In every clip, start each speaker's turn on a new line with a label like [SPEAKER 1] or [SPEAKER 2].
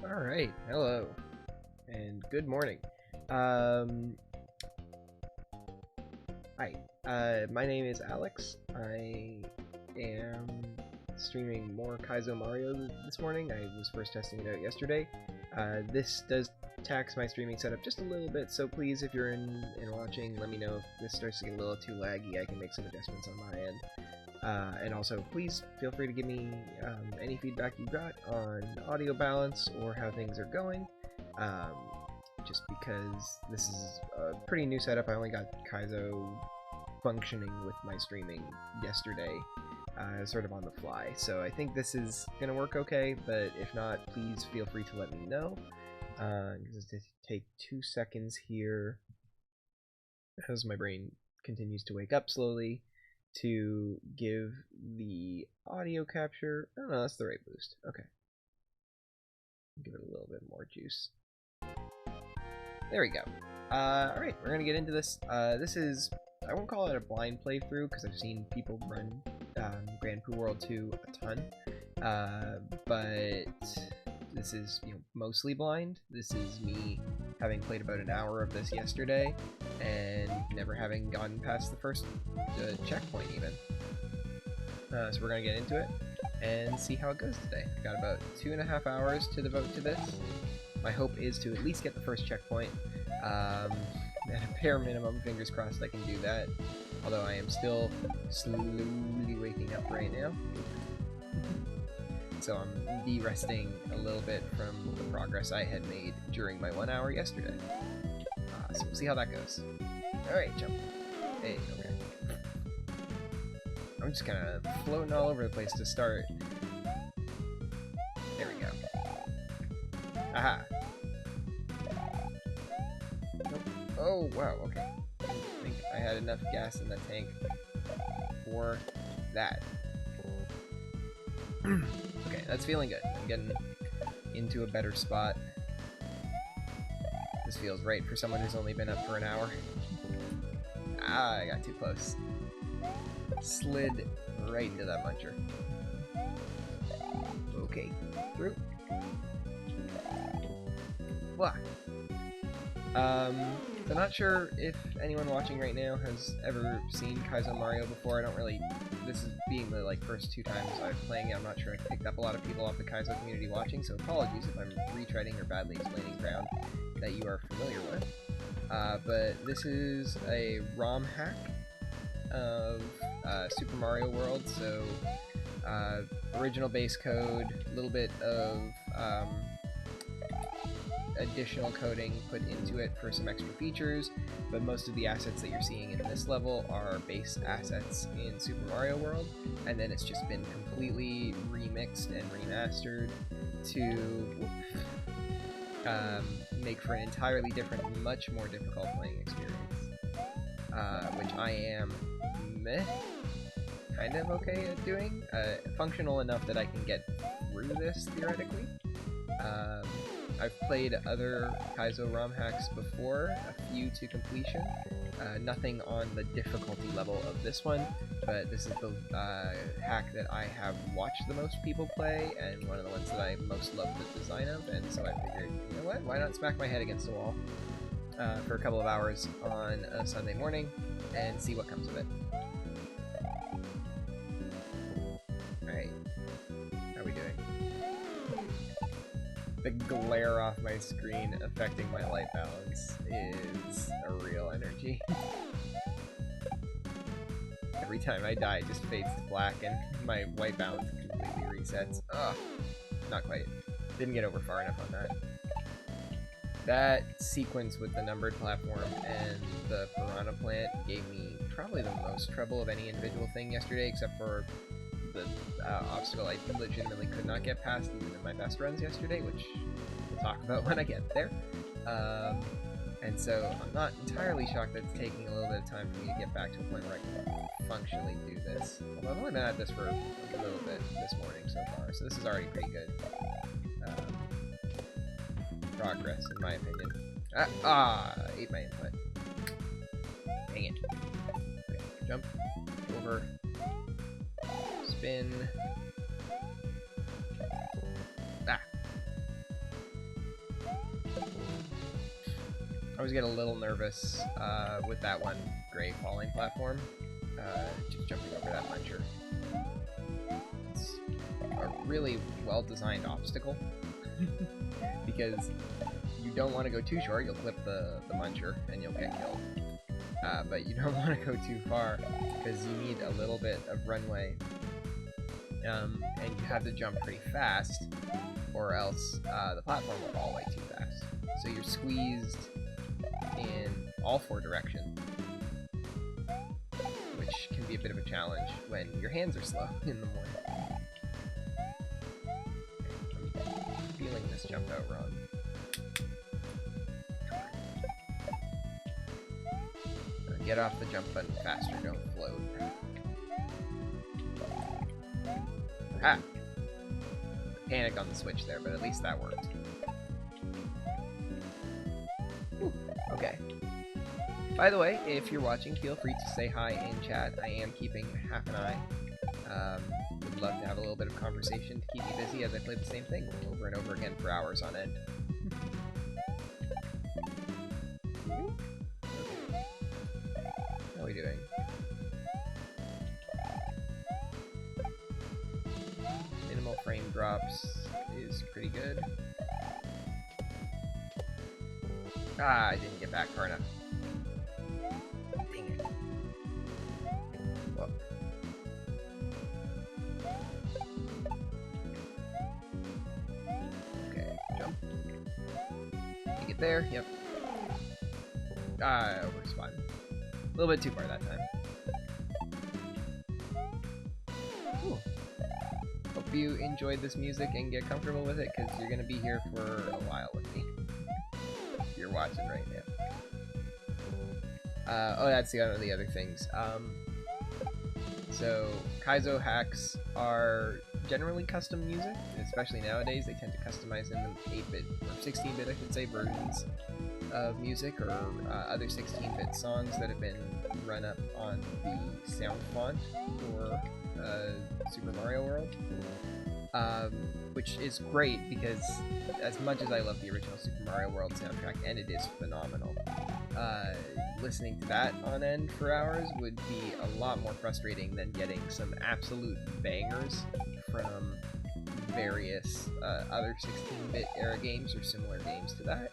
[SPEAKER 1] Alright, hello, and good morning. Hi, my name is Alex. I am streaming more Kaizo Mario this morning. I was first testing it out yesterday. This does tax my streaming setup just a little bit, so please, if you're in watching, let me know if this starts to get a little too laggy. I can make some adjustments on my end. And also, please feel free to give me any feedback you got on audio balance or how things are going. Just because this is a pretty new setup. I only got Kaizo functioning with my streaming yesterday, sort of on the fly. So I think this is going to work okay, but if not, please feel free to let me know. Just take 2 seconds here as my brain continues to wake up slowly to give the audio capture. Oh no, that's the right boost. Okay. Give it a little bit more juice. There we go. Alright, we're gonna get into this. This is, I won't call it a blind playthrough because I've seen people run Grand Poo World 2 a ton. But this is, mostly blind. This is me having played about an hour of this yesterday and never having gotten past the first checkpoint even. So we're gonna get into it and see how it goes today. I've got about 2.5 hours to devote to this. My hope is to at least get the first checkpoint. At a bare minimum, fingers crossed I can do that. Although I am still slowly waking up right now. So I'm de-resting a little bit from the progress I had made during my 1 hour yesterday. So we'll see how that goes. Alright, jump. Hey, okay. I'm just kind of floating all over the place to start. There we go. Aha! Nope. Oh, wow, okay. I didn't think I had enough gas in the tank for that. Okay, that's feeling good. I'm getting into a better spot. This feels right for someone who's only been up for an hour. Ah, I got too close. Slid right into that muncher. Okay, through. Blah. I'm not sure if anyone watching right now has ever seen Kaizo Mario before. I don't really. This is being the first 2 times I've playing it. I'm not sure I picked up a lot of people off the Kaizo community watching, so apologies if I'm retreading or badly explaining ground that you are familiar with. But this is a ROM hack of Super Mario World, so original base code, a little bit of additional coding put into it for some extra features, but most of the assets that you're seeing in this level are base assets in Super Mario World, and then it's just been completely remixed and remastered to make for an entirely different, much more difficult playing experience, which I am kind of okay at doing, functional enough that I can get through this theoretically. I've played other Kaizo ROM hacks before, a few to completion, nothing on the difficulty level of this one, but this is the hack that I have watched the most people play, and one of the ones that I most love the design of, and so I figured, you know what, why not smack my head against the wall for a couple of hours on a Sunday morning, and see what comes of it. Alright, how are we doing? The glare off my screen affecting my light balance is a real energy. Every time I die, it just fades to black and my white balance completely resets. Ugh, not quite. Didn't get over far enough on that. That sequence with the numbered platform and the piranha plant gave me probably the most trouble of any individual thing yesterday, except for the obstacle I legitimately could not get past even in my best runs yesterday, which we'll talk about when I get there. And so I'm not entirely shocked that it's taking a little bit of time for me to get back to a point where I can functionally do this. Although I've only been at this for a little bit this morning so far, so this is already pretty good progress in my opinion. Ate my input. Dang it. Okay, jump over. Spin. always get a little nervous with that one gray falling platform, just jumping over that muncher. It's a really well-designed obstacle, because you don't want to go too short, you'll clip the muncher and you'll get killed. But you don't want to go too far, because you need a little bit of runway, and you have to jump pretty fast, or else the platform will fall way too fast. So you're squeezed in all 4 directions, which can be a bit of a challenge when your hands are slow in the morning. I'm feeling this jump out wrong. Get off the jump button faster, don't float. Ah! Panic on the switch there, but at least that worked. Ooh, okay. By the way, if you're watching, feel free to say hi in chat. I am keeping half an eye. Would love to have a little bit of conversation to keep me busy as I play the same thing over and over again for hours on end. How are we doing? Minimal frame drops is pretty good. Ah, I didn't get back far enough. Dang it. Well. Okay, jump. You get there? Yep. Ah, we're spotting. A little bit too far that time. Cool. Hope you enjoyed this music and get comfortable with it, because you're going to be here for a while with me. If you're watching right now. Oh, that's one of the other things. So, Kaizo hacks are generally custom music, especially nowadays. They tend to customize in the 8-bit, or 16-bit, I should say, versions of music, or other 16-bit songs that have been run up on the sound font for Super Mario World, which is great because as much as I love the original Super Mario World soundtrack, and it is phenomenal, listening to that on end for hours would be a lot more frustrating than getting some absolute bangers from various other 16-bit era games or similar games to that,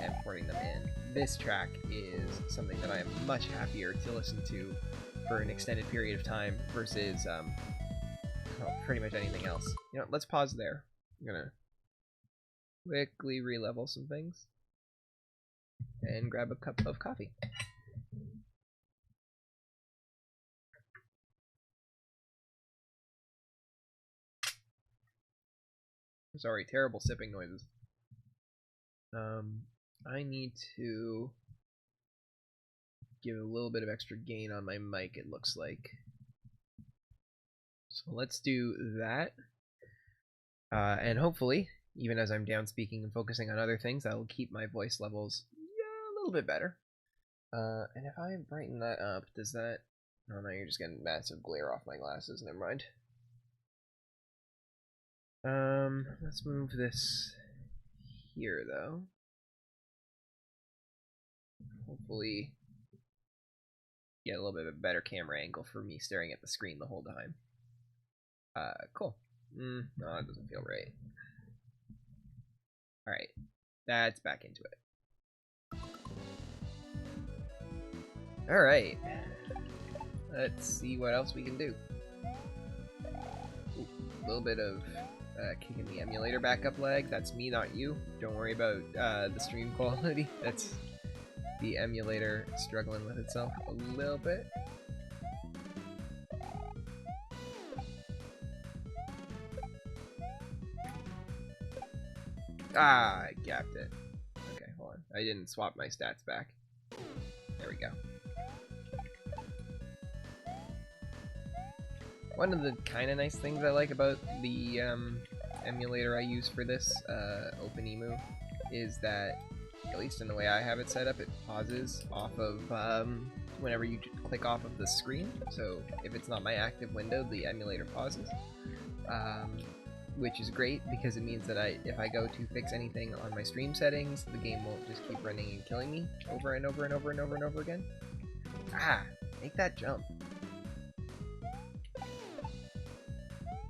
[SPEAKER 1] and porting them in. This track is something that I am much happier to listen to for an extended period of time versus pretty much anything else. You know, let's pause there. I'm gonna quickly re-level some things and grab a cup of coffee. Sorry, terrible sipping noises. I need to give a little bit of extra gain on my mic, it looks like. So let's do that. And hopefully, even as I'm down speaking and focusing on other things, that will keep my voice levels a little bit better. And if I brighten that up, does that... Oh no, you're just getting massive glare off my glasses, never mind. Let's move this here, though. Hopefully get a little bit of a better camera angle for me staring at the screen the whole time. Cool. No, that doesn't feel right. Alright, that's back into it. Alright. Let's see what else we can do. Ooh, a little bit of kicking the emulator backup lag. That's me, not you. Don't worry about the stream quality. That's the emulator struggling with itself a little bit. Ah, I gapped it. Okay, hold on. I didn't swap my stats back. There we go. One of the kind of nice things I like about the emulator I use for this, OpenEmu, is that, at least in the way I have it set up, it pauses off of whenever you click off of the screen. So if it's not my active window, the emulator pauses. which is great because it means that if I go to fix anything on my stream settings, the game won't just keep running and killing me over and over and over and over and over again. Ah, make that jump.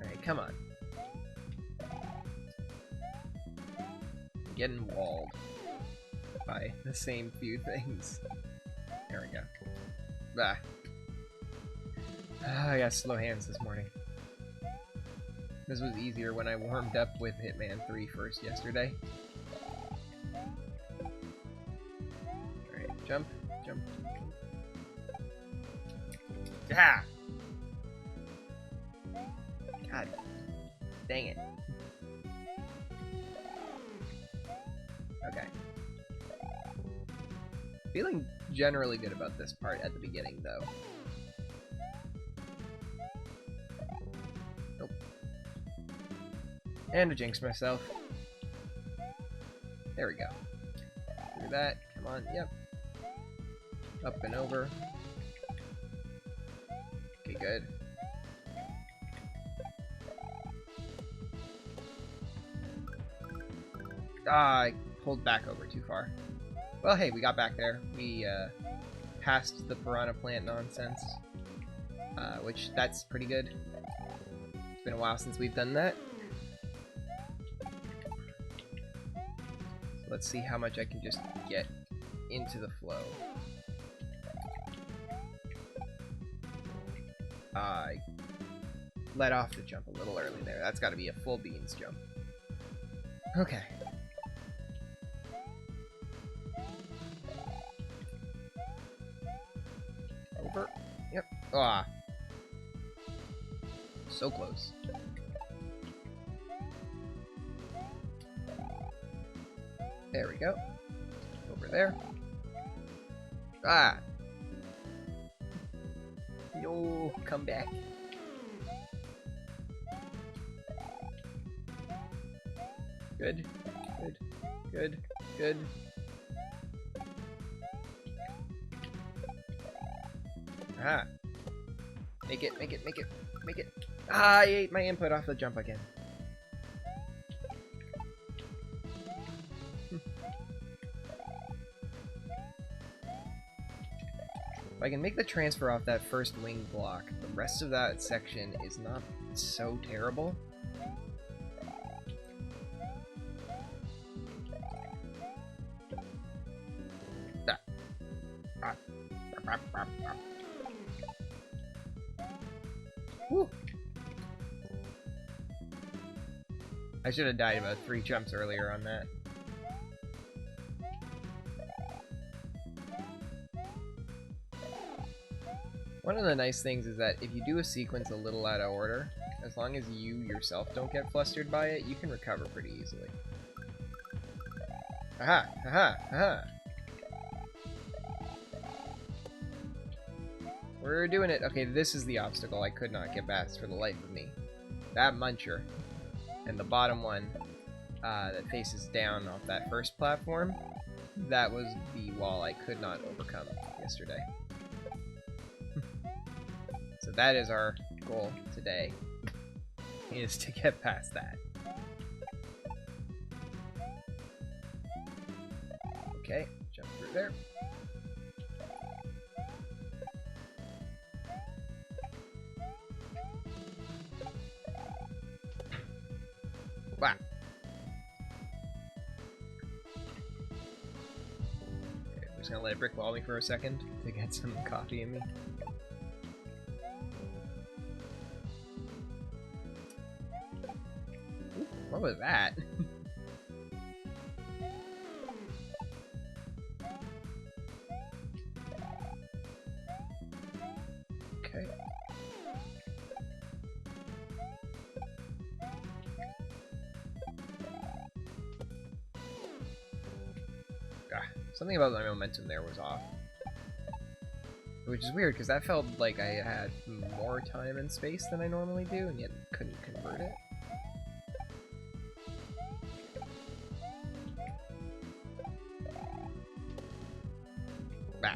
[SPEAKER 1] Alright, come on. I'm getting walled by the same few things. There we go. Bah. I got slow hands this morning. This was easier when I warmed up with Hitman 3 first yesterday. Alright, jump, jump. Ah! God dang it. Okay. Feeling generally good about this part at the beginning, though. Nope. And to jinx myself. There we go. Through that. Come on. Yep. Up and over. Okay, good. Ah, I pulled back over too far. Well, hey, we got back there. We passed the piranha plant nonsense, which that's pretty good. It's been a while since we've done that. So let's see how much I can just get into the flow. I let off the jump a little early there. That's got to be a full beans jump. Okay. Over. Yep. Ah. So close. There we go. Over there. Ah. No, come back. Good. Good. Good. Good. Ah. Make it, make it, make it, make it. Ah, I ate my input off the jump again. If I can make the transfer off that first wing block, the rest of that section is not so terrible. Woo. I should have died about 3 jumps earlier on that. One of the nice things is that if you do a sequence a little out of order, as long as you yourself don't get flustered by it, you can recover pretty easily. Aha! Aha! Aha! We're doing it. Okay, this is the obstacle I could not get past for the life of me. That muncher. And the bottom one that faces down off that first platform, that was the wall I could not overcome yesterday. So that is our goal today, is to get past that. Okay, jump through there. Wow. Okay, I'm just gonna let it brick wall me for a second to get some coffee in me. Ooh, what was that? Okay. Something about my momentum there was off. Which is weird, because that felt like I had more time and space than I normally do, and yet couldn't convert it. Bah.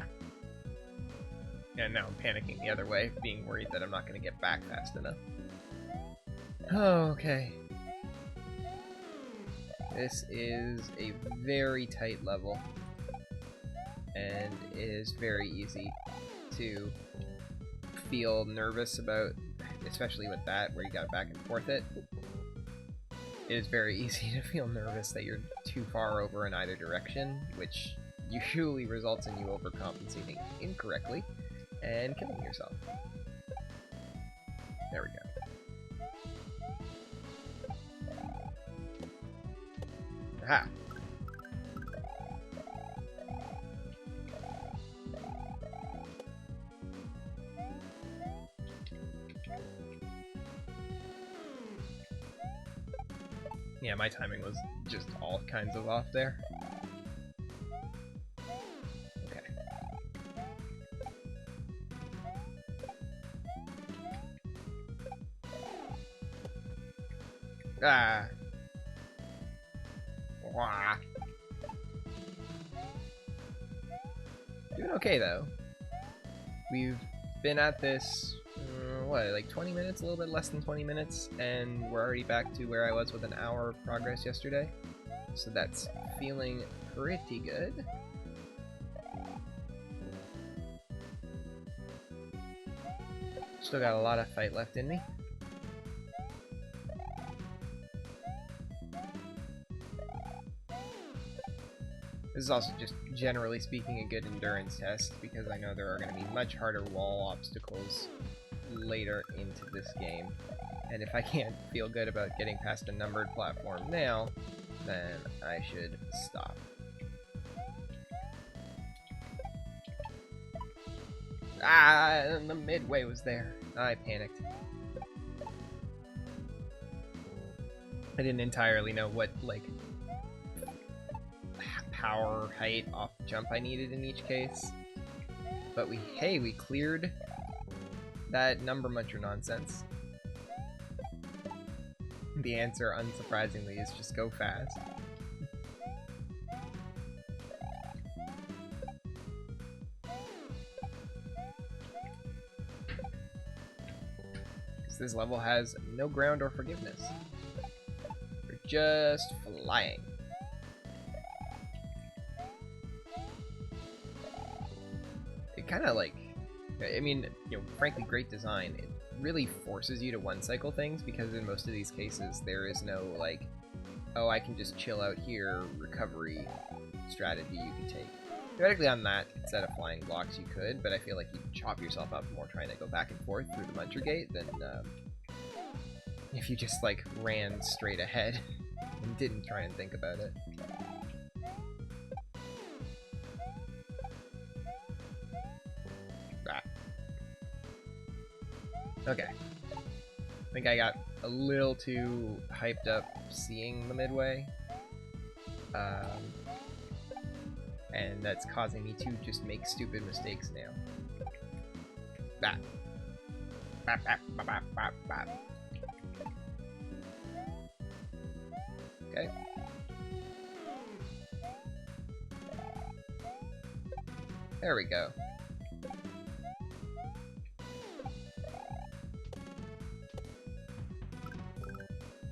[SPEAKER 1] And now I'm panicking the other way, being worried that I'm not going to get back fast enough. Oh, okay. This is a very tight level, and it is very easy to feel nervous about, especially with that, where you gotta back and forth it. It is very easy to feel nervous that you're too far over in either direction, which usually results in you overcompensating incorrectly and killing yourself. There we go. Aha! Yeah, my timing was just all kinds of off there. Okay. Ah! Wah! Doing okay, though. We've been at this, what, like 20 minutes? A little bit less than 20 minutes, and we're already back to where I was with an hour of progress yesterday. So that's feeling pretty good. Still got a lot of fight left in me. This is also just, generally speaking, a good endurance test, because I know there are going to be much harder wall obstacles later into this game. And if I can't feel good about getting past a numbered platform now, then I should stop. Ah, and the midway was there. I panicked. I didn't entirely know what, like, power, height, off the jump I needed in each case. But we cleared that number muncher nonsense. The answer, unsurprisingly, is just go fast. Because this level has no ground or forgiveness. We're just flying. Kind of like, I mean, you know, frankly, great design. It really forces you to one-cycle things, because in most of these cases there is no, like, oh, I can just chill out here recovery strategy you can take. Theoretically on that set of flying blocks you could, but I feel like you'd chop yourself up more trying to go back and forth through the muncher gate than if you just, like, ran straight ahead and didn't try and think about it. Okay. I think I got a little too hyped up seeing the midway. And that's causing me to just make stupid mistakes now. Bap. Bap, bap, bap, bap, bap, bap. Okay. There we go.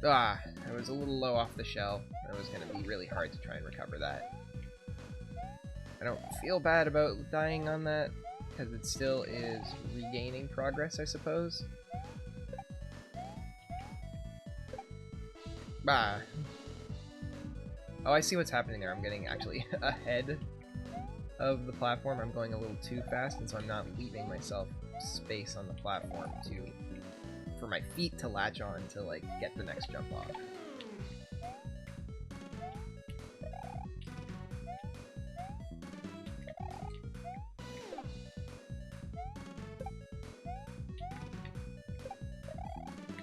[SPEAKER 1] Ah, I was a little low off the shell. It was going to be really hard to try and recover that. I don't feel bad about dying on that, because it still is regaining progress, I suppose. Bah. Oh, I see what's happening there. I'm getting actually ahead of the platform. I'm going a little too fast, and so I'm not leaving myself space on the platform for my feet to latch on to, like, get the next jump off.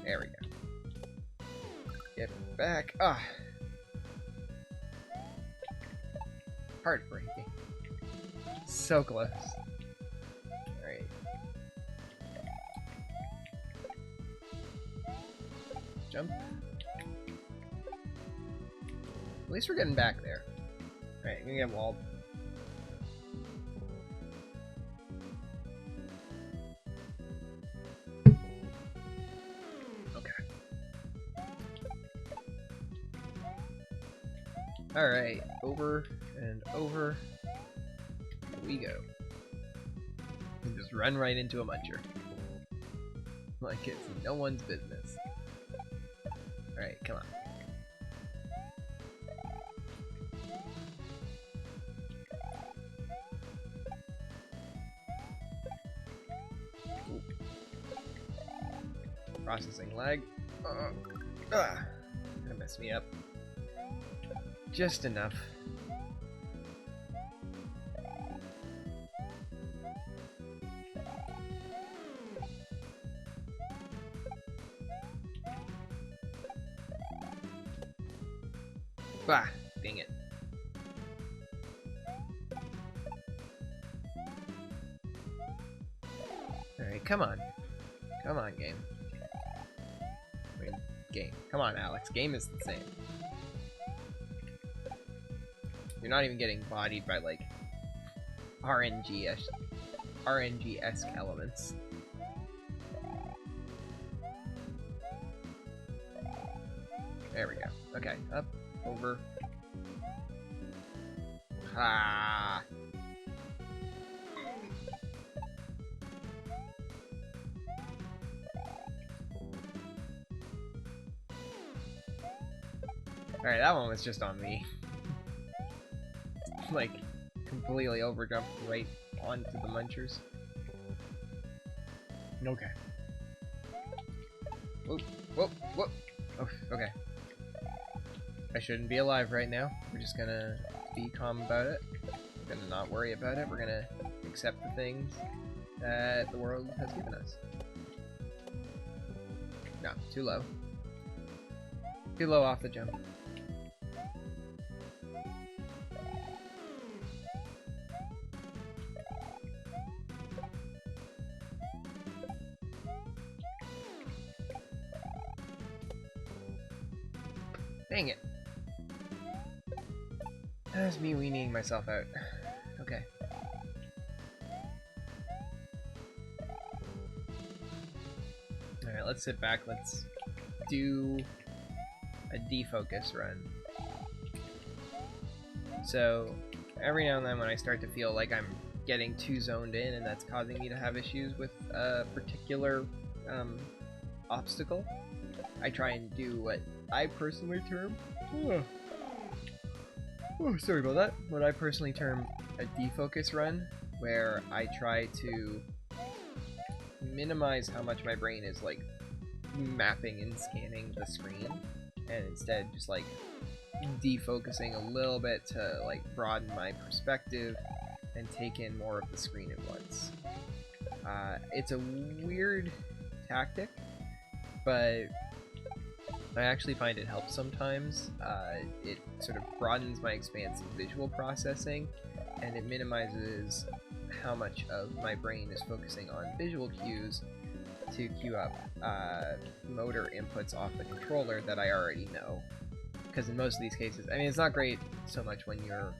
[SPEAKER 1] There we go. Get back. Ah! Heartbreaking. So close. Alright. Jump. At least we're getting back there. Alright, I'm gonna get walled. Okay. Alright, over and over we go. And just run right into a muncher. Like it's no one's business. Alright, come on. Ooh. Processing lag. That messed me up. Just enough. Bah, dang it. Alright, come on. Come on, game. I mean, game. Come on, Alex. Game is the same. You're not even getting bodied by, like, RNG-esque elements. There we go. Okay, up, over. Ah! Alright, that one was just on me. Like, completely overjumped right onto the munchers. Okay. Whoop, whoop, whoop. Oh, okay. I shouldn't be alive right now. We're just gonna be calm about it. We're gonna not worry about it. We're gonna accept the things that the world has given us. No, too low. Too low off the jump. Dang it. That's me weaning myself out. Okay. Alright, let's sit back. Let's do a defocus run. So, every now and then when I start to feel like I'm getting too zoned in and that's causing me to have issues with a particular obstacle, I try and do what I personally term... Oh, sorry about that. What I personally term a defocus run, where I try to minimize how much my brain is, like, mapping and scanning the screen, and instead just, like, defocusing a little bit to, like, broaden my perspective and take in more of the screen at once. It's a weird tactic, but I actually find it helps sometimes. It sort of broadens my expansive visual processing, and it minimizes how much of my brain is focusing on visual cues to queue up motor inputs off the controller that I already know. Because in most of these cases, I mean, it's not great so much when you're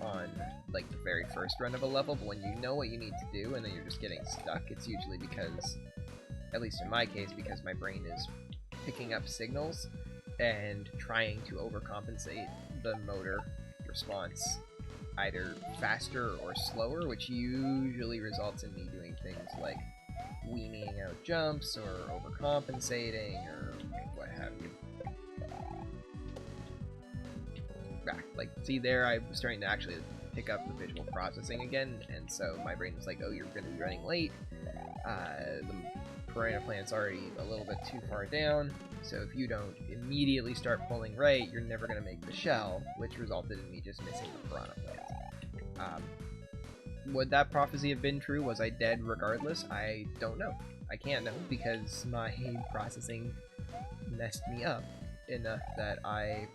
[SPEAKER 1] on, like, the very first run of a level, but when you know what you need to do and then you're just getting stuck, it's usually because, at least in my case, because my brain is picking up signals and trying to overcompensate the motor response either faster or slower, which usually results in me doing things like weaning out jumps or overcompensating or what have you. Like, see there, I was starting to actually pick up the visual processing again, and so my brain was like, oh, you're going to be running late. The piranha plant's already a little bit too far down, so if you don't immediately start pulling right, you're never going to make the shell, which resulted in me just missing the piranha plant. Would that prophecy have been true? Was I dead regardless? I don't know. I can't know, because my processing messed me up enough that I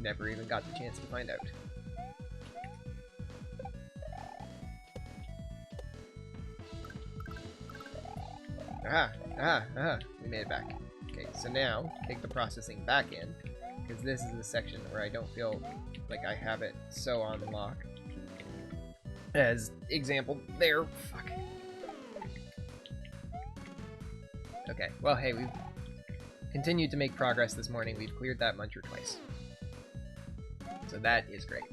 [SPEAKER 1] never even got the chance to find out. We made it back. Okay, so now, take the processing back in, because this is the section where I don't feel like I have it so on lock. As example, there, fuck. Okay, well hey, we've continued to make progress this morning. We've cleared that muncher twice. So that is great.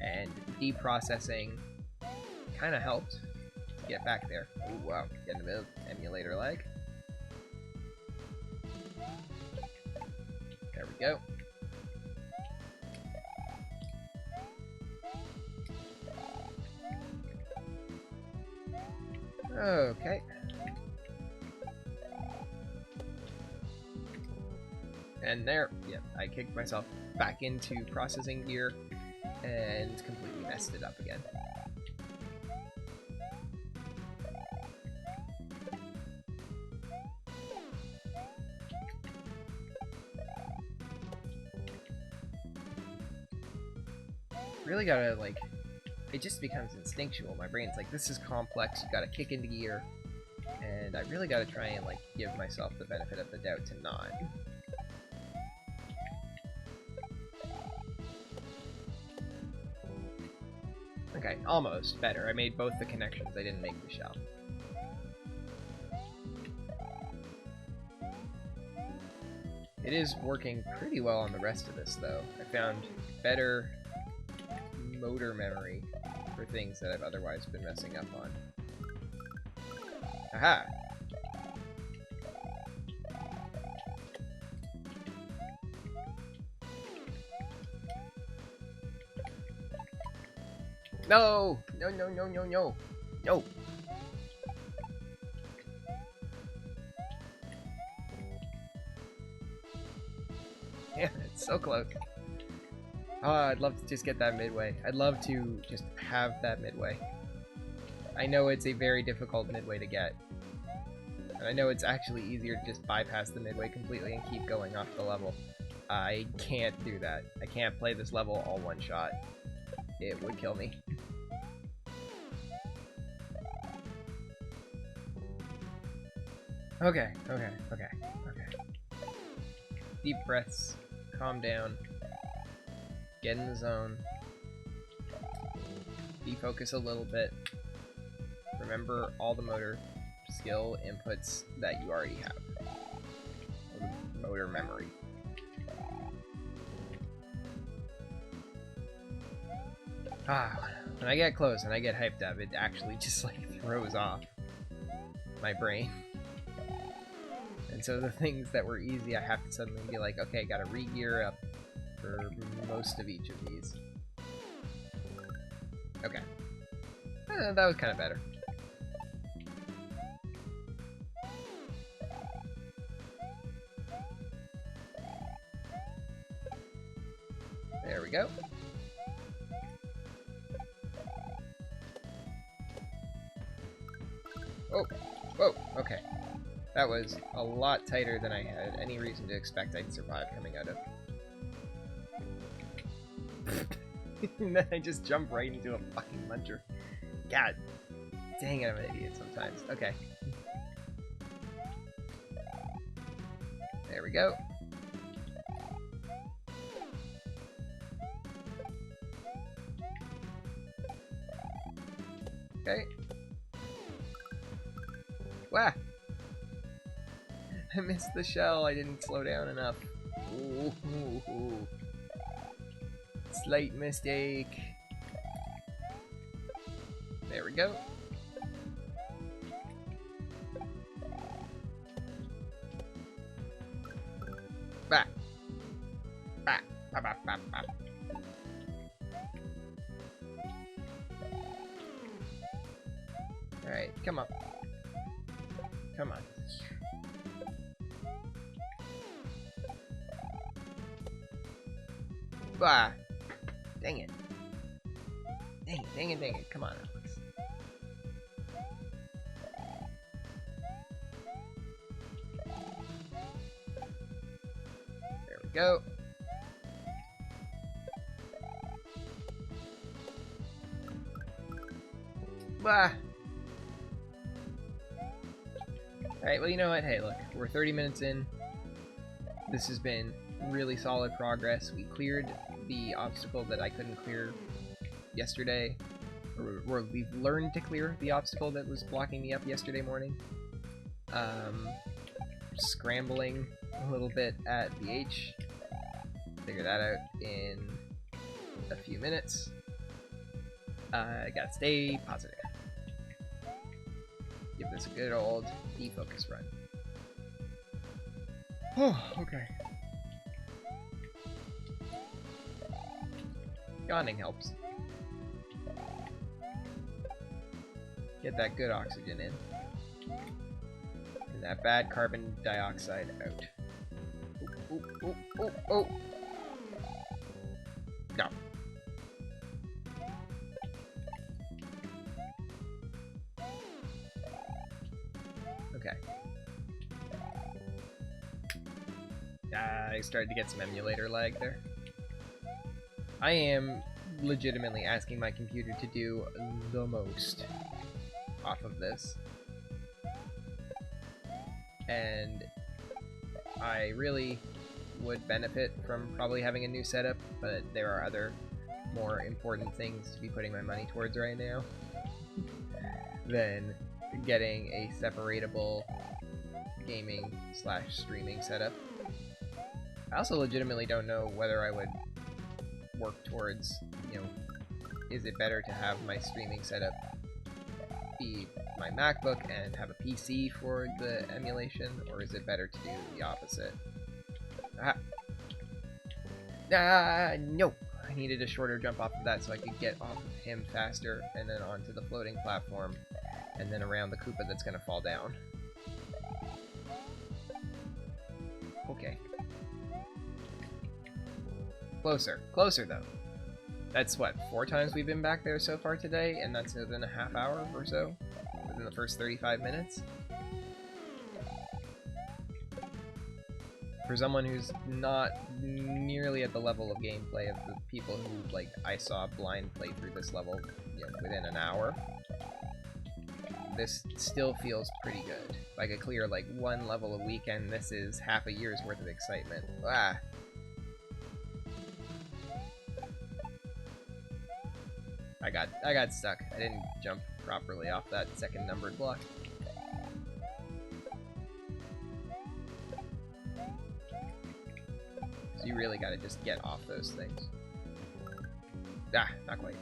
[SPEAKER 1] And deprocessing kind of helped to get back there. Ooh, wow, getting a bit of emulator lag. There we go. Okay. And there, yeah, I kicked myself back into processing gear and completely messed it up again. Really gotta, like, it just becomes instinctual. My brain's like, this is complex, you gotta kick into gear, and I really gotta try and, like, give myself the benefit of the doubt to not. Okay, almost better. I made both the connections, I didn't make the shell. It is working pretty well on the rest of this, though. I found better motor memory for things that I've otherwise been messing up on. Aha! No! No, no, no, no, no! No! Yeah, it's so close. Oh, I'd love to just get that midway. I'd love to just have that midway. I know it's a very difficult midway to get. And I know it's actually easier to just bypass the midway completely and keep going off the level. I can't do that. I can't play this level all one shot. It would kill me. Okay. Deep breaths. Calm down. Get in the zone. Defocus a little bit. Remember all the motor skill inputs that you already have. Motor memory. When I get close and I get hyped up, it actually just like throws off my brain. And so the things that were easy, I have to suddenly be like, okay, gotta re-gear up for most of each of these. Okay. That was kind of better. There we go. Oh, whoa, okay. That was a lot tighter than I had any reason to expect I'd survive coming out of. And then I just jump right into a fucking muncher. God dang it, I'm an idiot sometimes. Okay. There we go. Okay. Wah! I missed the shell, I didn't slow down enough. Ooh. Slight mistake. There we go. Bah. Bah. Bah, bah, bah, bah. Alright, come on. Come on. Bah. Dang it. Dang it. Come on, Alex. There we go. Bah. Alright, well, you know what? Hey, look. We're 30 minutes in. This has been really solid progress. We cleared the obstacle that I couldn't clear yesterday. Or we've learned to clear the obstacle that was blocking me up yesterday morning. Scrambling a little bit at the H. figure that out in a few minutes. I gotta stay positive. Give this a good old defocus run. Oh, okay. Yawning helps. Get that good oxygen in. And that bad carbon dioxide out. Oh, oh, oh, oh, oh. No. Okay. I started to get some emulator lag there. I am legitimately asking my computer to do the most off of this. And I really would benefit from probably having a new setup, but there are other more important things to be putting my money towards right now than getting a separatable gaming / streaming setup. I also legitimately don't know whether I would work towards, you know, is it better to have my streaming setup be my MacBook and have a PC for the emulation, or is it better to do the opposite? No! I needed a shorter jump off of that so I could get off of him faster, and then onto the floating platform, and then around the Koopa that's gonna fall down. Okay. Closer. Closer, though. That's, what, 4 times we've been back there so far today, and that's within a half hour or so? Within the first 35 minutes? For someone who's not nearly at the level of gameplay of the people who, like, I saw blind play through this level, you know, within an hour, this still feels pretty good. If I could clear, like, 1 level a week, and this is half a year's worth of excitement. Ah! I got stuck. I didn't jump properly off that second numbered block. So you really gotta just get off those things. Ah, not quite.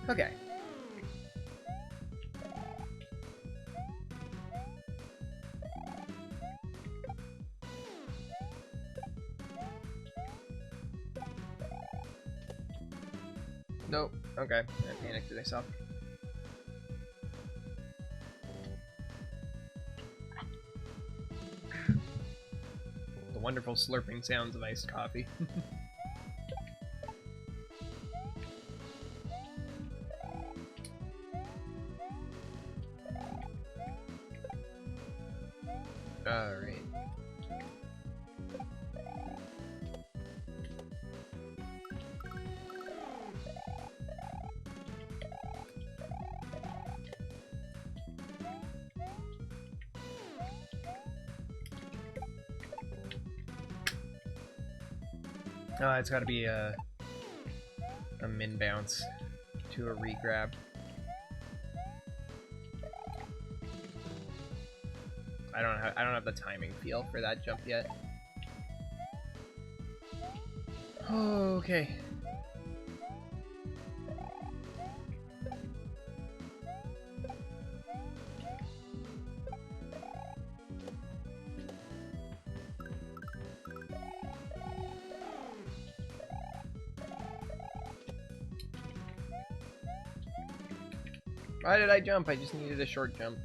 [SPEAKER 1] Okay. Nope. Okay. I panicked myself. The wonderful slurping sounds of iced coffee. Alright. It's gotta be a min bounce to a regrab. I don't have the timing feel for that jump yet. Okay. Why did I jump? I just needed a short jump.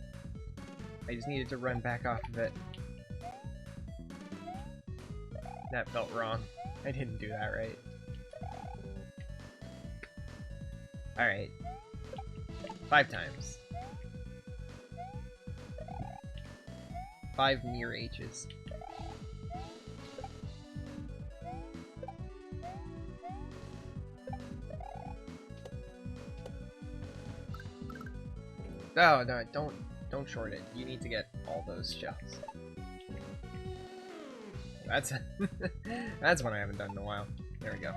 [SPEAKER 1] I just needed to run back off of it. That felt wrong. I didn't do that right. Alright. 5 times. 5 near H's. No, don't short it. You need to get all those shells. That's that's one I haven't done in a while. There we go.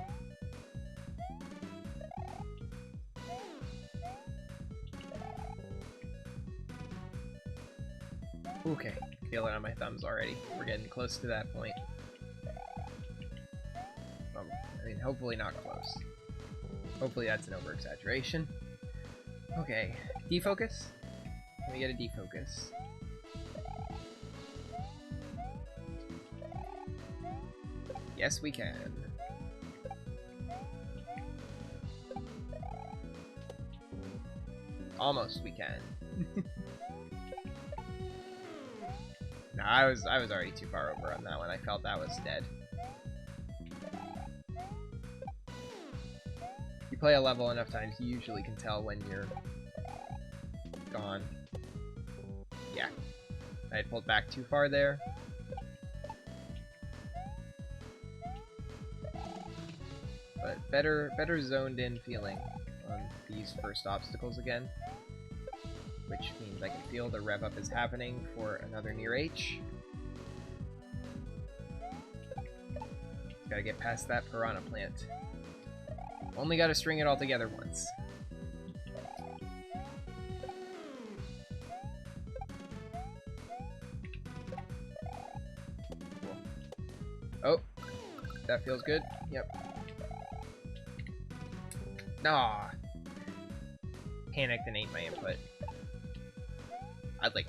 [SPEAKER 1] Okay, feel it on my thumbs already. We're getting close to that point. mean, hopefully not close. Hopefully that's an over-exaggeration. Okay, defocus? Can we get a defocus? Yes, we can. Almost we can. No, I was already too far over on that one. I felt that was dead. You play a level enough times, you usually can tell when you're gone. Yeah. I had pulled back too far there. But better zoned in feeling on these first obstacles again. Which means I can feel the rev up is happening for another near H. Gotta get past that piranha plant. Only gotta string it all together once. Cool. Oh, that feels good. Yep. Ah, panicked and ate my input.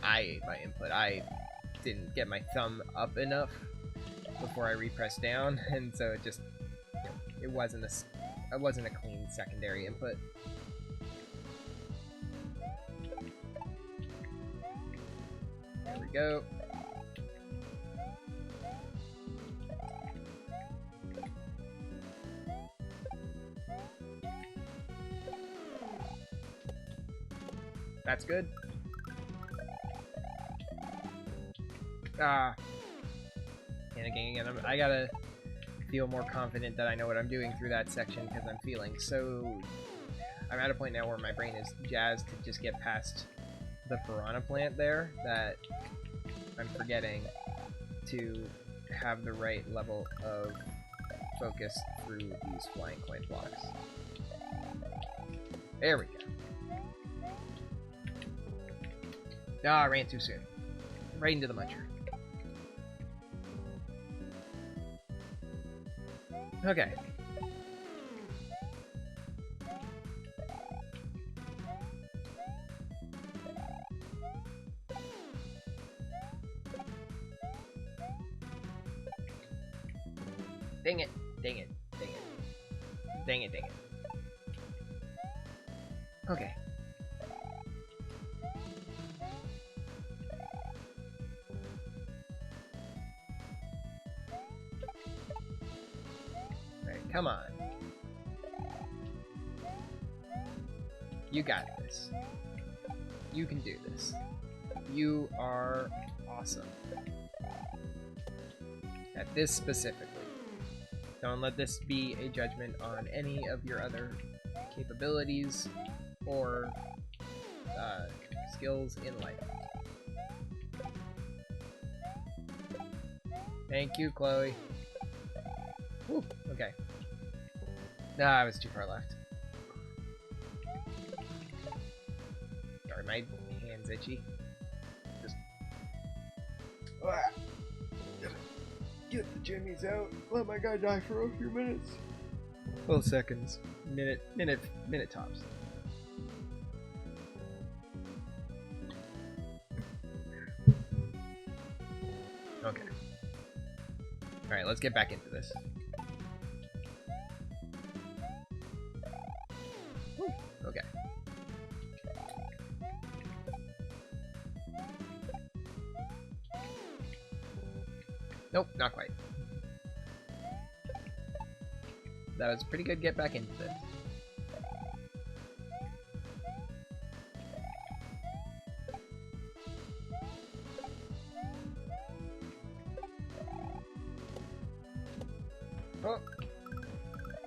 [SPEAKER 1] I ate my input. I didn't get my thumb up enough before I repressed down, and so it just, you know, it wasn't a clean secondary input. There we go. That's good. Ah. Panicking again. I gotta feel more confident that I know what I'm doing through that section because I'm feeling so... I'm at a point now where my brain is jazzed to just get past the piranha plant there that I'm forgetting to have the right level of focus through these flying coin blocks. There we go. Ah, I ran too soon. Right into the muncher. Okay. Dang it. Dang it. Dang it. Dang it, dang it. Okay. Alright, come on. You got this. You can do this. You are awesome. At this specifically. Don't let this be a judgment on any of your other capabilities or skills in life. Thank you, Chloe. Whew, okay. Nah, I was too far left. Sorry, my hand's itchy. Just... Get the jimmies out. Let my guy die for a few minutes. Well, seconds. Minute tops. Okay. Alright, let's get back into this. Whew, okay. Nope, not quite. That was a pretty good get back into this. Oh.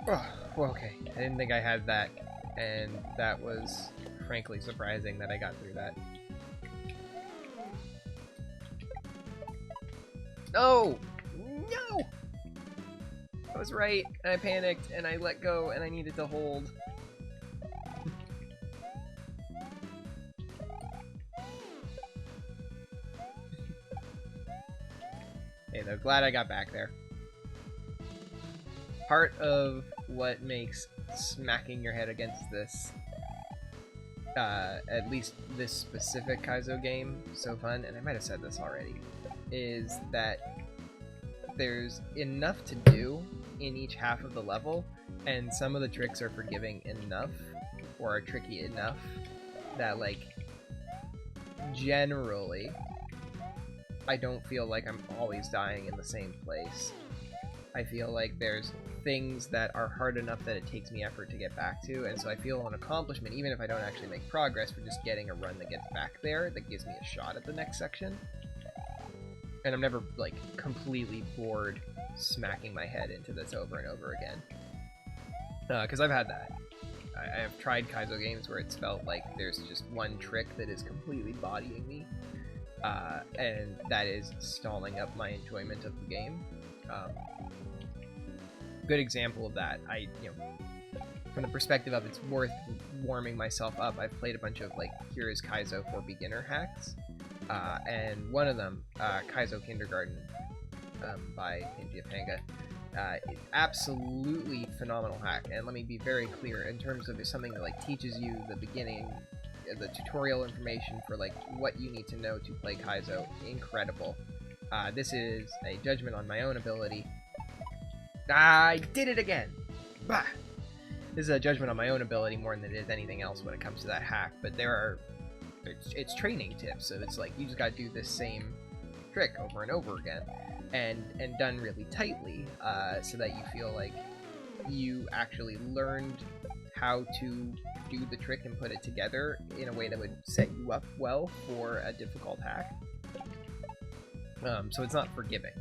[SPEAKER 1] Oh, well, okay. I didn't think I had that, and that was frankly surprising that I got through that. No! No! I was right, and I panicked, and I let go, and I needed to hold. Hey, though, glad I got back there. part of what makes smacking your head against this, at least this specific Kaizo game, so fun, and I might have said this already, is that there's enough to do in each half of the level, and some of the tricks are forgiving enough, or are tricky enough, that, like, generally, I don't feel like I'm always dying in the same place. I feel like there's things that are hard enough that it takes me effort to get back to, and so I feel an accomplishment, even if I don't actually make progress, for just getting a run that gets back there, that gives me a shot at the next section. And I'm never, like, completely bored smacking my head into this over and over again. Because I've had that. I have tried Kaizo games where it's felt like there's just one trick that is completely bodying me, and that is stalling up my enjoyment of the game. Good example of that, from the perspective of it's worth warming myself up, I've played a bunch of, like, Here is Kaizo for beginner hacks, and one of them, Kaizo Kindergarten, by Kenji Apanga, absolutely phenomenal hack. And let me be very clear, in terms of something that, like, teaches you the beginning, the tutorial information for, like, what you need to know to play Kaizo, incredible. This is a judgment on my own ability. I did it again! Bah! This is a judgment on my own ability more than it is anything else when it comes to that hack, but it's training tips, so it's like, you just gotta do this same trick over and over again, and done really tightly, so that you feel like you actually learned how to do the trick and put it together in a way that would set you up well for a difficult hack. So it's not forgiving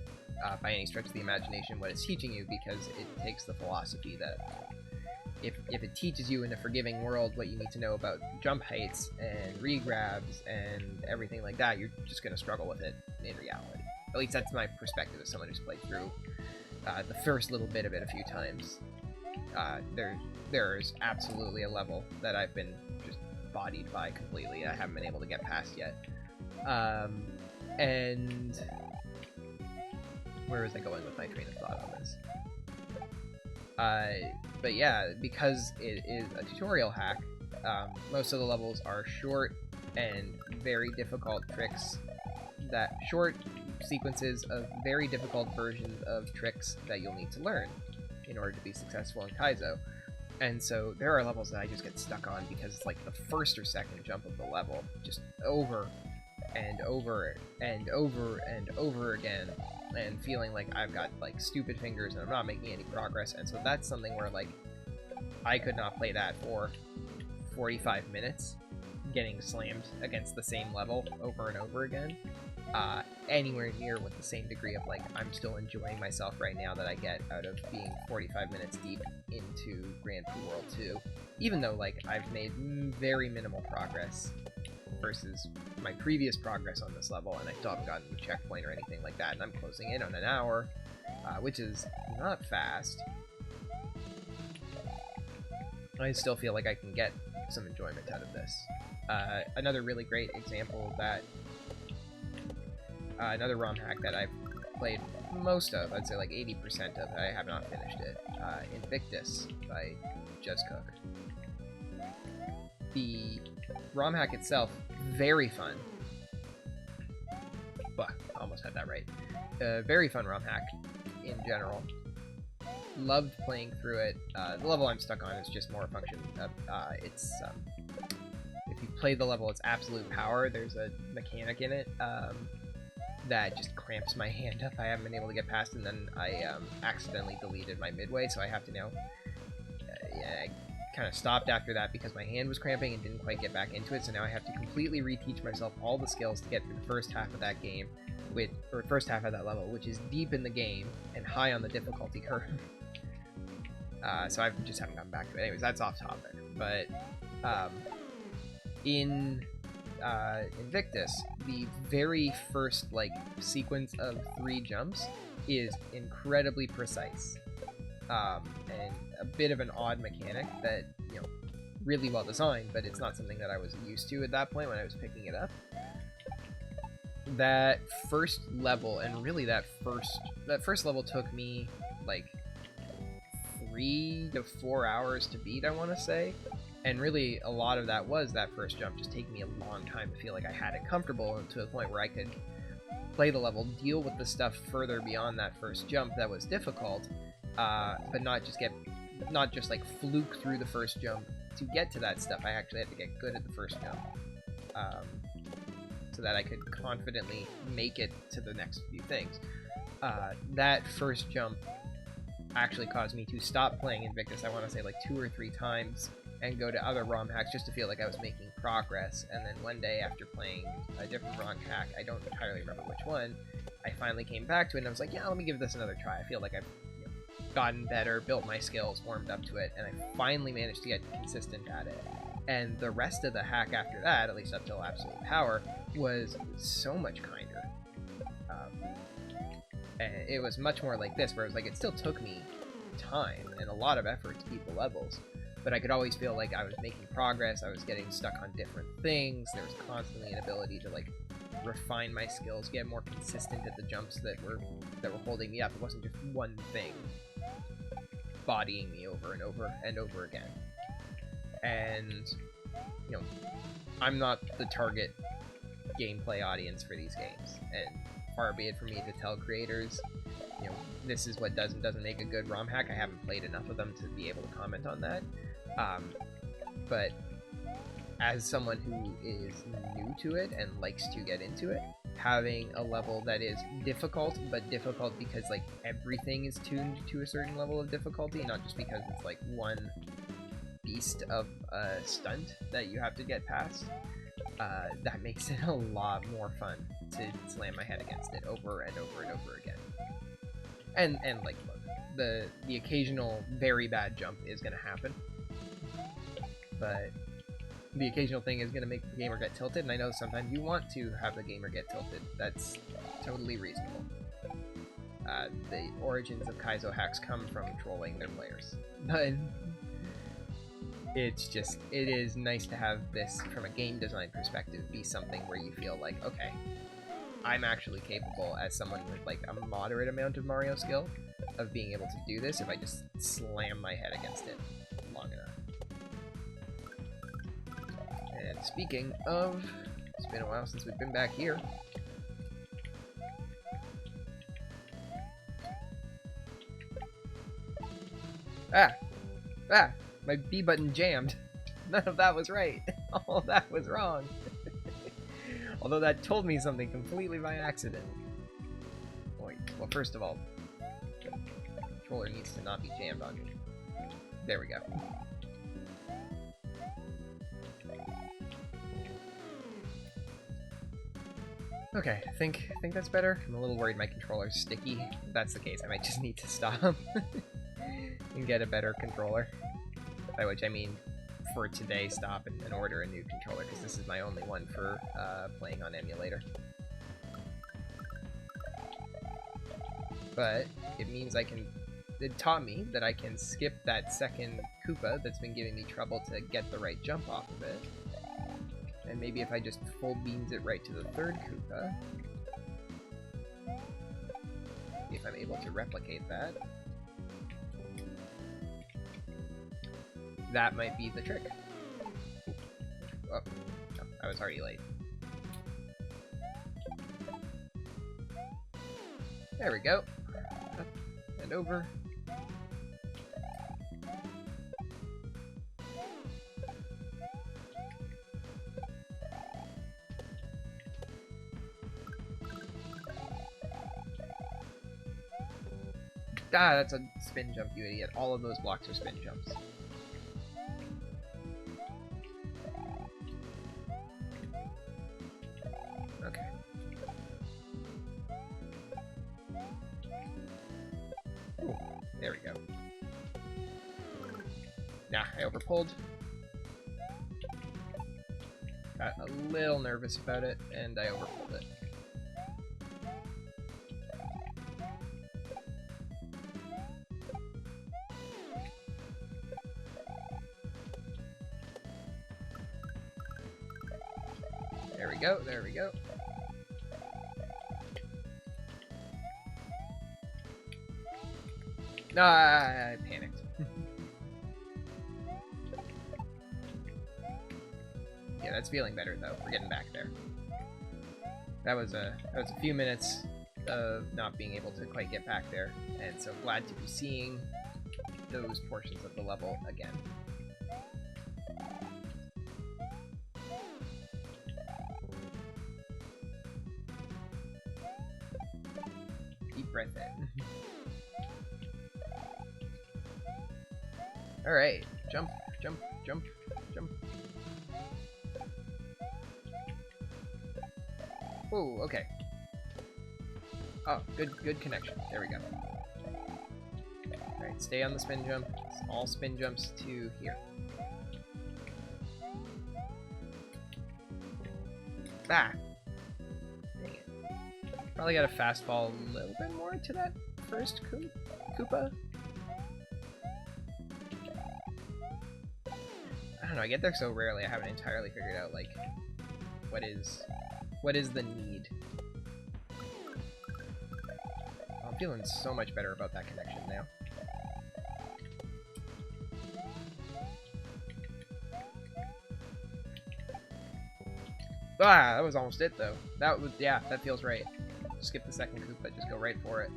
[SPEAKER 1] by any stretch of the imagination what it's teaching you, because it takes the philosophy that if it teaches you in a forgiving world what you need to know about jump heights and regrabs and everything like that, you're just going to struggle with it in reality. At least that's my perspective as someone who's played through the first little bit of it a few times. There's absolutely a level that I've been just bodied by completely. I haven't been able to get past yet. And where was I going with my train of thought on this? But yeah, because it is a tutorial hack, most of the levels are short and very difficult tricks, short sequences of very difficult versions of tricks that you'll need to learn in order to be successful in Kaizo. And so there are levels that I just get stuck on because it's like the first or second jump of the level, just over and over and over and over again, and feeling like I've got, like, stupid fingers and I'm not making any progress. And so that's something where, like, I could not play that for 45 minutes, getting slammed against the same level over and over again, anywhere near with the same degree of, like, I'm still enjoying myself right now that I get out of being 45 minutes deep into Grand Prix World 2, even though, like, I've made very minimal progress versus my previous progress on this level, and I still haven't gotten a checkpoint or anything like that, and I'm closing in on an hour, which is not fast. I still feel like I can get some enjoyment out of this. Another really great example of that, another ROM hack that I've played most of, I'd say like 80% of, I have not finished it, Invictus by JezCook. The ROM hack itself, very fun. Bah, almost had that right. Very fun ROM hack in general. Loved playing through it. The level I'm stuck on is just more a function of, if you play the level its absolute power, there's a mechanic in it that just cramps my hand up. I haven't been able to get past, and then I accidentally deleted my midway, so I have to now I kind of stopped after that because my hand was cramping and didn't quite get back into it, so now I have to completely reteach myself all the skills to get through the first half of that game, or first half of that level, which is deep in the game and high on the difficulty curve. So I just haven't gotten back to it. Anyways, that's off topic. But in Invictus, the very first, like, sequence of 3 jumps is incredibly precise. And a bit of an odd mechanic that, you know, really well designed, but it's not something that I was used to at that point when I was picking it up. That first level, and really that first level took me, like, 3 to 4 hours to beat, I want to say. And really, a lot of that was that first jump just taking me a long time to feel like I had it comfortable, and to the point where I could play the level, deal with the stuff further beyond that first jump that was difficult, but not just like fluke through the first jump to get to that stuff. I actually had to get good at the first jump, so that I could confidently make it to the next few things. That first jump actually caused me to stop playing Invictus, I want to say like 2 or 3 times, and go to other ROM hacks just to feel like I was making progress. And then one day, after playing a different ROM hack, I don't entirely remember which one, I finally came back to it and I was like, yeah, let me give this another try. I feel like I've gotten better, built my skills, warmed up to it, and I finally managed to get consistent at it. And the rest of the hack after that, at least up till Absolute Power, was so much kinder. And it was much more like this, where it was like, it still took me time and a lot of effort to beat the levels, but I could always feel like I was making progress, I was getting stuck on different things, there was constantly an ability to like refine my skills, get more consistent at the jumps that were holding me up. It wasn't just one thing bodying me over and over and over again. And, you know, I'm not the target gameplay audience for these games, and far be it for me to tell creators, you know, this is what does and doesn't make a good ROM hack. I haven't played enough of them to be able to comment on that. But as someone who is new to it and likes to get into it, having a level that is difficult, but difficult because like everything is tuned to a certain level of difficulty, not just because it's like one beast of a stunt that you have to get past, that makes it a lot more fun to slam my head against it over and over and over again. And like, look, the occasional very bad jump is going to happen, but the occasional thing is going to make the gamer get tilted, and I know sometimes you want to have the gamer get tilted. That's totally reasonable. The origins of Kaizo hacks come from trolling their players, but it is nice to have this, from a game design perspective, be something where you feel like, okay, I'm actually capable, as someone with like a moderate amount of Mario skill, of being able to do this if I just slam my head against it long enough. And speaking of, it's been a while since we've been back here. My B button jammed. None of that was right. All of that was wrong. Although that told me something completely by accident. Wait, well, first of all, the controller needs to not be jammed on me. There we go. Okay, I think that's better. I'm a little worried my controller's sticky. If that's the case, I might just need to stop and get a better controller. By which I mean, for today, stop and order a new controller, because this is my only one for playing on emulator. But it means it taught me that I can skip that second Koopa that's been giving me trouble to get the right jump off of it. And maybe if I just full beans it right to the third Koopa, if I'm able to replicate that, that might be the trick. Oh, no, I was already late. There we go. Up and over. Ah, that's a spin jump, you idiot. All of those blocks are spin jumps. Okay. Ooh, there we go. Nah, I overpulled. Got a little nervous about it, and I overpulled it. There we go, there we go. Nah, I panicked. Yeah, that's feeling better though. We're getting back there. That was a few minutes of not being able to quite get back there, and so glad to be seeing those portions of the level again. Deep breath in. Alright, jump, jump, jump, jump. Oh, okay. Oh, good connection. There we go. Alright, stay on the spin jump. It's all spin jumps to here. Ah! Dang it. Probably gotta fast fall a little bit more to that first Koopa. I don't know, I get there so rarely I haven't entirely figured out, like, what is the need. I'm feeling so much better about that connection now. Ah, that was almost it though. That was, yeah, that feels right. Skip the second Koopa, just go right for it.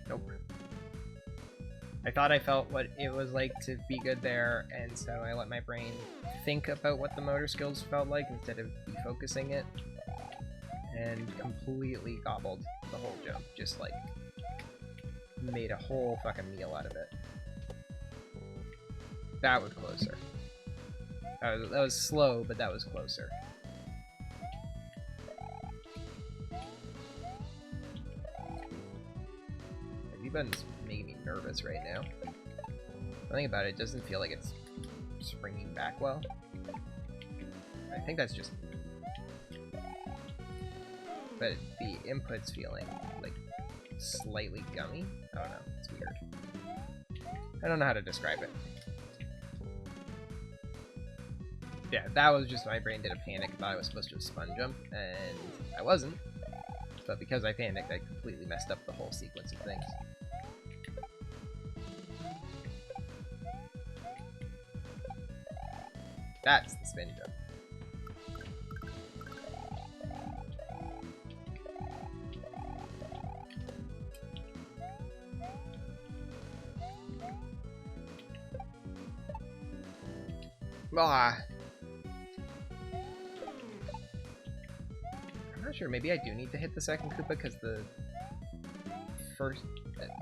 [SPEAKER 1] Nope. I thought I felt what it was like to be good there, and so I let my brain think about what the motor skills felt like instead of defocusing it, and completely gobbled the whole jump. Just like made a whole fucking meal out of it. That was closer. That was slow, but that was closer. The button's making me nervous right now. Something about it doesn't feel like it's springing back well. I think that's just... But the input's feeling like slightly gummy. I don't know. It's weird. I don't know how to describe it. Yeah, that was just my brain did a panic. I thought I was supposed to spun jump, and I wasn't. But because I panicked, I completely messed up the whole sequence of things. That's the spin jump. Ah. I'm not sure, maybe I do need to hit the second Koopa because the first,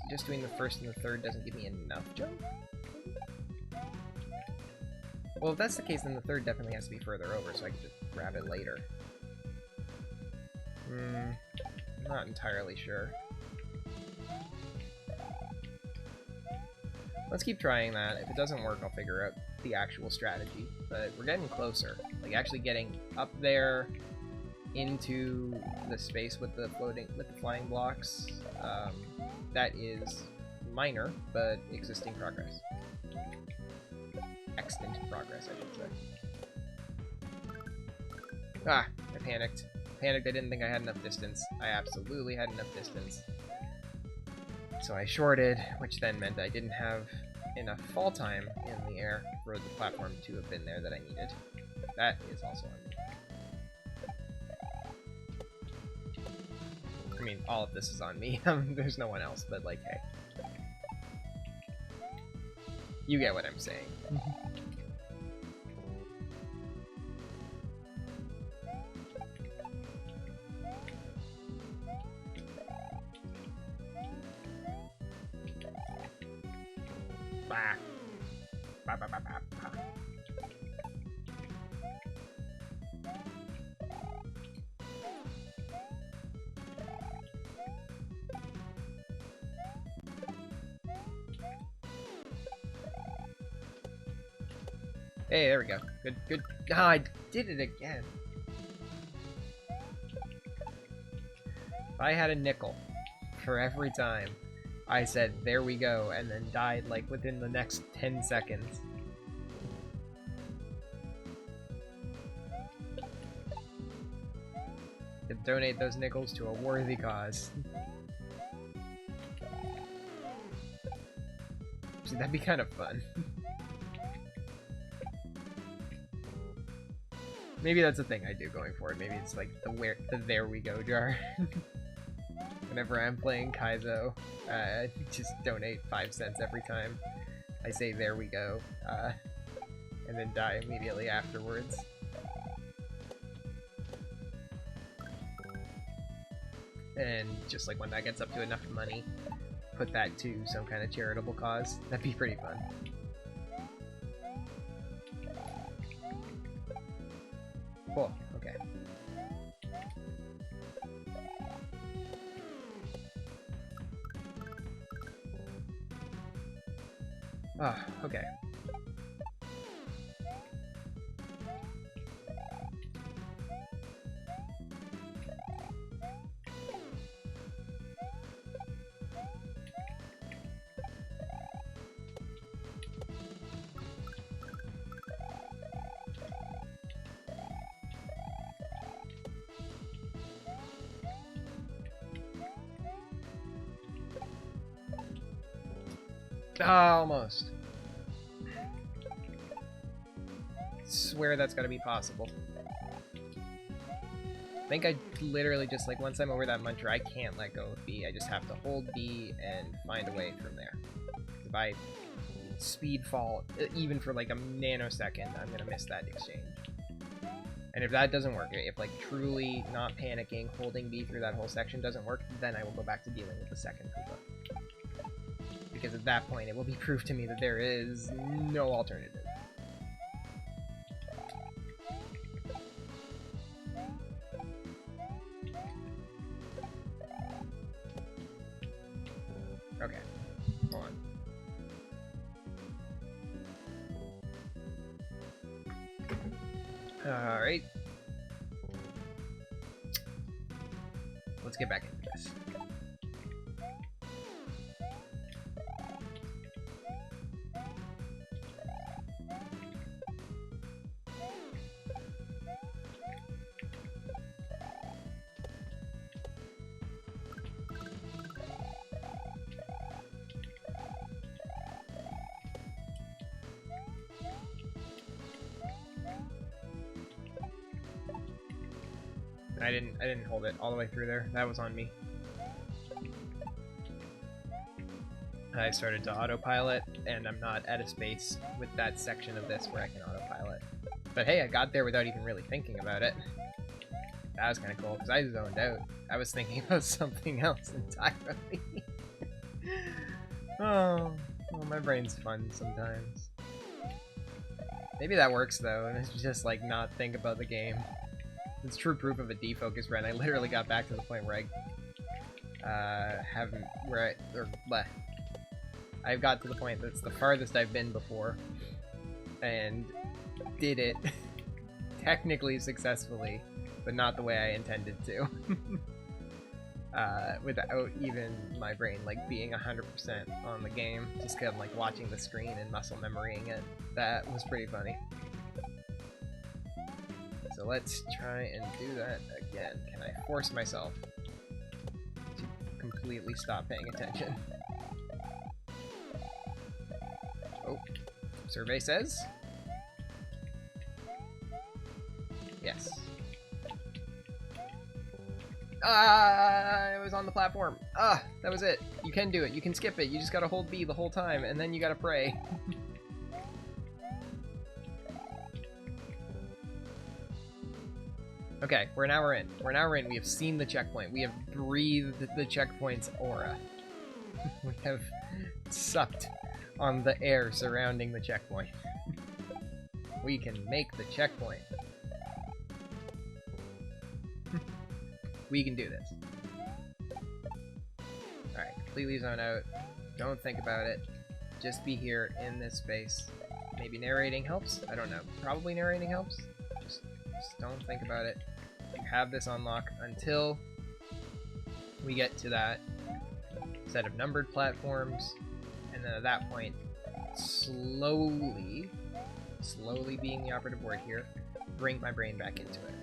[SPEAKER 1] just doing the first and the third doesn't give me enough jump? Well, if that's the case, then the third definitely has to be further over, so I can just grab it later. I'm not entirely sure. Let's keep trying that. If it doesn't work, I'll figure out the actual strategy. But we're getting closer. Like, actually getting up there into the space with the flying blocks. That is minor, but existing progress. Extant progress, I should say. Ah, I panicked. I didn't think I had enough distance. I absolutely had enough distance. So I shorted, which then meant I didn't have enough fall time in the air for the platform to have been there that I needed. That is also on me. I mean, all of this is on me. There's no one else, but like, hey. You get what I'm saying. Bah. Bah, bah, bah, bah, bah. Hey, there we go. Good, good. Ah, I did it again. If I had a nickel for every time I said, there we go, and then died, like, within the next 10 seconds. To donate those nickels to a worthy cause. See, that'd be kind of fun. Maybe that's a thing I do going forward. Maybe it's like the there we go jar. Whenever I'm playing Kaizo, just donate 5 cents every time I say there we go, and then die immediately afterwards. And just like when that gets up to enough money, put that to some kind of charitable cause. That'd be pretty fun. Cool, okay. Ah, okay. Almost. Swear that's gotta be possible. I think I literally just, like, once I'm over that muncher, I can't let go of B. I just have to hold B and find a way from there. If I speed fall, even for like a nanosecond, I'm gonna miss that exchange. And if that doesn't work, if like truly not panicking, holding B through that whole section doesn't work, then I will go back to dealing with the second Koopa. Because at that point, it will be proof to me that there is no alternative. Okay, hold on. Alright. Let's get back into this. I didn't hold it all the way through there. That was on me. I started to autopilot, and I'm not at a space with that section of this where I can autopilot. But hey, I got there without even really thinking about it. That was kind of cool, because I zoned out. I was thinking about something else entirely. Oh, well, my brain's fun sometimes. Maybe that works, though, and it's just, like, not think about the game. It's true proof of a defocus run. I literally got back to the point where I got to the point that's the farthest I've been before, and did it technically successfully, but not the way I intended to. Without even my brain like being 100% on the game, just kind of like watching the screen and muscle memorying it. That was pretty funny. So let's try and do that again. Can I force myself to completely stop paying attention? Oh, survey says yes. Ah, it was on the platform. Ah, that was it. You can do it. You can skip it. You just gotta hold B the whole time, and then you gotta pray. Okay, we're an hour in. We're an hour in. We have seen the checkpoint. We have breathed the checkpoint's aura. We have sucked on the air surrounding the checkpoint. We can make the checkpoint. We can do this. Alright, completely zone out. Don't think about it. Just be here in this space. Maybe narrating helps? I don't know. Probably narrating helps. Just don't think about it. You have this on lock until we get to that set of numbered platforms, and then at that point, slowly being the operative word here, bring my brain back into it.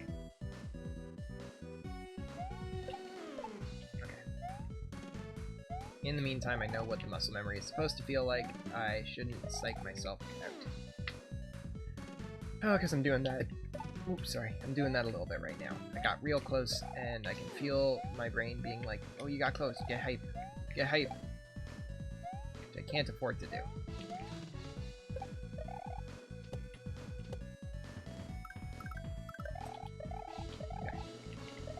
[SPEAKER 1] in the meantime, I know what the muscle memory is supposed to feel like. I shouldn't psych myself out. Oh, because I'm doing that. Oops, sorry. I'm doing that a little bit right now. I got real close, and I can feel my brain being like, oh, you got close. Get hype. Get hype. Which I can't afford to do. Okay.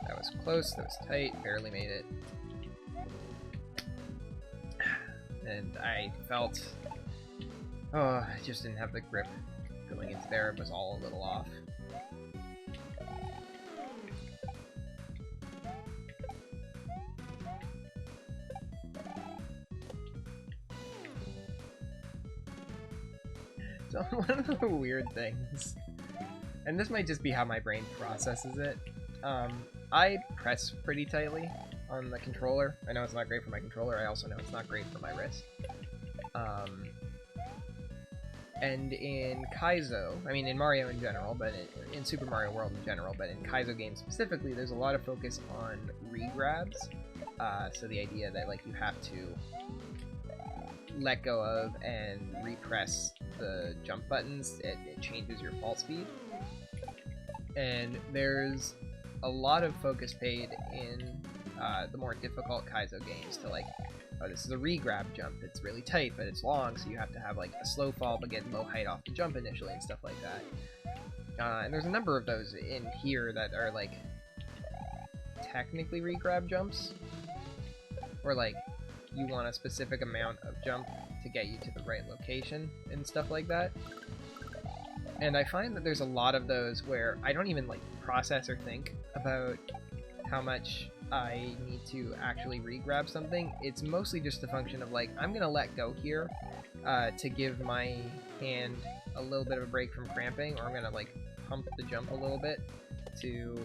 [SPEAKER 1] That was close. That was tight. Barely made it. And I felt... oh, I just didn't have the grip going into there. It was all a little off. So one of the weird things, and this might just be how my brain processes it, I press pretty tightly on the controller. I know it's not great for my controller, I also know it's not great for my wrist. And in Kaizo, I mean in Mario in general, but in Super Mario World in general, but in Kaizo games specifically, there's a lot of focus on re-grabs. So the idea that like you have to let go of and repress the jump buttons, it changes your fall speed. And there's a lot of focus paid in the more difficult Kaizo games to like, oh, this is a re-grab jump that's really tight, but it's long, so you have to have like a slow fall but get low height off the jump initially and stuff like that. And there's a number of those in here that are like technically re-grab jumps, or like you want a specific amount of jump to get you to the right location and stuff like that. And I find that there's a lot of those where I don't even like process or think about how much I need to actually re-grab something. It's mostly just a function of like, I'm gonna let go here to give my hand a little bit of a break from cramping, or I'm gonna like pump the jump a little bit to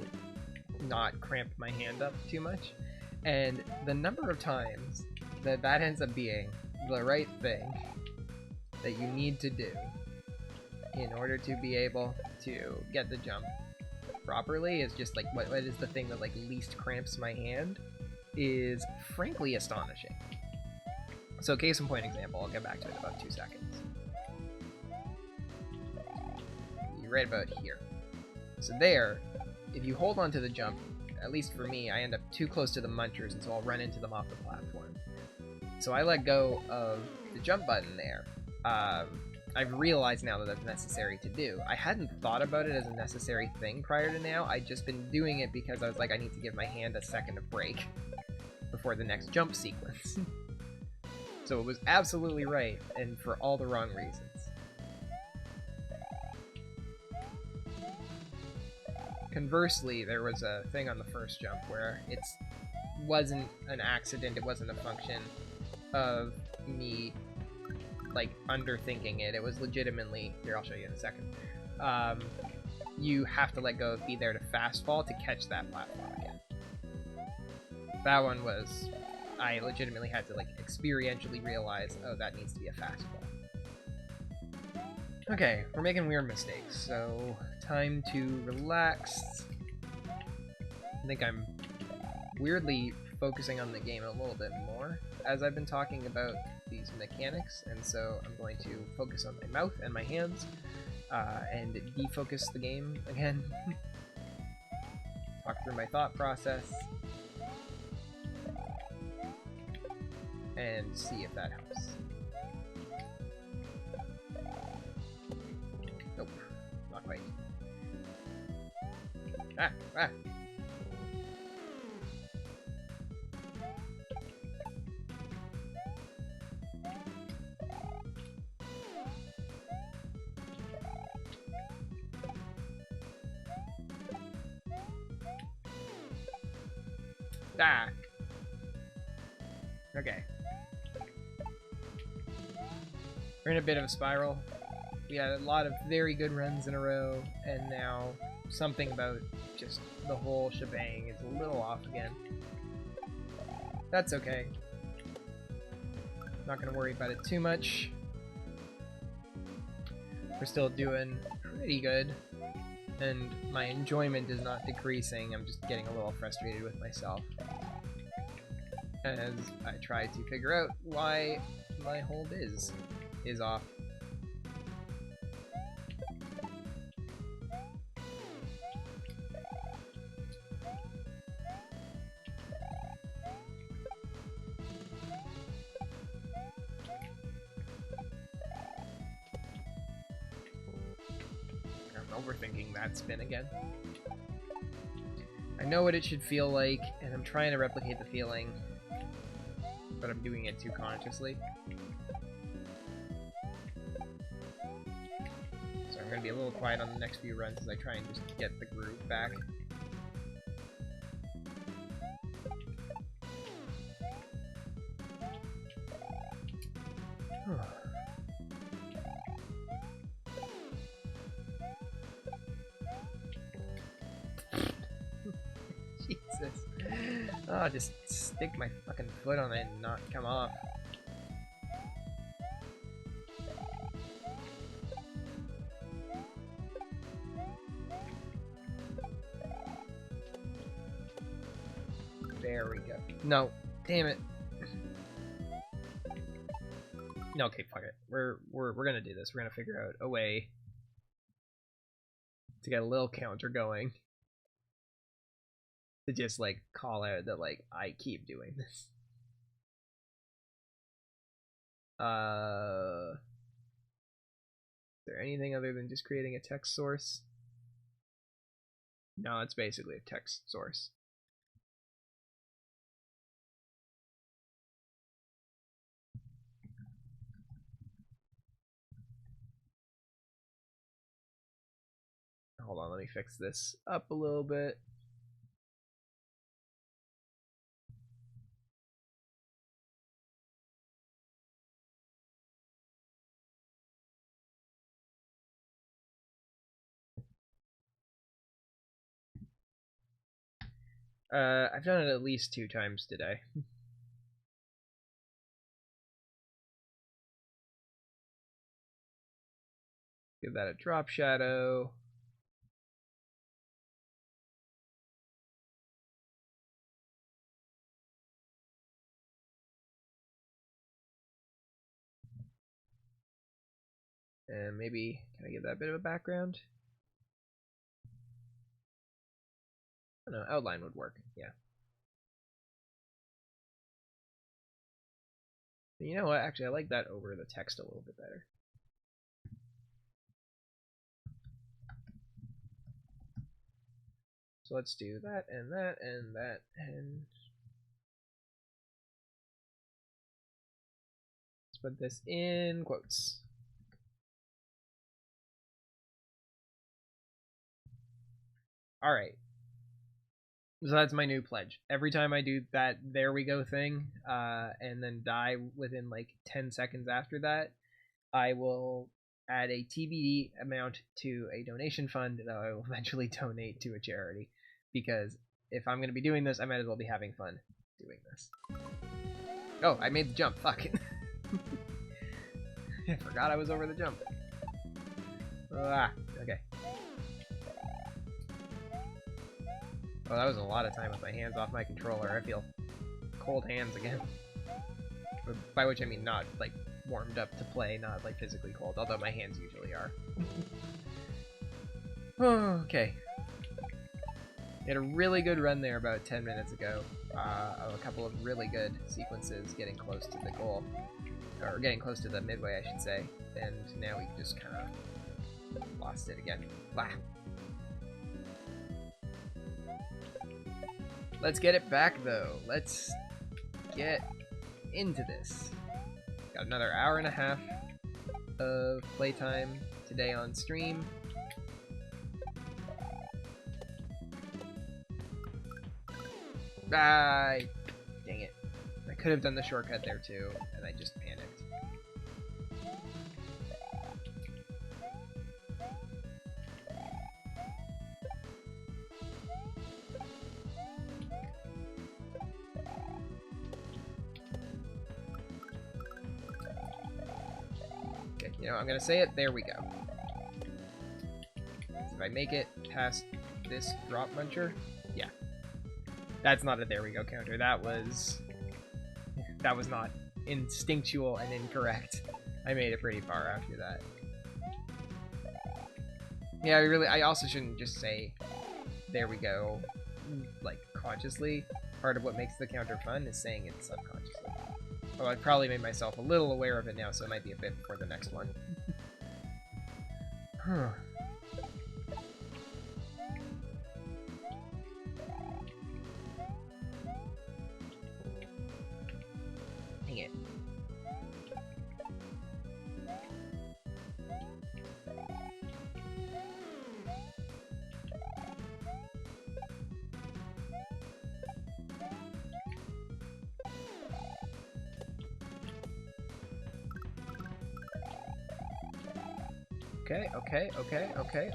[SPEAKER 1] not cramp my hand up too much. And the number of times that ends up being the right thing that you need to do in order to be able to get the jump properly is just like what is the thing that like least cramps my hand is frankly astonishing. So case in point example, I'll get back to it in about 2 seconds. You're right about here. So there, if you hold onto the jump, at least for me, I end up too close to the munchers, and so I'll run into them off the platform. So I let go of the jump button there. I've realized now that that's necessary to do. I hadn't thought about it as a necessary thing prior to now. I'd just been doing it because I was like, I need to give my hand a second of break before the next jump sequence. So it was absolutely right, and for all the wrong reasons. Conversely, there was a thing on the first jump where it wasn't an accident, it wasn't a function of me like underthinking it. It was legitimately, here I'll show you in a second, you have to let go of be there to fast fall to catch that platform again. That one was, I legitimately had to like experientially realize, oh, that needs to be a fast fall. Okay, we're making weird mistakes, so time to relax. I think I'm weirdly focusing on the game a little bit more as I've been talking about these mechanics, and so I'm going to focus on my mouth and my hands and defocus the game again. Talk through my thought process and see if that helps. Nope, not quite. Ah! Ah! Okay. We're in a bit of a spiral. We had a lot of very good runs in a row, and now something about just the whole shebang is a little off again. That's okay. Not gonna worry about it too much. We're still doing pretty good, and my enjoyment is not decreasing. I'm just getting a little frustrated with myself. as I try to figure out why my hold is off. I'm overthinking that spin again. I know what it should feel like, and I'm trying to replicate the feeling, but I'm doing it too consciously. So I'm going to be a little quiet on the next few runs as I try and just get the groove back. Jesus. Oh, just stick my fucking foot on it and not come off. There we go. No, damn it. No, okay, fuck it. We're gonna do this. We're gonna figure out a way to get a little counter going. To just, like, call out that, like, I keep doing this. Is there anything other than just creating a text source? No, it's basically a text source. Hold on, let me fix this up a little bit. I've done it at least 2 times today. Give that a drop shadow. And maybe, can I give that a bit of a background? Oh, no, outline would work, yeah. You know what, actually I like that over the text a little bit better. So let's do that and that and that and let's put this in quotes. Alright. So that's my new pledge. Every time I do that there we go thing, and then die within like 10 seconds after that, I will add a TBD amount to a donation fund that I will eventually donate to a charity. Because if I'm going to be doing this, I might as well be having fun doing this. Oh, I made the jump. Fuck it. I forgot I was over the jump. Okay. Oh, that was a lot of time with my hands off my controller. I feel cold hands again. By which I mean not, like, warmed up to play, not, like, physically cold, although my hands usually are. Okay. Had a really good run there about 10 minutes ago. Of a couple of really good sequences getting close to the goal. Or getting close to the midway, I should say. And now we just kind of lost it again. Blah. Let's get it back, though. Let's get into this. Got another hour and a half of playtime today on stream. Dang it. I could have done the shortcut there, too, and I just panicked. You know, I'm gonna say it, there we go. If I make it past this drop muncher, yeah. That's not a there we go counter, that was that was not instinctual and incorrect. I made it pretty far after that. Yeah, I also shouldn't just say, there we go, like, consciously. Part of what makes the counter fun is saying it subconsciously. Well, I've probably made myself a little aware of it now, so it might be a bit before the next one. Huh. Dang it.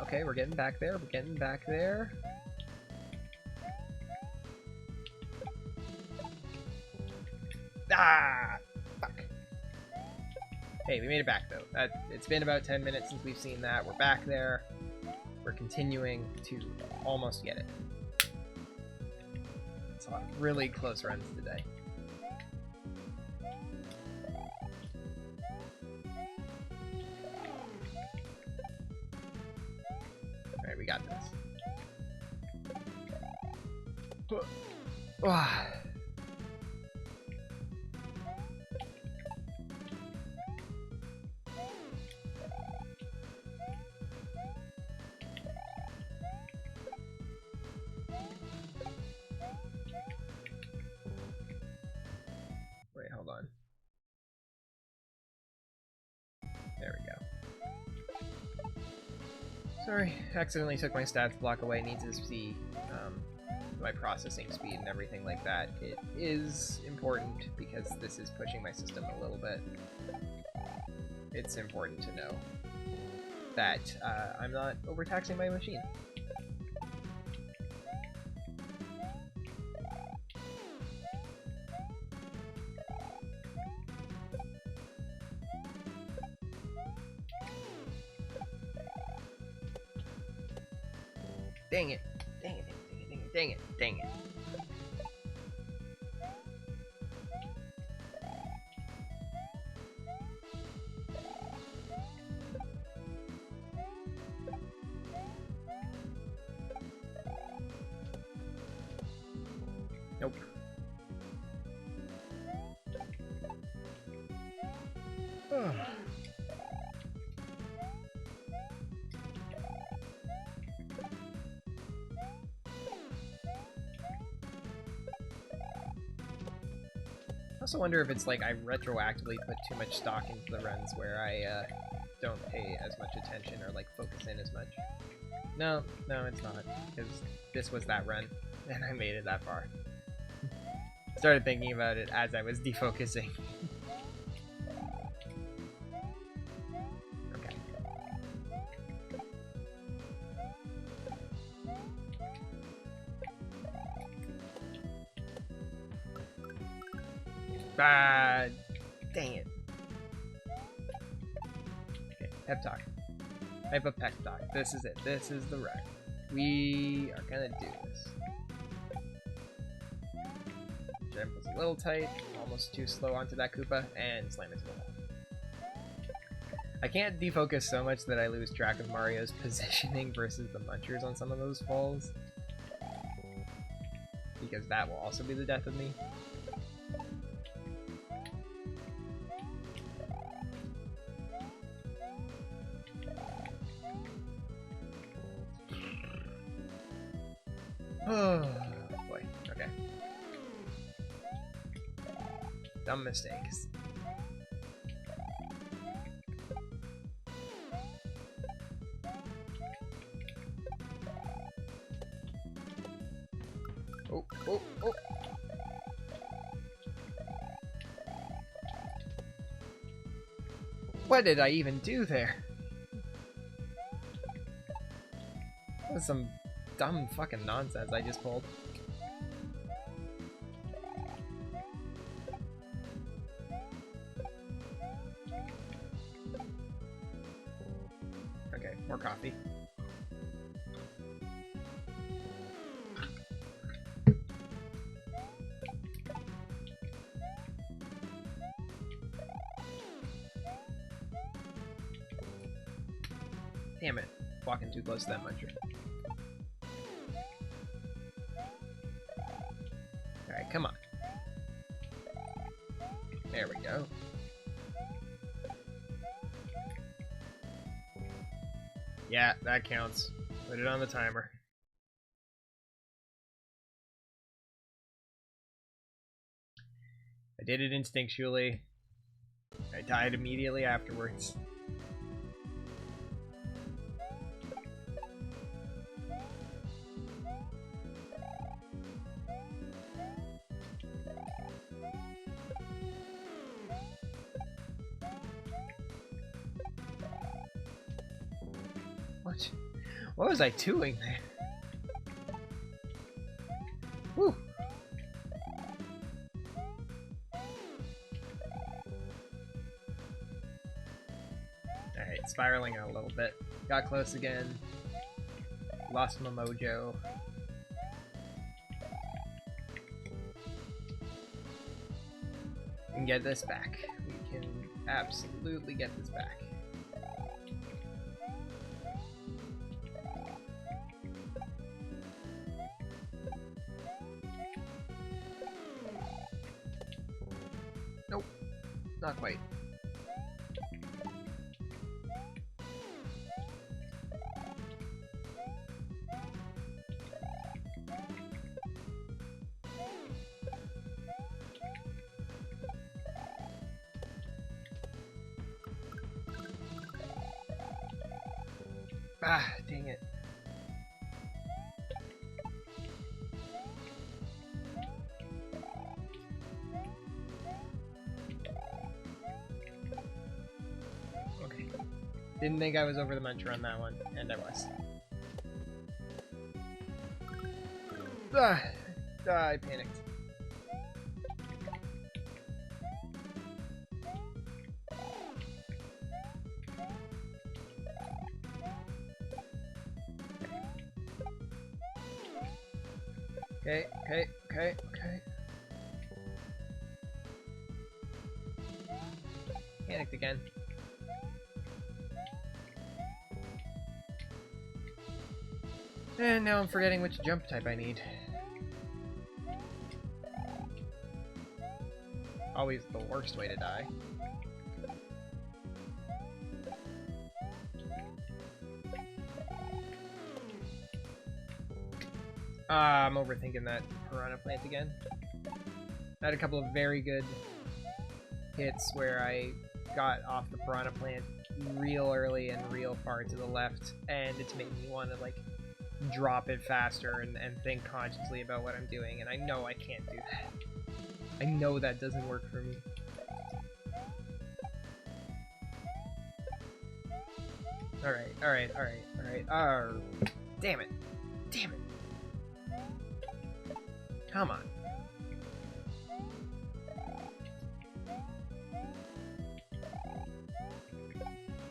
[SPEAKER 1] Okay, we're getting back there, Ah! Fuck. Hey, we made it back, though. It's been about 10 minutes since we've seen that. We're back there. We're continuing to almost get it. It's a lot of really close runs today. Alright, we got this. Wait, hold on. There we go. Sorry, accidentally took my stats block away. Need to see my processing speed and everything like that. It is important because this is pushing my system a little bit. It's important to know that I'm not overtaxing my machine. Dang it. Dang it, dang it, dang it. Nope. I also wonder if it's like I retroactively put too much stock into the runs where I don't pay as much attention or like focus in as much. No, it's not, because this was that run, and I made it that far. Started thinking about it as I was defocusing. Okay. Dang it. Okay, pep talk. I have a pep talk. This is it. This is the wreck. We are gonna do this. Jump was a little tight, almost too slow onto that Koopa, and slam into the wall. I can't defocus so much that I lose track of Mario's positioning versus the Munchers on some of those falls, because that will also be the death of me. Oh boy, okay. Dumb mistakes. Oh. What did I even do there? That was some dumb fucking nonsense I just pulled. Okay, more coffee. Damn it. Walking too close to that muncher. Alright, come on. There we go. Yeah, that counts. Put it on the timer. I did it instinctually. I died immediately afterwards. What was I doing there? Whew. Alright, spiraling out a little bit. Got close again. Lost my mojo. We can get this back. We can absolutely get this back. Nope, not quite. Ah, dang it. Okay. Didn't think I was over the muncher on that one, and I was. I panicked. Okay. Panicked again. And now I'm forgetting which jump type I need. Always the worst way to die. I'm overthinking that Piranha Plant again. I had a couple of very good hits where I got off the Piranha Plant real early and real far to the left, and it's made me want to like drop it faster and think consciously about what I'm doing, and I know I can't do that. I know that doesn't work for me. Alright. Damn it. Come on.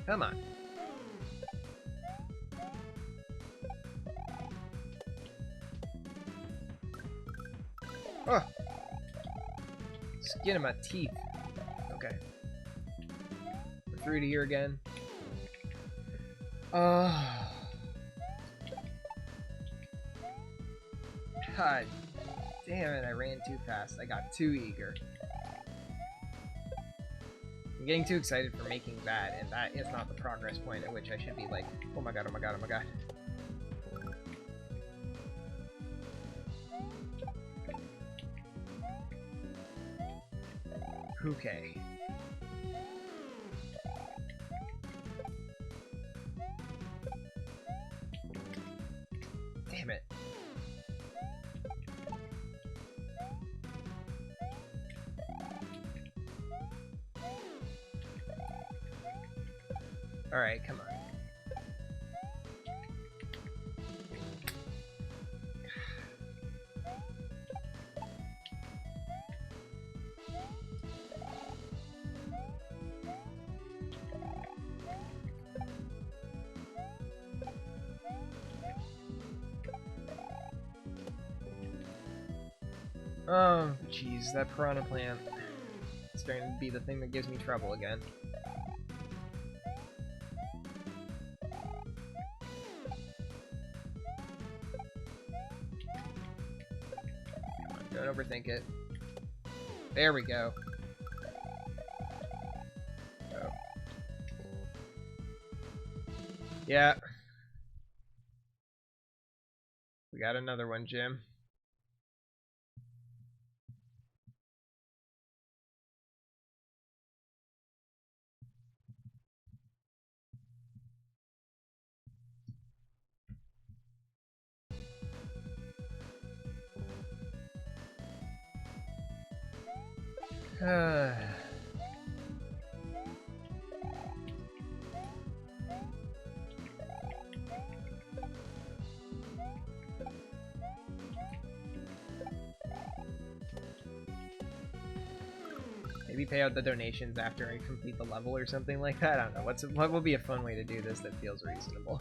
[SPEAKER 1] Come on. Oh! Skin of my teeth. Okay. We're through to here again. God damn it, I ran too fast. I got too eager. I'm getting too excited for making that, and that is not the progress point at which I should be like, oh my god. Okay. Damn it. Alright, come on. Oh, jeez, that Piranha Plant. It's starting to be the thing that gives me trouble again. overthink it. There we go. Oh. Yeah. We got another one, Jim. Maybe pay out the donations after I complete the level or something like that. I don't know. What will be a fun way to do this that feels reasonable?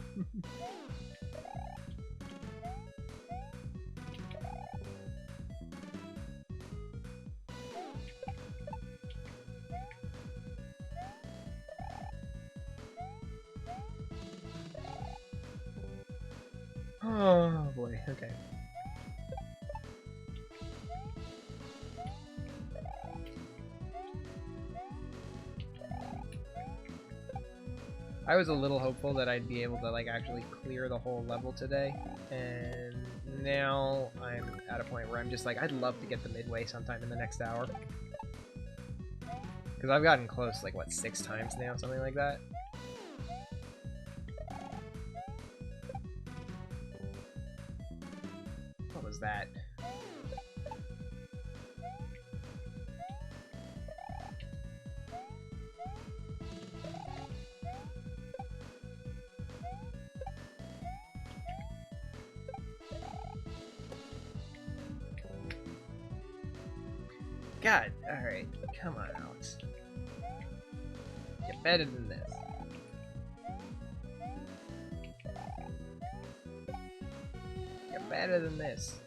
[SPEAKER 1] Oh boy, okay. I was a little hopeful that I'd be able to like actually clear the whole level today, and now I'm at a point where I'm just like, I'd love to get the midway sometime in the next hour. Because I've gotten close like, what, 6 times now, something like that? What was that? God, alright. Come on, Alex. You're better than this. You're better than this.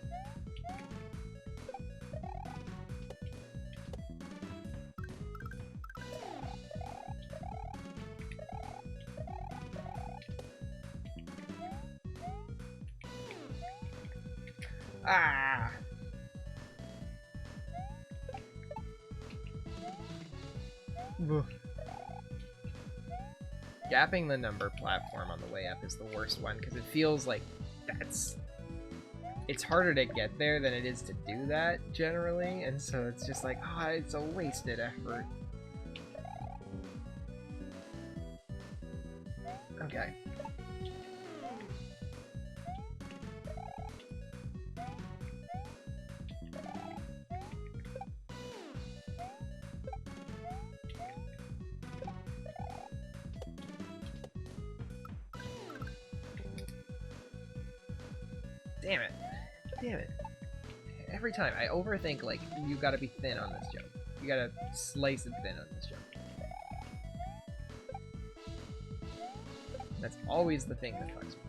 [SPEAKER 1] Ah! Gapping the number platform on the way up is the worst one, because it feels like it's harder to get there than it is to do that, generally, and so it's just like, oh, it's a wasted effort. Okay. Damn it. Damn it. Every time, I overthink, like, you gotta be thin on this jump. You gotta slice it thin on this jump. That's always the thing that fucks me.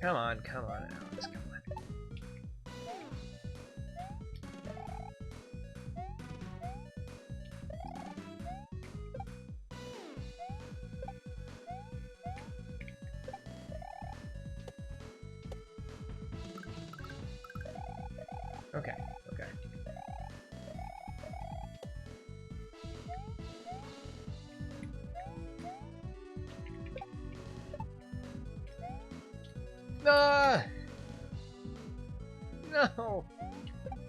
[SPEAKER 1] Come on, Alex, come on. Okay, okay. Ah! No!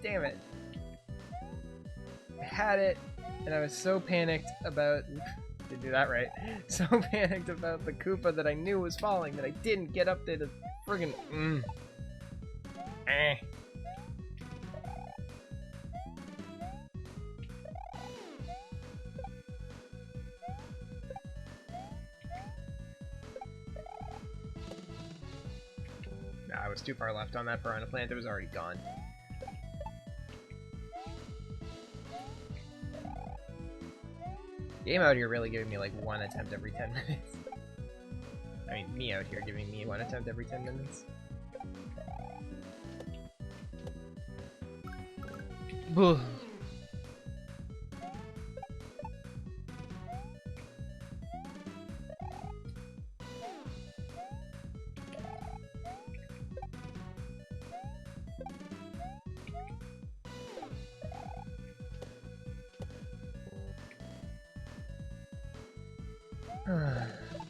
[SPEAKER 1] Damn it. I had it, and I was so panicked about... Didn't do that right. So panicked about the Koopa that I knew was falling that I didn't get up there to friggin... Eh. I was too far left on that Piranha Plant, it was already gone. Game out here really giving me like 1 attempt every 10 minutes. I mean, me out here giving me 1 attempt every 10 minutes. Buh.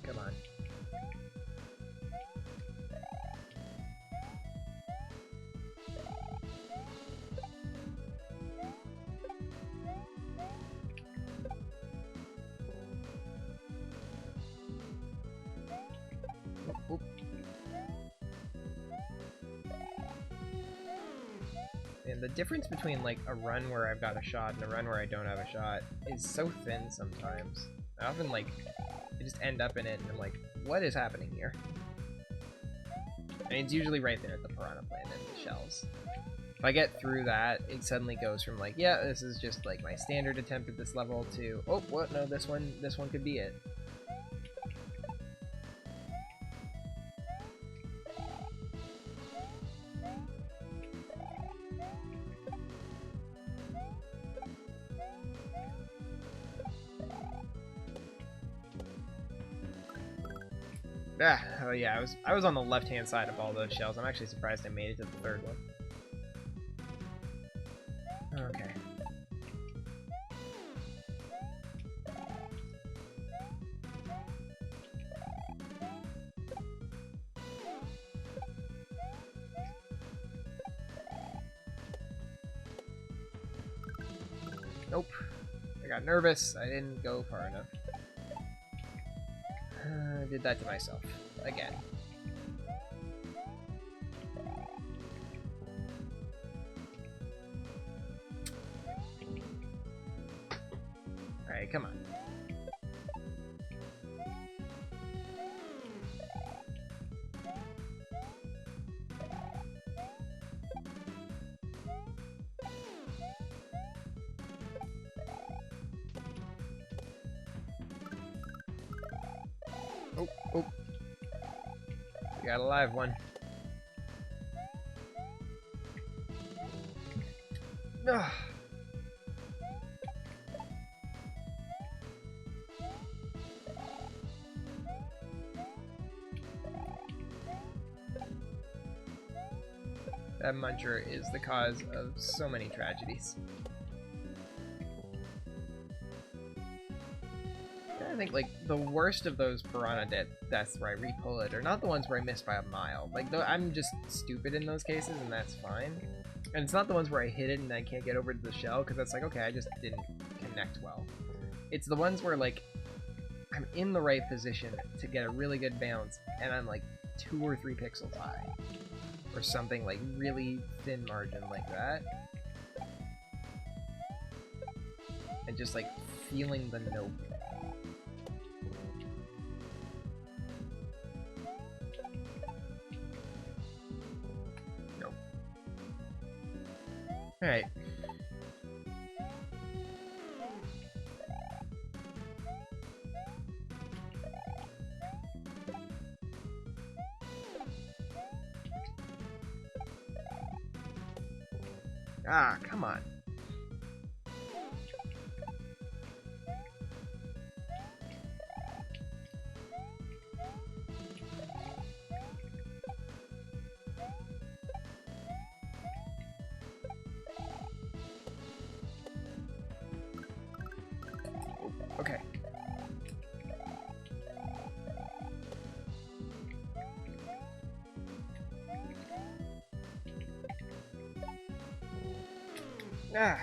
[SPEAKER 1] Come on. Oop. And the difference between like a run where I've got a shot and a run where I don't have a shot is so thin sometimes. I often like I just end up in it and I'm like, what is happening here? And it's usually right there at the Piranha Plant and the shells. If I get through that, it suddenly goes from like, yeah, this is just like my standard attempt at this level to, oh, what? No, this one could be it. Ah, oh yeah, I was on the left-hand side of all those shells. I'm actually surprised I made it to the third one. Okay. Nope. I got nervous. I didn't go far enough. I did that to myself. Again. Alright, come on. Oh, oh. We got a live one. Ugh. That muncher is the cause of so many tragedies. I think like the worst of those piranha deaths where I re-pull it are not the ones where I miss by a mile. Like I'm just stupid in those cases and that's fine. And it's not the ones where I hit it and I can't get over to the shell because that's like, okay, I just didn't connect well. It's the ones where like I'm in the right position to get a really good bounce and I'm like 2 or 3 pixels high. Or something like really thin margin like that. And just like feeling the note. Nope. Alright. Ah, come on. Okay. Ah.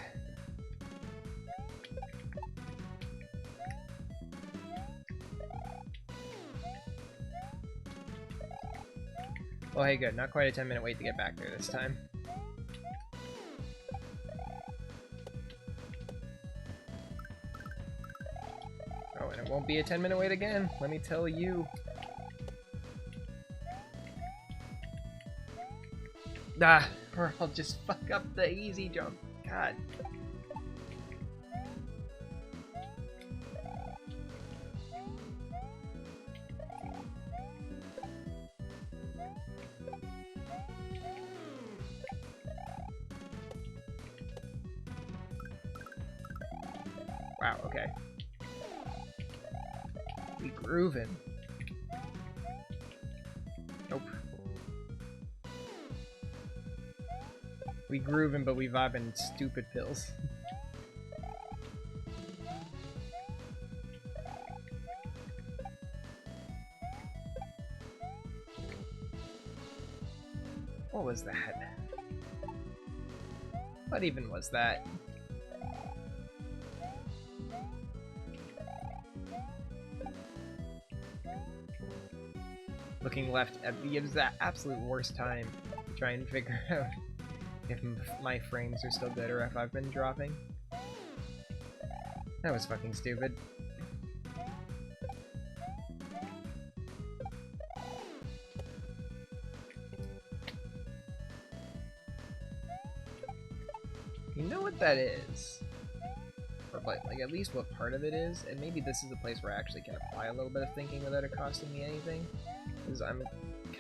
[SPEAKER 1] Well, hey, good. Not quite a 10-minute wait to get back there this time. Oh, and it won't be a 10-minute wait again, let me tell you. Ah, or I'll just fuck up the easy jump. God. Wow, okay. We grooving. Nope. We grooving, but we vibing stupid pills. What was that? What even was that? Looking left at the absolute worst time to try and figure out if my frames are still good or if I've been dropping. That was fucking stupid. You know what that is? Or like at least what part of it is, and maybe this is a place where I actually can apply a little bit of thinking without it costing me anything. Is I'm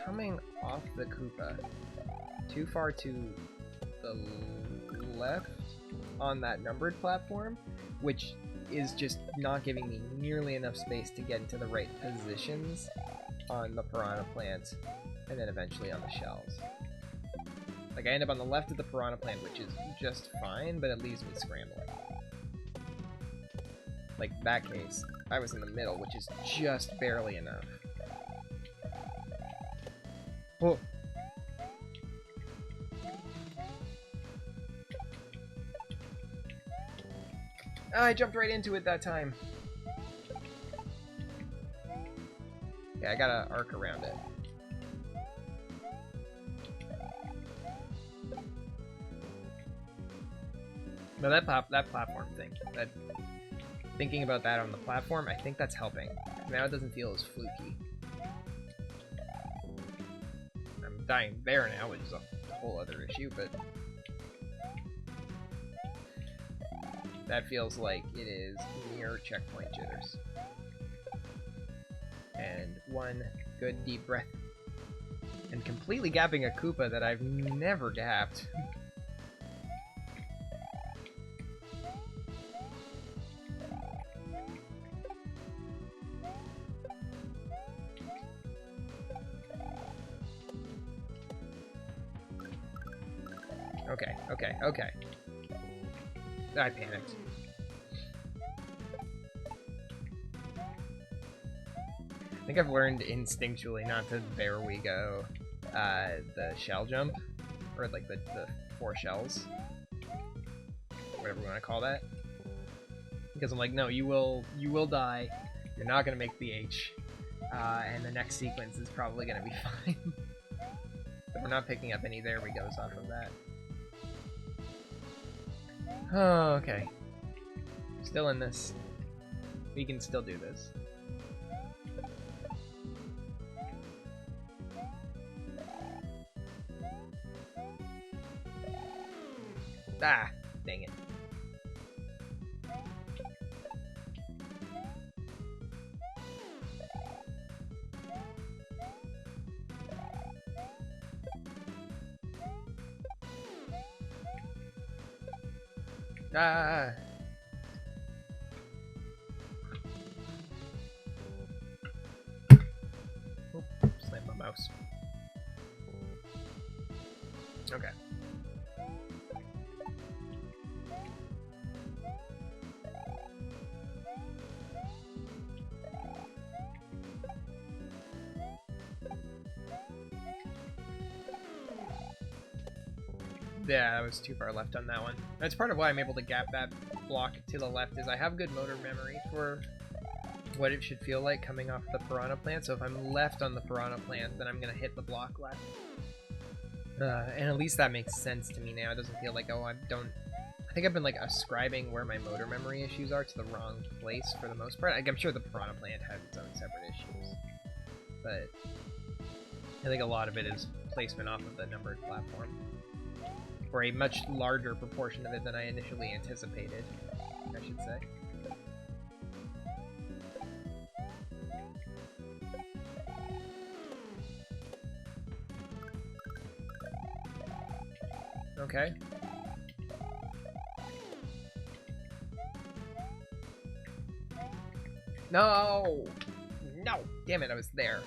[SPEAKER 1] coming off the Koopa too far to the left on that numbered platform, which is just not giving me nearly enough space to get into the right positions on the piranha plant and then eventually on the shells. Like I end up on the left of the piranha plant, which is just fine, but it leaves me scrambling. Like that case, I was in the middle, which is just barely enough. Whoa. I jumped right into it that time. Okay, I gotta arc around it. No, that platform thing. Thinking about that on the platform, I think that's helping. Now it doesn't feel as fluky. I'm dying there now, which is a whole other issue, but that feels like it is near checkpoint jitters. And one good deep breath. And completely gapping a Koopa that I've never gapped. Okay. I panicked. I think I've learned instinctually not to there we go the shell jump, or like the 4 shells, whatever we want to call that, because I'm like, no, you will die, you're not gonna make the H, and the next sequence is probably gonna be fine. But we're not picking up any there we goes off of that. Oh, okay. Still in this. We can still do this. Ah, dang it. Ah! Oop, slammed my mouse. Okay. Yeah, that was too far left on that one. That's part of why I'm able to gap that block to the left, is I have good motor memory for what it should feel like coming off the piranha plant, so if I'm left on the piranha plant, then I'm going to hit the block left. And at least that makes sense to me now. It doesn't feel like, oh, I think I've been like ascribing where my motor memory issues are to the wrong place for the most part. Like, I'm sure the piranha plant has its own separate issues, but I think a lot of it is placement off of the numbered platform. Or a much larger proportion of it than I initially anticipated, I should say. Okay. No! No! Damn it, I was there.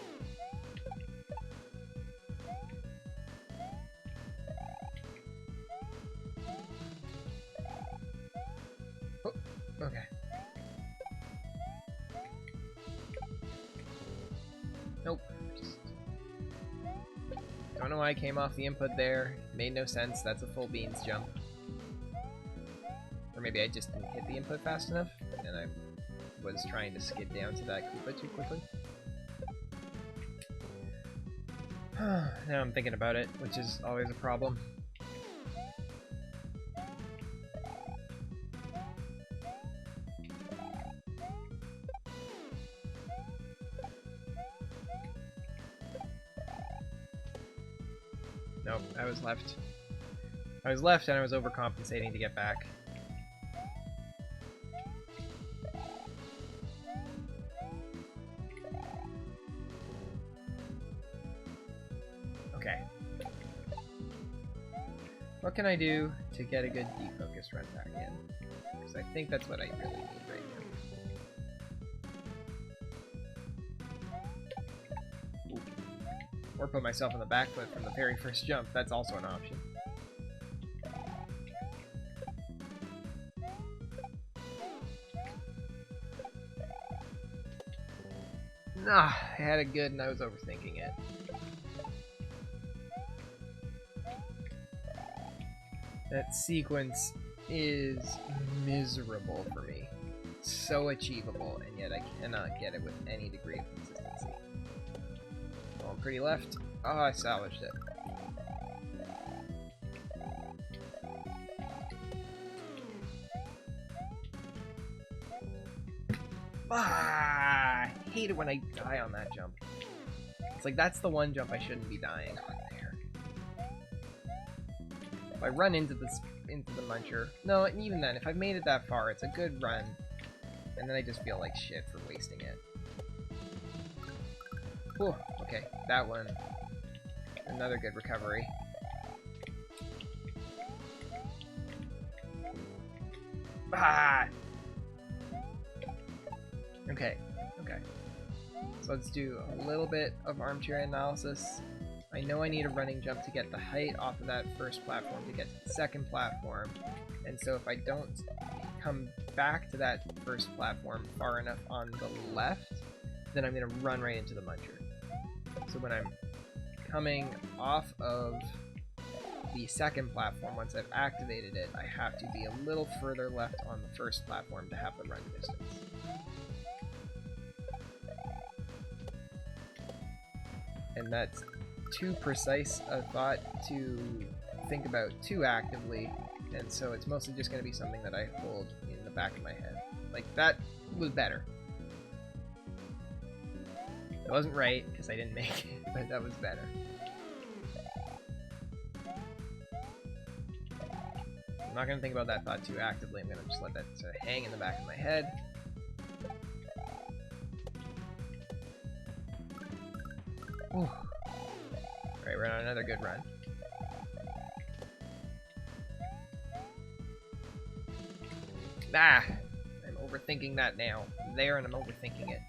[SPEAKER 1] Oh, okay. Nope. Just don't know why I came off the input there. Made no sense. That's a full beans jump. Or maybe I just didn't hit the input fast enough, and I was trying to skid down to that Koopa too quickly. Now I'm thinking about it, which is always a problem. Nope, I was left. I was left and I was overcompensating to get back. Okay. What can I do to get a good defocus run back in? Because I think that's what I really need right now. Ooh. Or put myself on the back foot from the very first jump. That's also an option. Nah, I had it good and I was overthinking it. That sequence is miserable for me. So achievable, and yet I cannot get it with any degree of consistency. Going pretty left. Oh, I salvaged it. Ah, I hate it when I die on that jump. It's like that's the one jump I shouldn't be dying on there. If I run into the muncher, no, even then, if I've made it that far, it's a good run, and then I just feel like shit for wasting it. Whew, okay, that one, another good recovery. Ah! Okay, okay. So let's do a little bit of armchair analysis. I know I need a running jump to get the height off of that first platform to get to the second platform, and so if I don't come back to that first platform far enough on the left, then I'm going to run right into the muncher. So when I'm coming off of the second platform, once I've activated it, I have to be a little further left on the first platform to have the run distance. And that's too precise a thought to think about too actively, and so it's mostly just going to be something that I hold in the back of my head. Like, that was better. It wasn't right, because I didn't make it, but that was better. I'm not going to think about that thought too actively. I'm going to just let that sort of hang in the back of my head. Ooh. Alright, we're on another good run. Ah! I'm overthinking that now. I'm there and I'm overthinking it.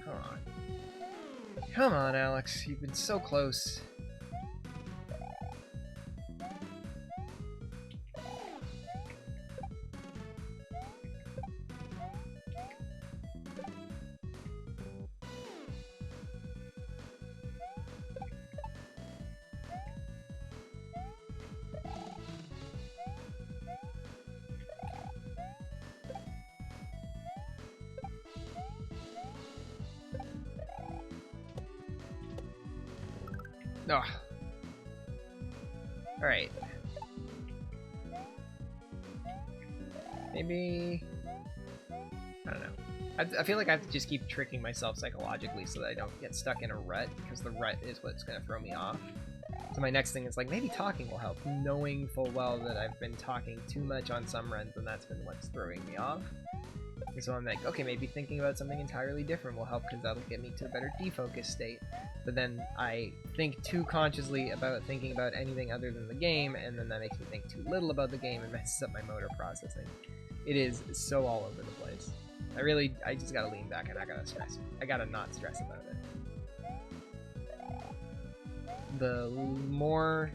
[SPEAKER 1] Come on. Come on, Alex. You've been so close. Ugh. Alright. Maybe... I don't know. I feel like I have to just keep tricking myself psychologically so that I don't get stuck in a rut, because the rut is what's going to throw me off. So my next thing is like, maybe talking will help, knowing full well that I've been talking too much on some runs and that's been what's throwing me off. And so I'm like, okay, maybe thinking about something entirely different will help because that'll get me to a better defocus state. But then I think too consciously about thinking about anything other than the game, and then that makes me think too little about the game and messes up my motor processing. It is so all over the place. I just gotta lean back and I gotta stress. I gotta not stress about it. The more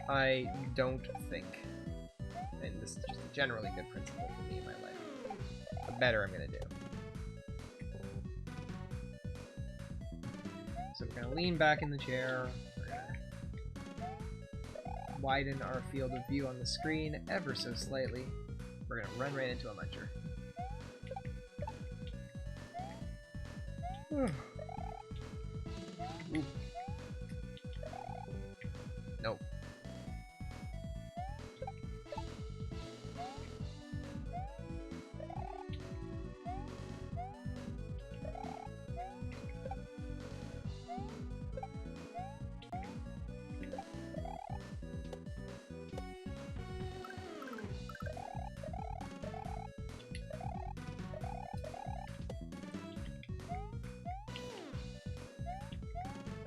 [SPEAKER 1] I don't think, and this is just a generally good principle for me in my life, the better I'm gonna do. So we're gonna lean back in the chair. We're gonna widen our field of view on the screen ever so slightly. We're gonna run right into a muncher. Ooh. Nope.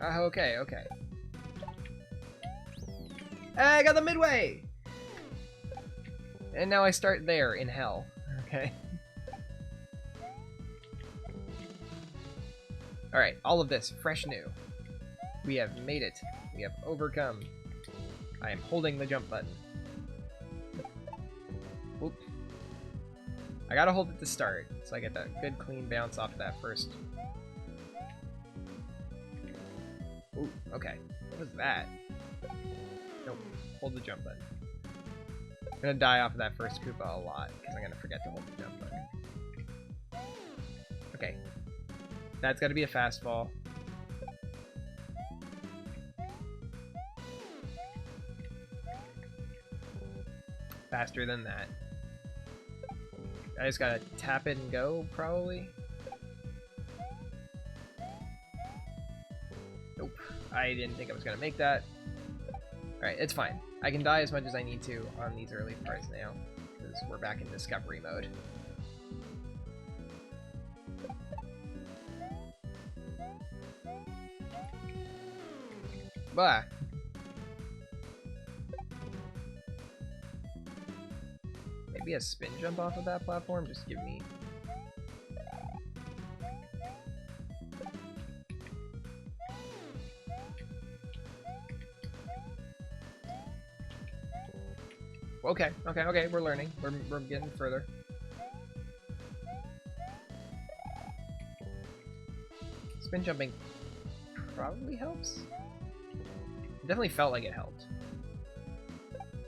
[SPEAKER 1] Okay, okay. I got the midway! And now I start there, in hell. Okay. Alright, all of this, fresh new. We have made it. We have overcome. I am holding the jump button. Oop. I gotta hold it to start, so I get that good clean bounce off of that first. Ooh, okay. What was that? Nope. Hold the jump button. I'm gonna die off of that first Koopa a lot, because I'm gonna forget to hold the jump button. Okay. That's gotta be a fast fall. Faster than that. I just gotta tap it and go, probably. Nope. I didn't think I was gonna make that. Alright, it's fine. I can die as much as I need to on these early parts now, because we're back in discovery mode. Bah! Maybe a spin jump off of that platform? Just give me... Okay, okay, okay, we're learning. We're getting further. Spin jumping probably helps. It definitely felt like it helped.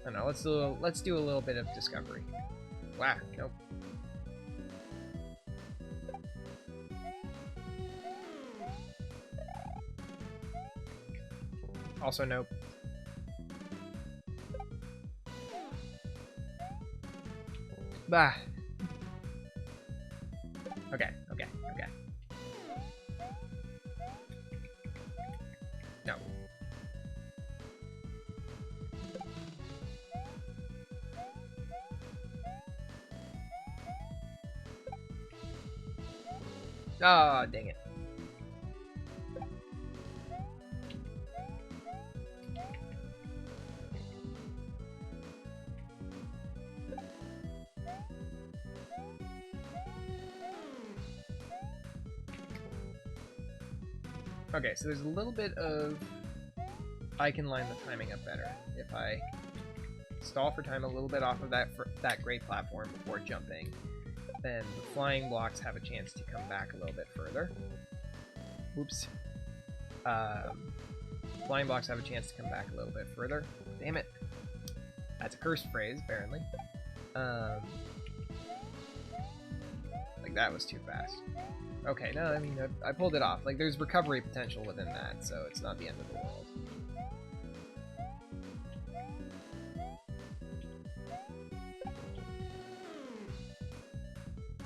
[SPEAKER 1] I don't know, let's do a little bit of discovery. Wow, nope. Also nope. Bah. Okay, okay, okay. No. Oh, dang it. Okay, so there's a little bit of... I can line the timing up better. If I stall for time a little bit off of that great platform before jumping, then the flying blocks have a chance to come back a little bit further. Oops. Flying blocks have a chance to come back a little bit further. Damn it. That's a cursed phrase, apparently. Like, that was too fast. Okay, no, I mean, I pulled it off. Like, there's recovery potential within that, so it's not the end of the world.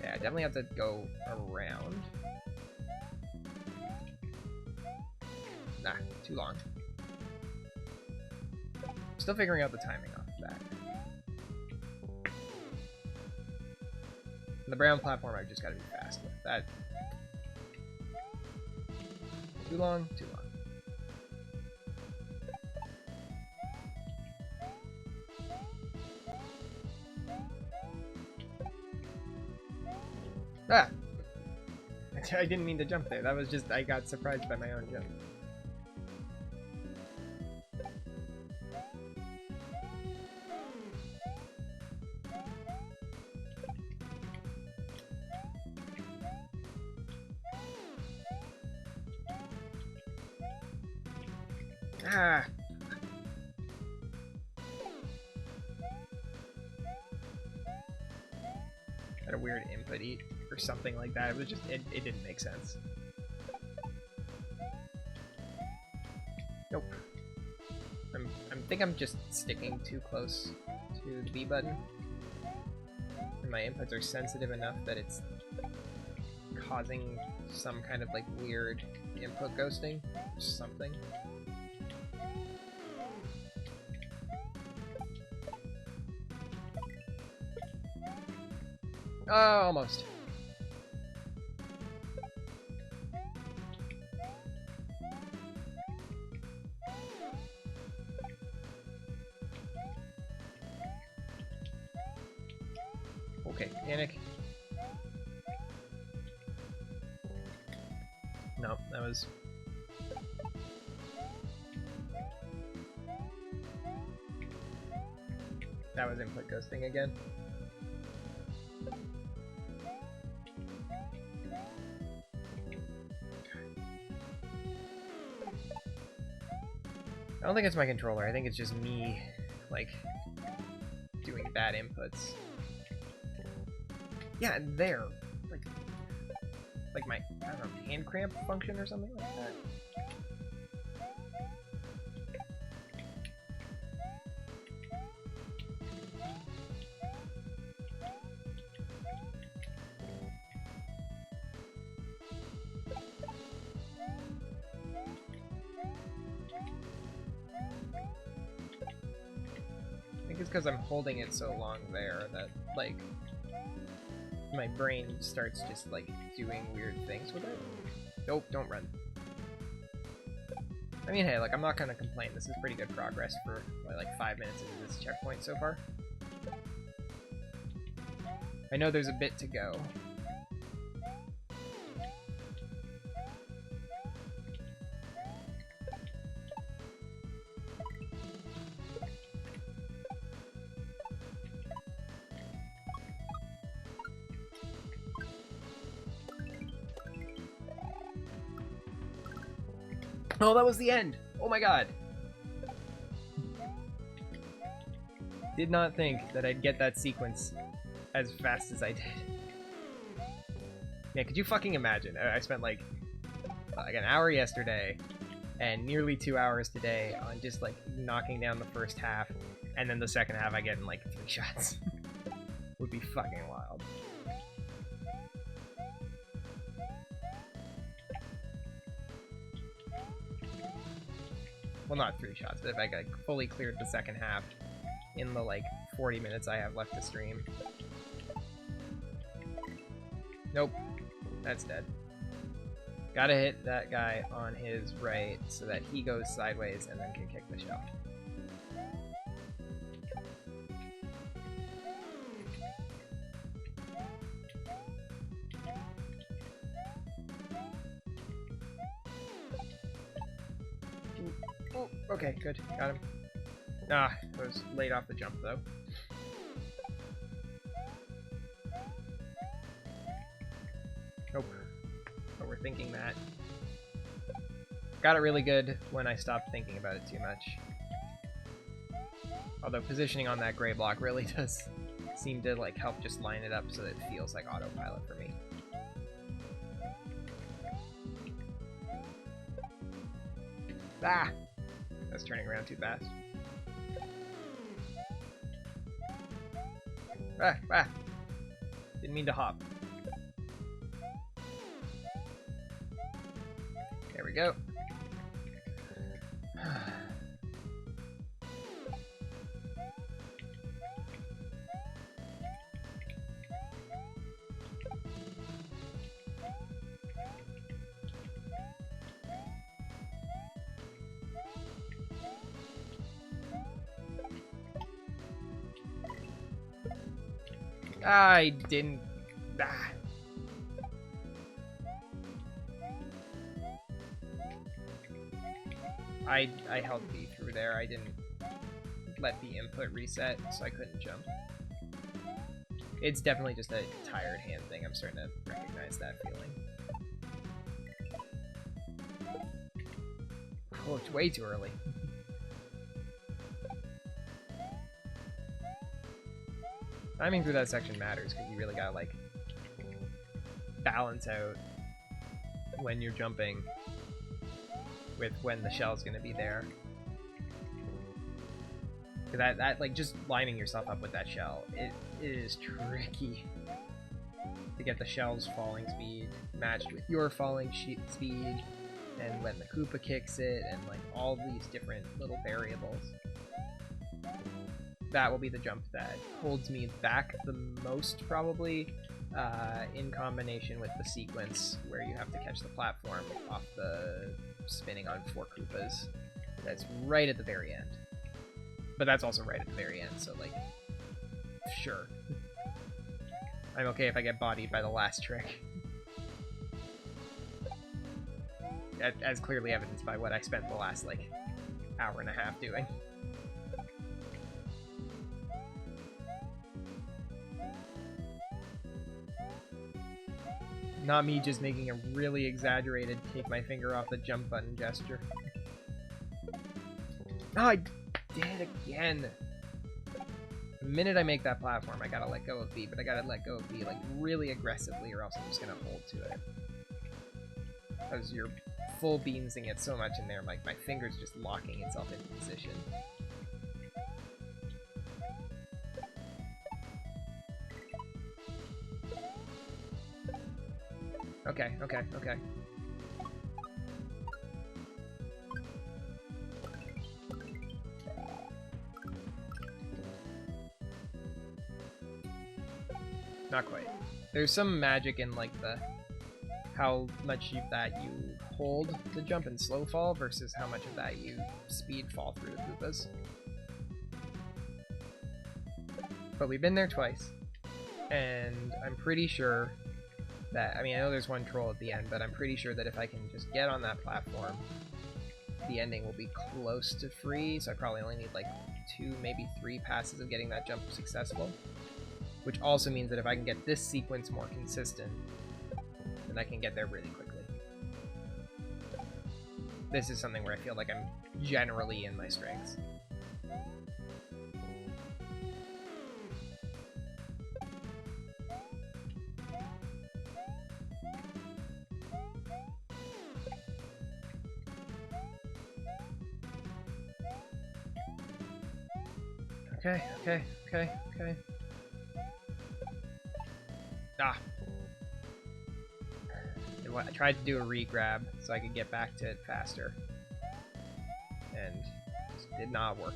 [SPEAKER 1] Yeah, I definitely have to go around. Nah, too long. Still figuring out the timing off of that. The brown platform I've just got to be fast with. That... Too long? Too long. Ah! I didn't mean to jump there. That was just... I got surprised by my own jump. Ah! Had a weird input eat or something like that. It was just, it didn't make sense. Nope. I think I'm just sticking too close to the B button. And my inputs are sensitive enough that it's causing some kind of like weird input ghosting or something. Oh, almost. Okay, panic. No, that was... That was input ghosting again. I don't think it's my controller, I think it's just me, like, doing bad inputs. Yeah, there. Like my, I don't know, hand cramp function or something like that. I think it's because I'm holding it so long there that, like, my brain starts just, like, doing weird things with it. Nope, don't run. I mean, hey, like, I'm not gonna complain. This is pretty good progress for, like, 5 minutes into this checkpoint so far. I know there's a bit to go. Oh, that was the end! Oh my god! Did not think that I'd get that sequence as fast as I did. Yeah, could you fucking imagine? I spent like an hour yesterday and nearly 2 hours today on just like knocking down the first half, and then the second half I get in like 3 shots. Would be fucking wild. Well, not 3 shots, but if I like fully cleared the second half in the like 40 minutes I have left to stream. Nope, that's dead. Gotta hit that guy on his right so that he goes sideways and then can kick the shell. Oh, okay, good. Got him. Ah, I was late off the jump, though. Nope. Overthinking that. Got it really good when I stopped thinking about it too much. Although positioning on that gray block really does seem to like help just line it up so that it feels like autopilot for me. Ah! I was turning around too fast. Ah! Ah! Didn't mean to hop. There we go. I didn't... Ah. I held B through there. I didn't let the input reset, so I couldn't jump. It's definitely just a tired hand thing. I'm starting to recognize that feeling. Oh, it's way too early. Timing through that section matters, because you really gotta, like, balance out when you're jumping with when the shell's gonna be there. That like, just lining yourself up with that shell, it is tricky to get the shell's falling speed matched with your falling speed, and when the Koopa kicks it, and like all these different little variables. That will be the jump that holds me back the most, probably, in combination with the sequence where you have to catch the platform off the spinning on 4 Koopas. That's right at the very end. But that's also right at the very end, so, like, sure. I'm okay if I get bodied by the last trick. As clearly evidenced by what I spent the last, like, hour and a half doing. Not me just making a really exaggerated take my finger off the jump button gesture. Oh, I did it again! The minute I make that platform, I gotta let go of B, but I gotta let go of B, like, really aggressively, or else I'm just gonna hold to it. Because you're full beansing it so much in there, like, my finger's just locking itself into position. Okay, okay, okay. Not quite. There's some magic in, like, the how much of that you hold the jump and slow fall versus how much of that you speed fall through the Koopas. But we've been there twice, and I'm pretty sure that, I mean, I know there's one troll at the end, but I'm pretty sure that if I can just get on that platform, the ending will be close to free, so I probably only need like 2, maybe 3 passes of getting that jump successful. Which also means that if I can get this sequence more consistent, then I can get there really quickly. This is something where I feel like I'm generally in my strengths. Okay, okay, okay, okay. Ah. I tried to do a re-grab so I could get back to it faster. And it just did not work.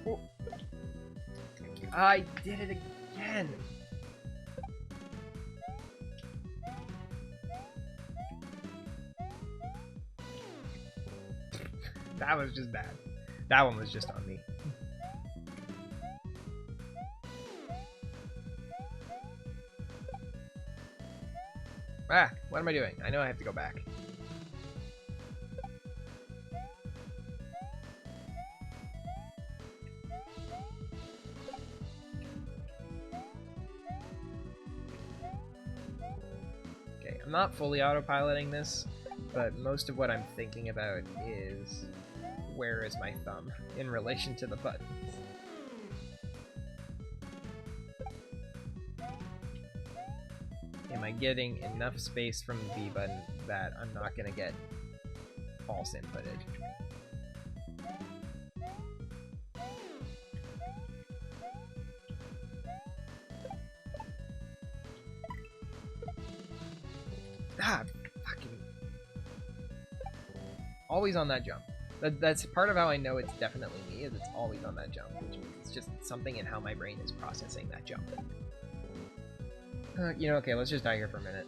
[SPEAKER 1] Oh. I did it again! That was just bad. That one was just on me. Ah, what am I doing? I know I have to go back. Okay, I'm not fully autopiloting this, but most of what I'm thinking about is where is my thumb in relation to the buttons. Am I getting enough space from the B button that I'm not going to get false inputted? Ah, fucking... Always on that jump. That's part of how I know it's definitely me, is it's always on that jump, which means it's just something in how my brain is processing that jump. You know, okay, let's just die here for a minute.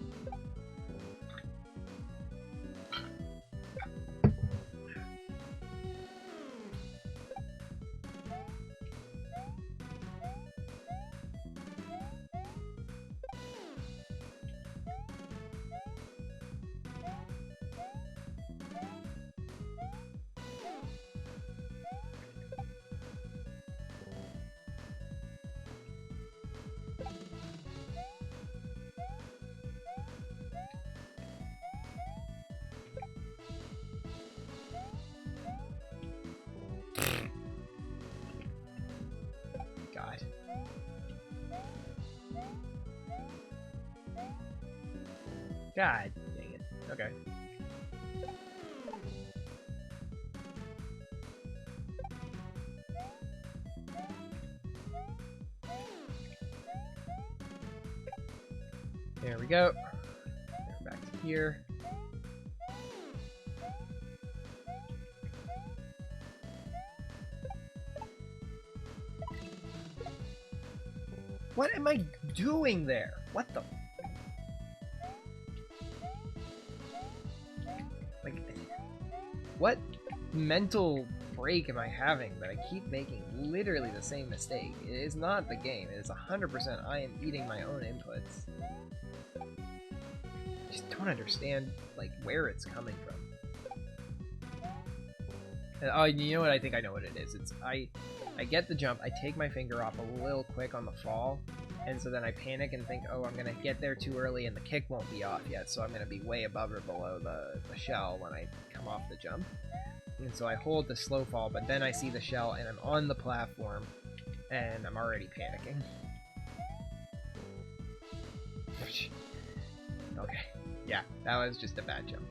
[SPEAKER 1] God dang it. Okay. There we go. Now back to here. What am I doing there? What the? Like, what mental break am I having that I keep making literally the same mistake? It is not the game. It is 100% I am eating my own inputs. I just don't understand, like, where it's coming from. Oh, you know what? I think I know what it is. It's I get the jump, I take my finger off a little quick on the fall, and so then I panic and think, oh, I'm going to get there too early and the kick won't be off yet, so I'm going to be way above or below the shell when I come off the jump. And so I hold the slow fall, but then I see the shell and I'm on the platform, and I'm already panicking. Okay, yeah, that was just a bad jump.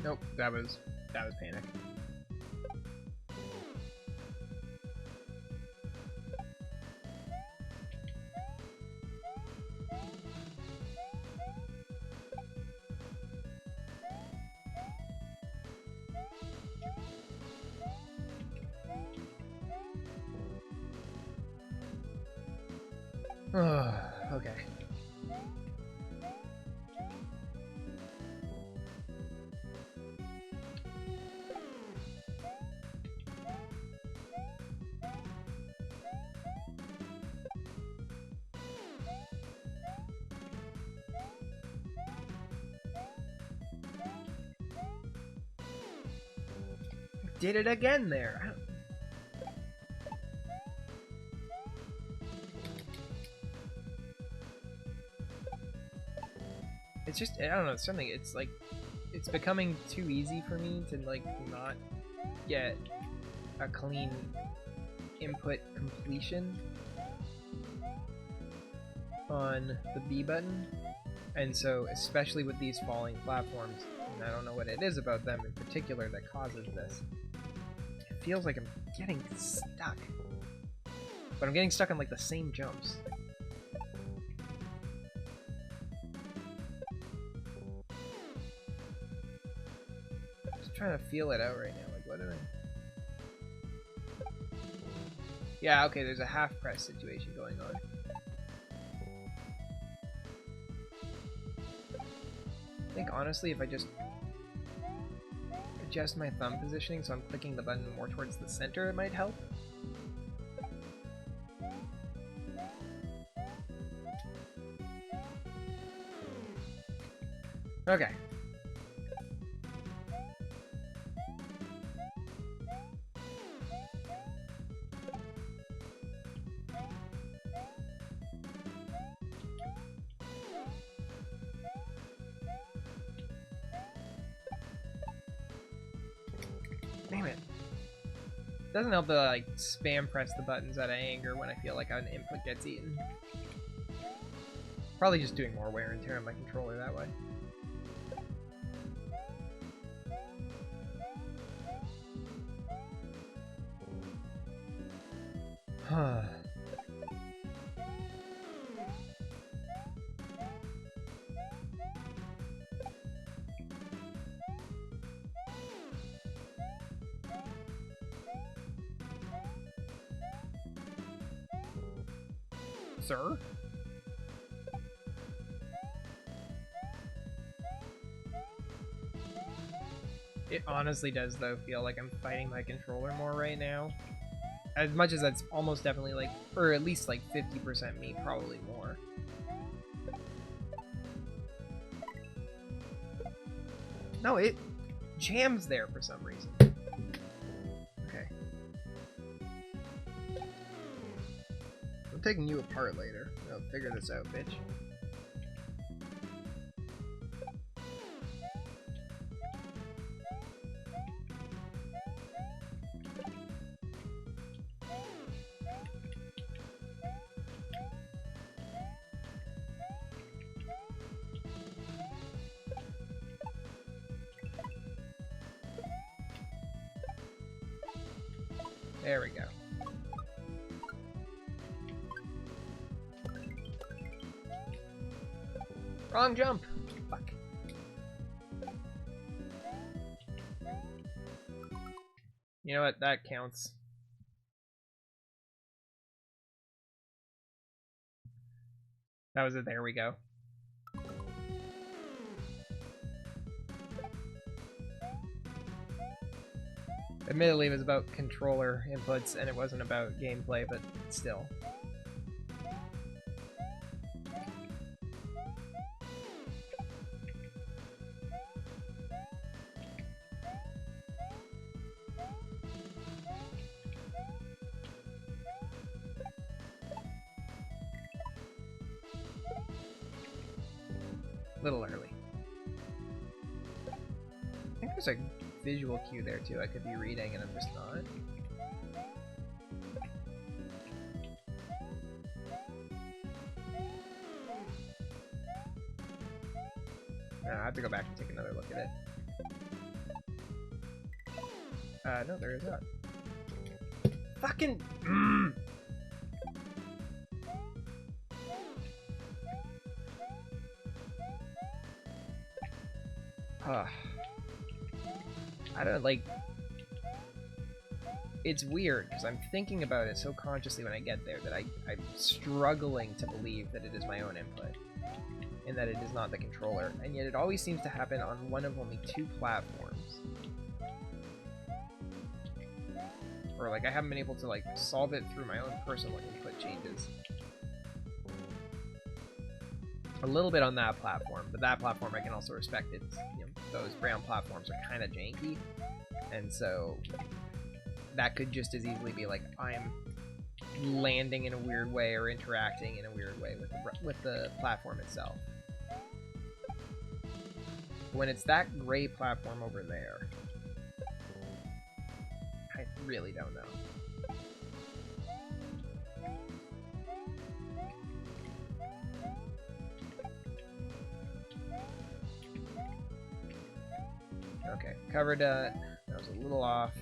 [SPEAKER 1] Nope, that was panic. Okay. Did it again there. It's just, I don't know, something, it's like, it's becoming too easy for me to, like, not get a clean input completion on the B button. And so, especially with these falling platforms, and I don't know what it is about them in particular that causes this, it feels like I'm getting stuck. But I'm getting stuck on, like, the same jumps. Just trying to feel it out right now. Like, what am I... Yeah, okay, there's a half press situation going on. I think, honestly, if I just adjust my thumb positioning so I'm clicking the button more towards the center, it might help. Okay. Damn it. Doesn't help to, like, spam press the buttons out of anger when I feel like an input gets eaten. Probably just doing more wear and tear on my controller that way. Sir? It honestly does, though, feel like I'm fighting my controller more right now. As much as that's almost definitely, like, or at least, like, 50% me, probably more. No, it jams there for some reason. Okay. taking you apart later. I'll figure this out, bitch. There we go. Wrong jump! Fuck. You know what? That counts. That was it. There we go. Admittedly, it was about controller inputs, and it wasn't about gameplay, but still. Little early. I think there's a visual cue there too. I could be reading and I'm just not. I have to go back and take another look at it. No, there is not. Fucking. I don't like. It's weird because I'm thinking about it so consciously when I get there that I'm struggling to believe that it is my own input and that it is not the controller, and yet it always seems to happen on one of only 2 platforms. Or like I haven't been able to like solve it through my own personal input changes. A little bit on that platform, but that platform I can also respect. It's, you know, those brown platforms are kind of janky, and so that could just as easily be like I'm landing in a weird way or interacting in a weird way with the platform itself. When it's that gray platform over there, I really don't know. Okay, covered that. That was a little off.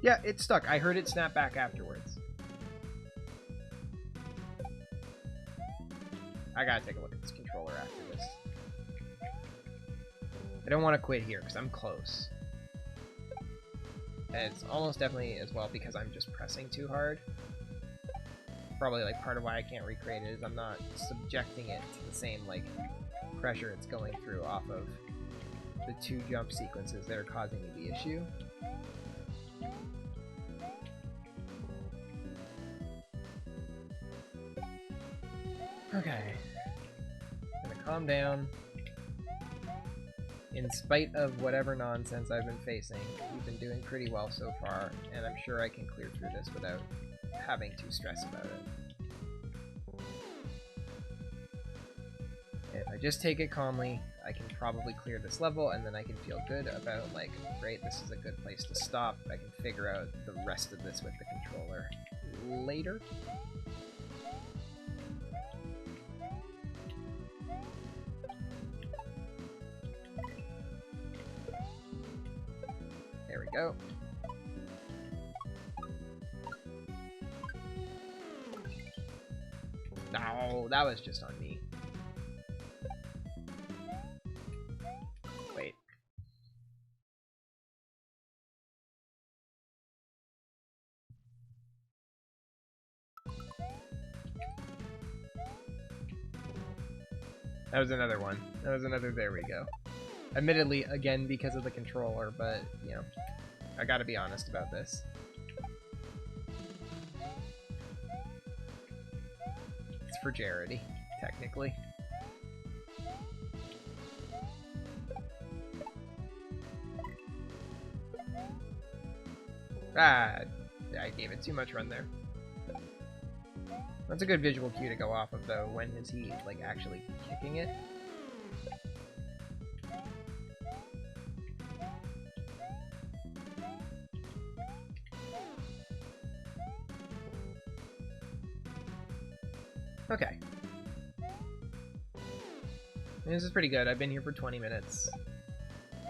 [SPEAKER 1] Yeah, it stuck. I heard it snap back afterwards. I gotta take a look at this controller after this. I don't want to quit here because I'm close. And it's almost definitely as well because I'm just pressing too hard. Probably like part of why I can't recreate it is I'm not subjecting it to the same like pressure it's going through off of the 2 jump sequences that are causing me the issue. Okay. I'm gonna calm down. In spite of whatever nonsense I've been facing, we've been doing pretty well so far, and I'm sure I can clear through this without having to stress about it. If I just take it calmly, I can probably clear this level, and then I can feel good about, like, great, this is a good place to stop. I can figure out the rest of this with the controller later. There we go. No, that was just on me. Wait. That was another one. That was another, there we go. Admittedly, again, because of the controller, but, you know, I gotta be honest about this. It's for charity, technically. Ah, I gave it too much run there. That's a good visual cue to go off of, though. When is he, like, actually kicking it? Okay. This is pretty good. I've been here for 20 minutes.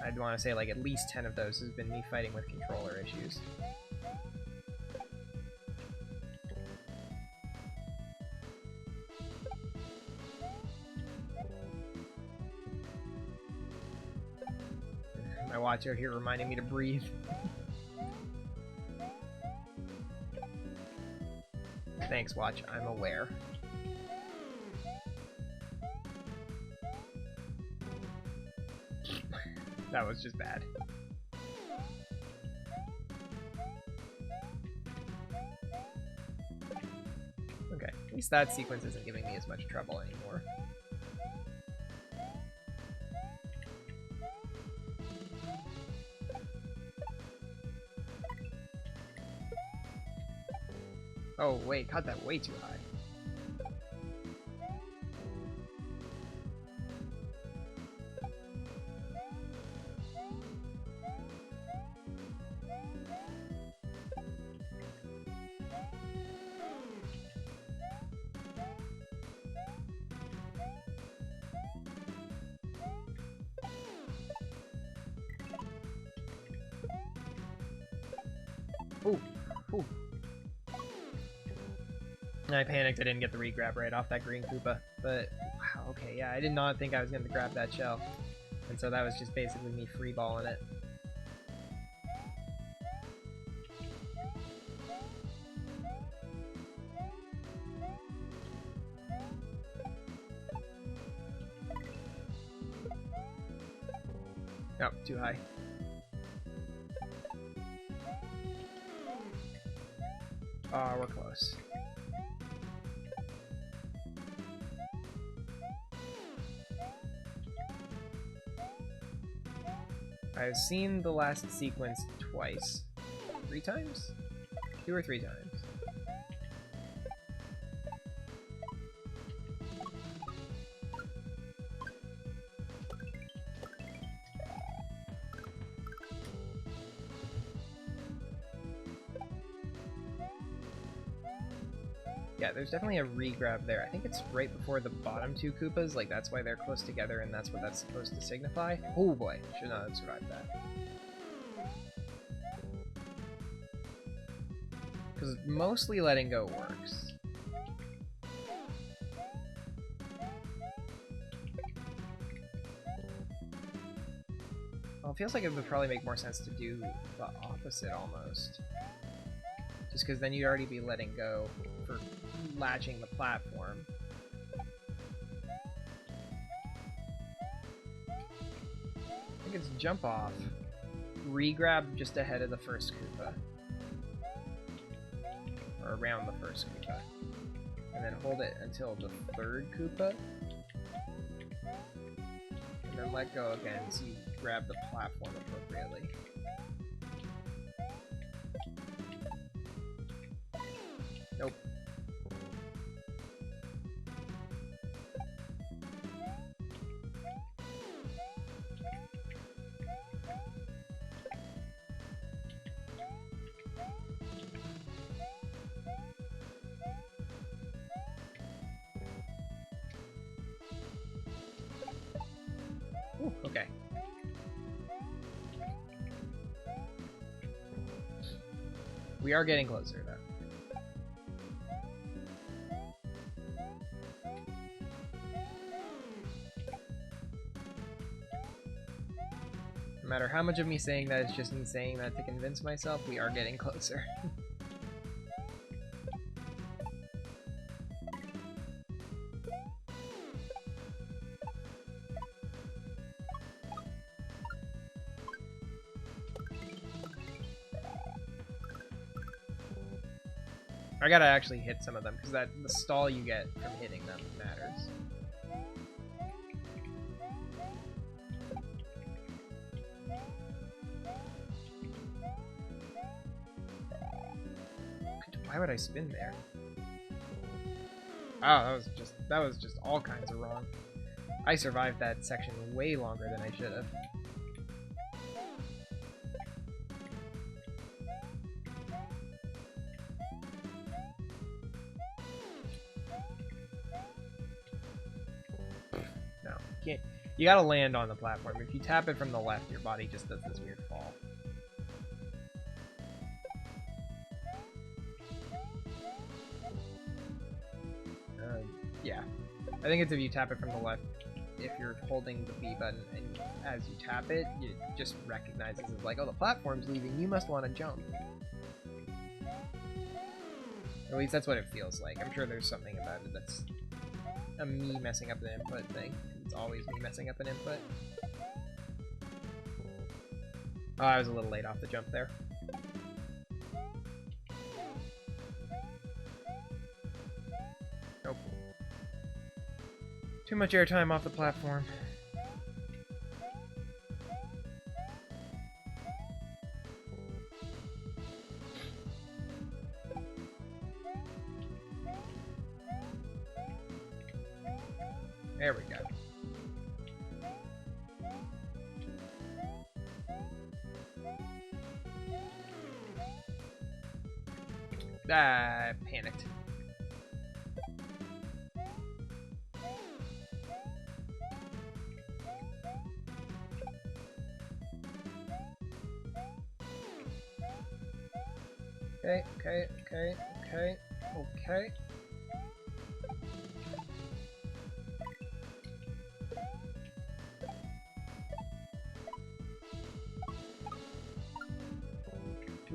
[SPEAKER 1] I'd want to say, like, at least 10 of those has been me fighting with controller issues. My watch out here reminding me to breathe. Thanks, watch. I'm aware. That was just bad. Okay, at least that sequence isn't giving me as much trouble anymore. Oh wait, got that way too high. Ooh, ooh. I panicked I didn't get the re-grab right off that green Koopa, but wow, okay, yeah, I did not think I was going to grab that shell, and so that was just basically me freeballing it. Oh, too high. Oh, we're close. I've seen the last sequence twice. 3 times? 2 or 3 times. Yeah, there's definitely a re-grab there. I think it's right before the bottom 2 Koopas, like that's why they're close together and that's what that's supposed to signify. Oh boy, should not have survived that. Because mostly letting go works. Well, it feels like it would probably make more sense to do the opposite almost. Just because then you'd already be letting go for latching the platform. I think it's jump off, re-grab just ahead of the first Koopa. Or around the first Koopa. And then hold it until the 3rd Koopa. And then let go again so you grab the platform appropriately. Nope. Ooh, okay. We are getting closer, though. No matter how much of me saying that is just me saying that to convince myself, we are getting closer. I gotta actually hit some of them, because the stall you get from hitting them matters. Why would I spin there? Oh, that was just all kinds of wrong. I survived that section way longer than I should have. No, you can't. You gotta land on the platform. If you tap it from the left, your body just does this weird fall. Yeah. I think it's if you tap it from the left, if you're holding the B button, and as you tap it, it just recognizes it's like, oh, the platform's leaving, you must want to jump. Or at least that's what it feels like. I'm sure there's something about it that's a me messing up the input thing. It's always me messing up an input. Oh, I was a little late off the jump there. Nope. Too much airtime off the platform. There we go. I panicked. Okay.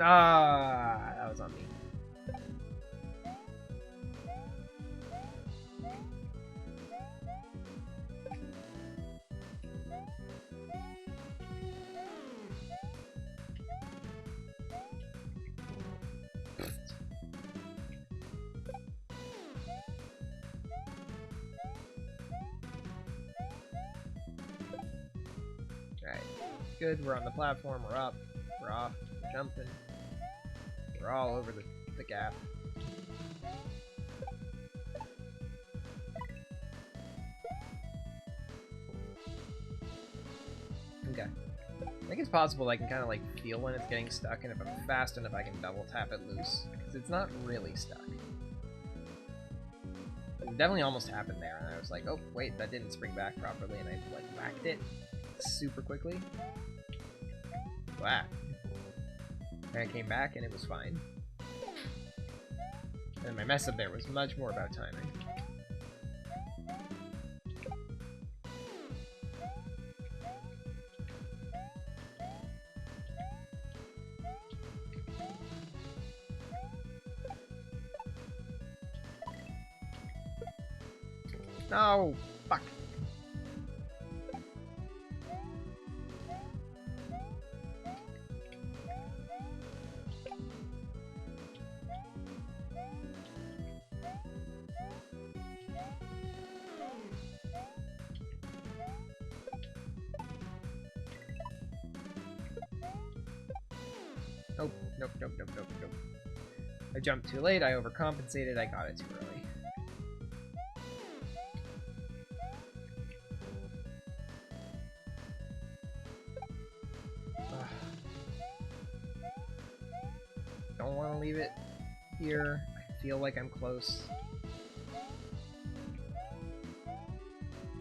[SPEAKER 1] Ah, that was on me. Alright, good, we're on the platform, we're up, we're off, we're jumping, we're all over the gap. Okay. I think it's possible I can kind of like feel when it's getting stuck, and if I'm fast enough I can double tap it loose, because it's not really stuck. It definitely almost happened there, and I was like, oh wait, that didn't spring back properly, and I like whacked it super quickly. Wow. And I came back and it was fine. And my mess up there was much more about timing. No! Fuck! Nope. I jumped too late, I overcompensated, I got it too early. Don't want to leave it here. I feel like I'm close.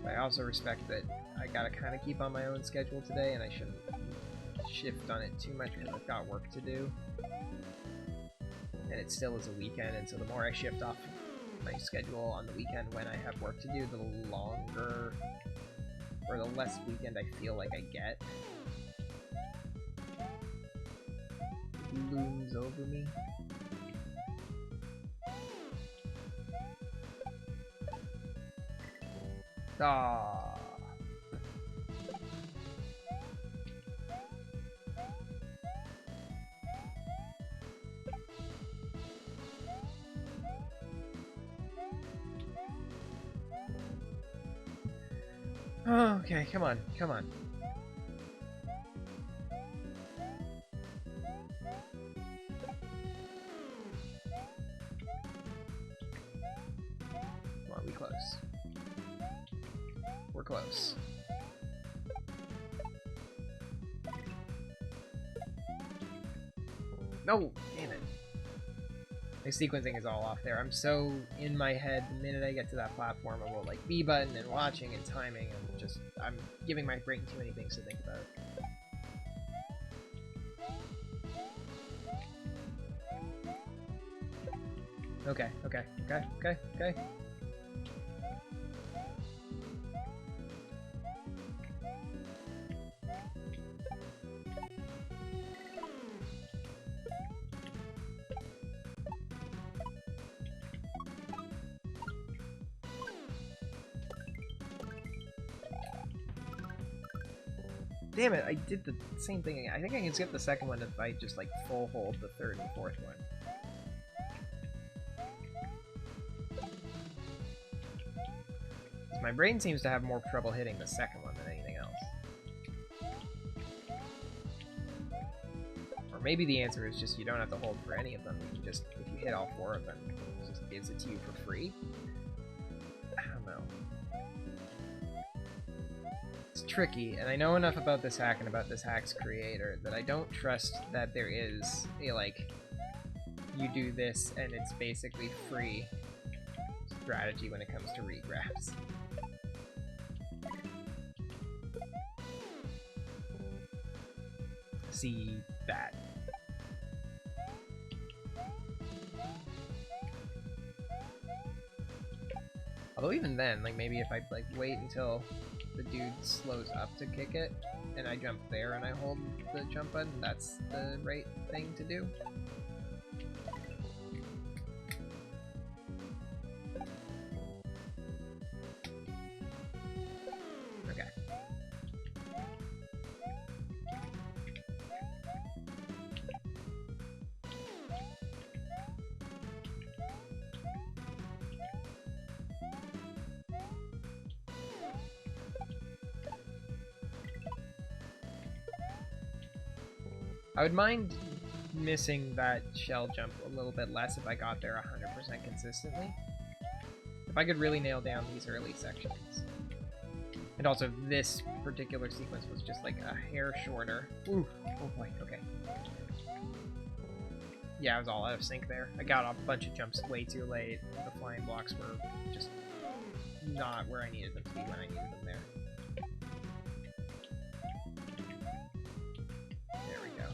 [SPEAKER 1] But I also respect that I gotta kind of keep on my own schedule today, and I shouldn't shift on it too much because I've got work to do. And it still is a weekend, and so the more I shift off my schedule on the weekend when I have work to do, the longer or the less weekend I feel like I get. It looms over me. Ah. Oh, okay, come on. close. We're close. No! Damn it. My sequencing is all off there. I'm so in my head the minute I get to that platform of like B button and watching and timing and just I'm giving my brain too many things to think about. Okay. Damn it, I did the same thing again. I think I can skip the second one if I just like full hold the third and fourth one. My brain seems to have more trouble hitting the second one than anything else. Or maybe the answer is just you don't have to hold for any of them. You can just, if you hit all 4 of them, it just gives it to you for free. I don't know. It's tricky, and I know enough about this hack and about this hack's creator that I don't trust that there is a, like, you do this and it's basically free strategy when it comes to regrabs. See that. Although even then, like maybe if I like wait until the dude slows up to kick it, and I jump there and I hold the jump button, that's the right thing to do. Okay. I would mind missing that shell jump a little bit less if I got there 100% consistently. If I could really nail down these early sections. And also, this particular sequence was just like a hair shorter. Ooh, oh boy, okay. Yeah, I was all out of sync there. I got off a bunch of jumps way too late. The flying blocks were just not where I needed them to be when I needed them there. There we go.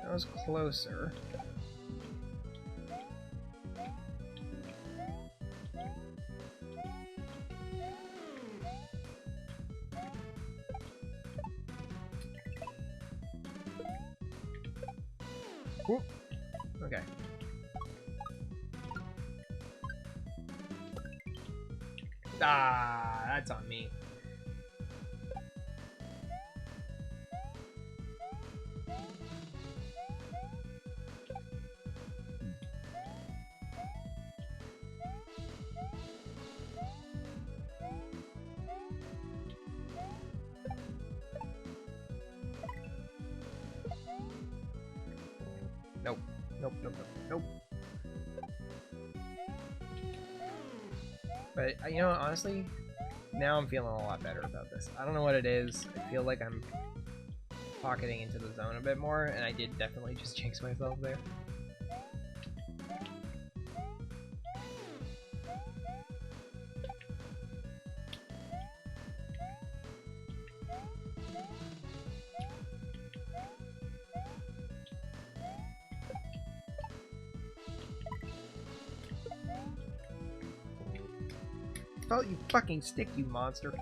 [SPEAKER 1] That was closer. Whoop. Okay. Ah, that's on me. Nope. Nope, nope, nope, nope. But, you know, honestly, now I'm feeling a lot better about this. I don't know what it is. I feel like I'm pocketing into the zone a bit more, and I did definitely just jinx myself there. Oh, you fucking stick, you monster.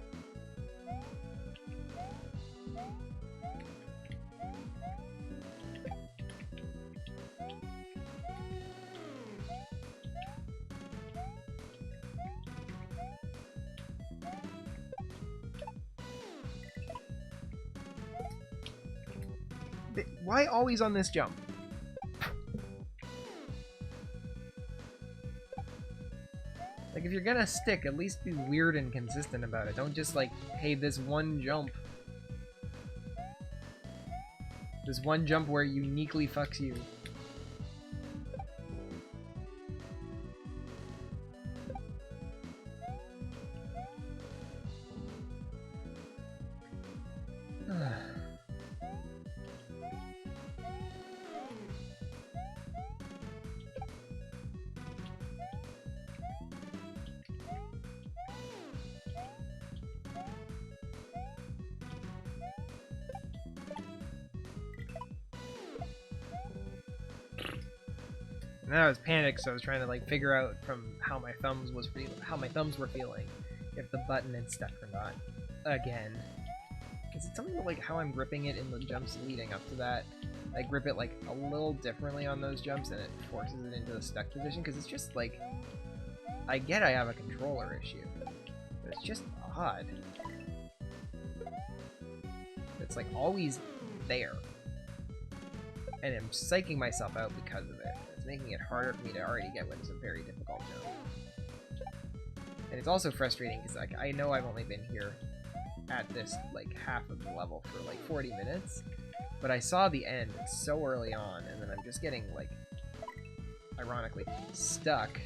[SPEAKER 1] Why always on this jump? Like, if you're gonna stick, at least be weird and consistent about it. Don't just, like, hey, this one jump. This one jump where it uniquely fucks you. And then I was panicked, so I was trying to like figure out from how my thumbs were feeling, if the button had stuck or not. Again, is it something like how I'm gripping it in the jumps leading up to that? I grip it like a little differently on those jumps, and it forces it into the stuck position. Because it's just like, I get I have a controller issue, but it's just odd. It's like always there, and I'm psyching myself out because of it. Making it harder for me to already get what is a very difficult jump. And it's also frustrating because like I know I've only been here at this like half of the level for like 40 minutes, but I saw the end so early on, and then I'm just getting like, ironically, stuck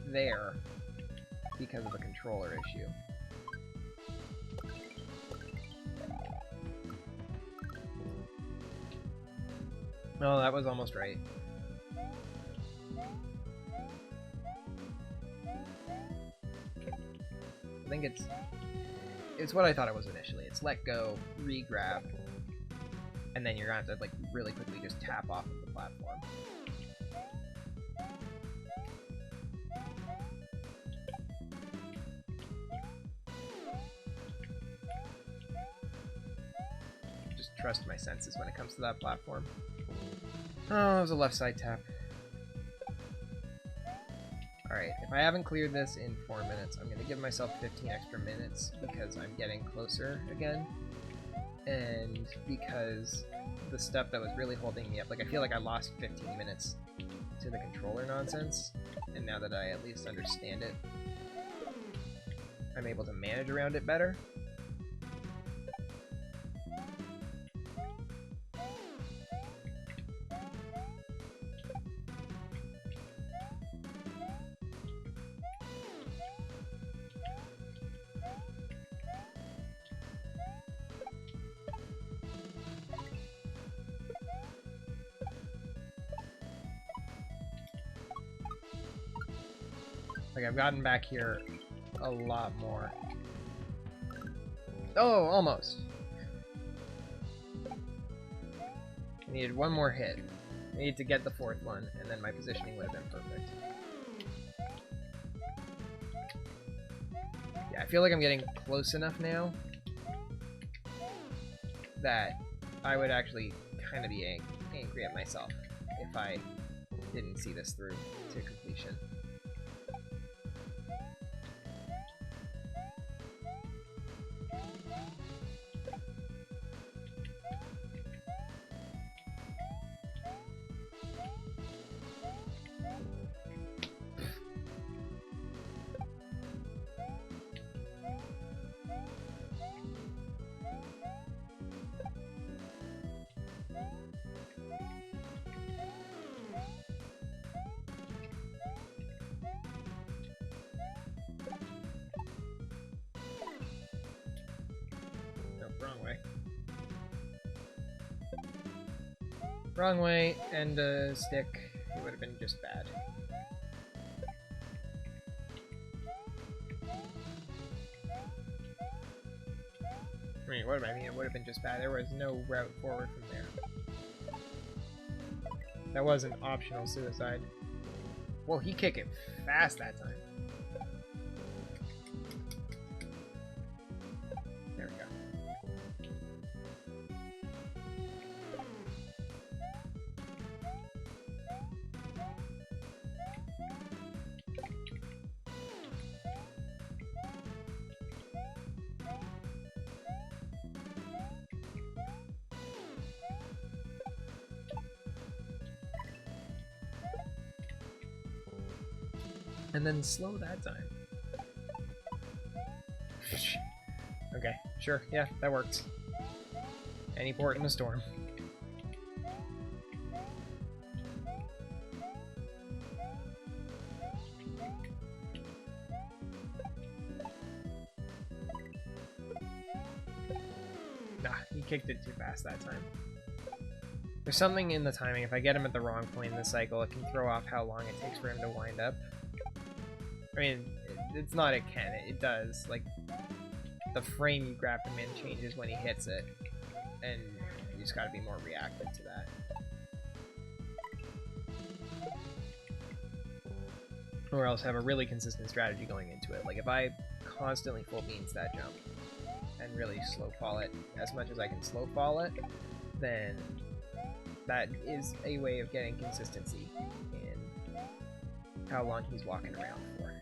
[SPEAKER 1] there because of a controller issue. Oh, that was almost right. I think it's what I thought it was initially. It's let go, re-grab, and then you're gonna have to like really quickly just tap off of the platform. Just trust my senses when it comes to that platform. Oh, it was a left side tap. Alright, if I haven't cleared this in 4 minutes, I'm going to give myself 15 extra minutes because I'm getting closer again. And because the stuff that was really holding me up, like I feel like I lost 15 minutes to the controller nonsense, and now that I at least understand it, I'm able to manage around it better. Like, I've gotten back here a lot more. Oh, almost. I needed one more hit. I needed to get the fourth one, and then my positioning would have been perfect. Yeah, I feel like I'm getting close enough now that I would actually kind of be angry at myself if I didn't see this through to completion. Wrong way. Wrong way, and a stick. It would have been just bad. I mean, what do I mean? It would have been just bad. There was no route forward from there. That was an optional suicide. Whoa, he kicked it fast that time. There we go. And then slow that time. Okay, sure, yeah, that works. Any port in a storm. Nah, he kicked it too fast that time. There's something in the timing. If I get him at the wrong point in the cycle, it can throw off how long it takes for him to wind up. I mean, it's not it can, it does. Like, the frame you grab him in changes when he hits it, and you just gotta be more reactive to that. Or else have a really consistent strategy going into it. Like, if I constantly full beans that jump, and really slow fall it as much as I can slow fall it, then that is a way of getting consistency in how long he's walking around for.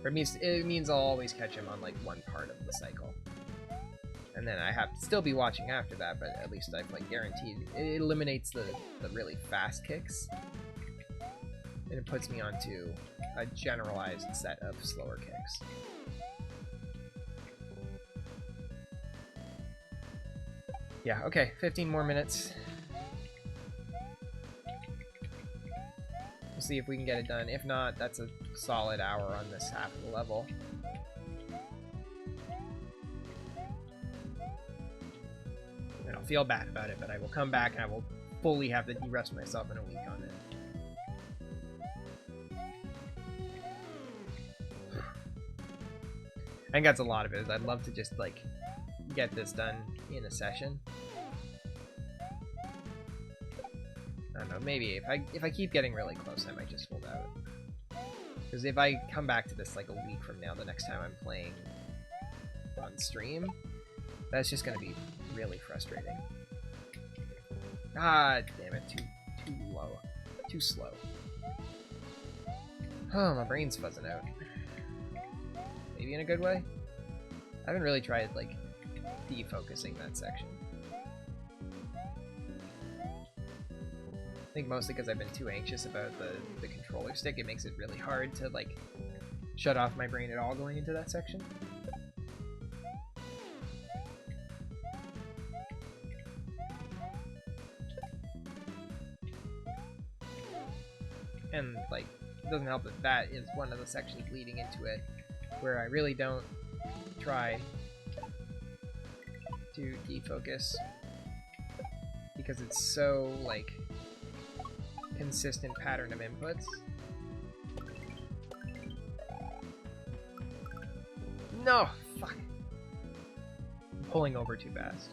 [SPEAKER 1] Or it means I'll always catch him on like one part of the cycle. And then I have to still be watching after that, but at least I've like guaranteed it eliminates the really fast kicks. And it puts me onto a generalized set of slower kicks. Yeah, okay, 15 more minutes. We'll see if we can get it done. If not, that's a solid hour on this half of the level. And I'll feel bad about it, but I will come back and I will fully have to de-rest myself in a week on it. I think that's a lot of it. I'd love to just, like, get this done in a session. I don't know, maybe if I keep getting really close, I might just hold out. Because if I come back to this like a week from now, the next time I'm playing on stream, that's just gonna be really frustrating. Ah, damn it, too low, too slow. Oh, my brain's fuzzing out. Maybe in a good way. I haven't really tried like defocusing that section. I think mostly because I've been too anxious about the controller stick. It makes it really hard to like shut off my brain at all going into that section. And like, it doesn't help that that is one of the sections leading into it where I really don't try to defocus because it's so like consistent pattern of inputs. No! Fuck. I'm pulling over too fast.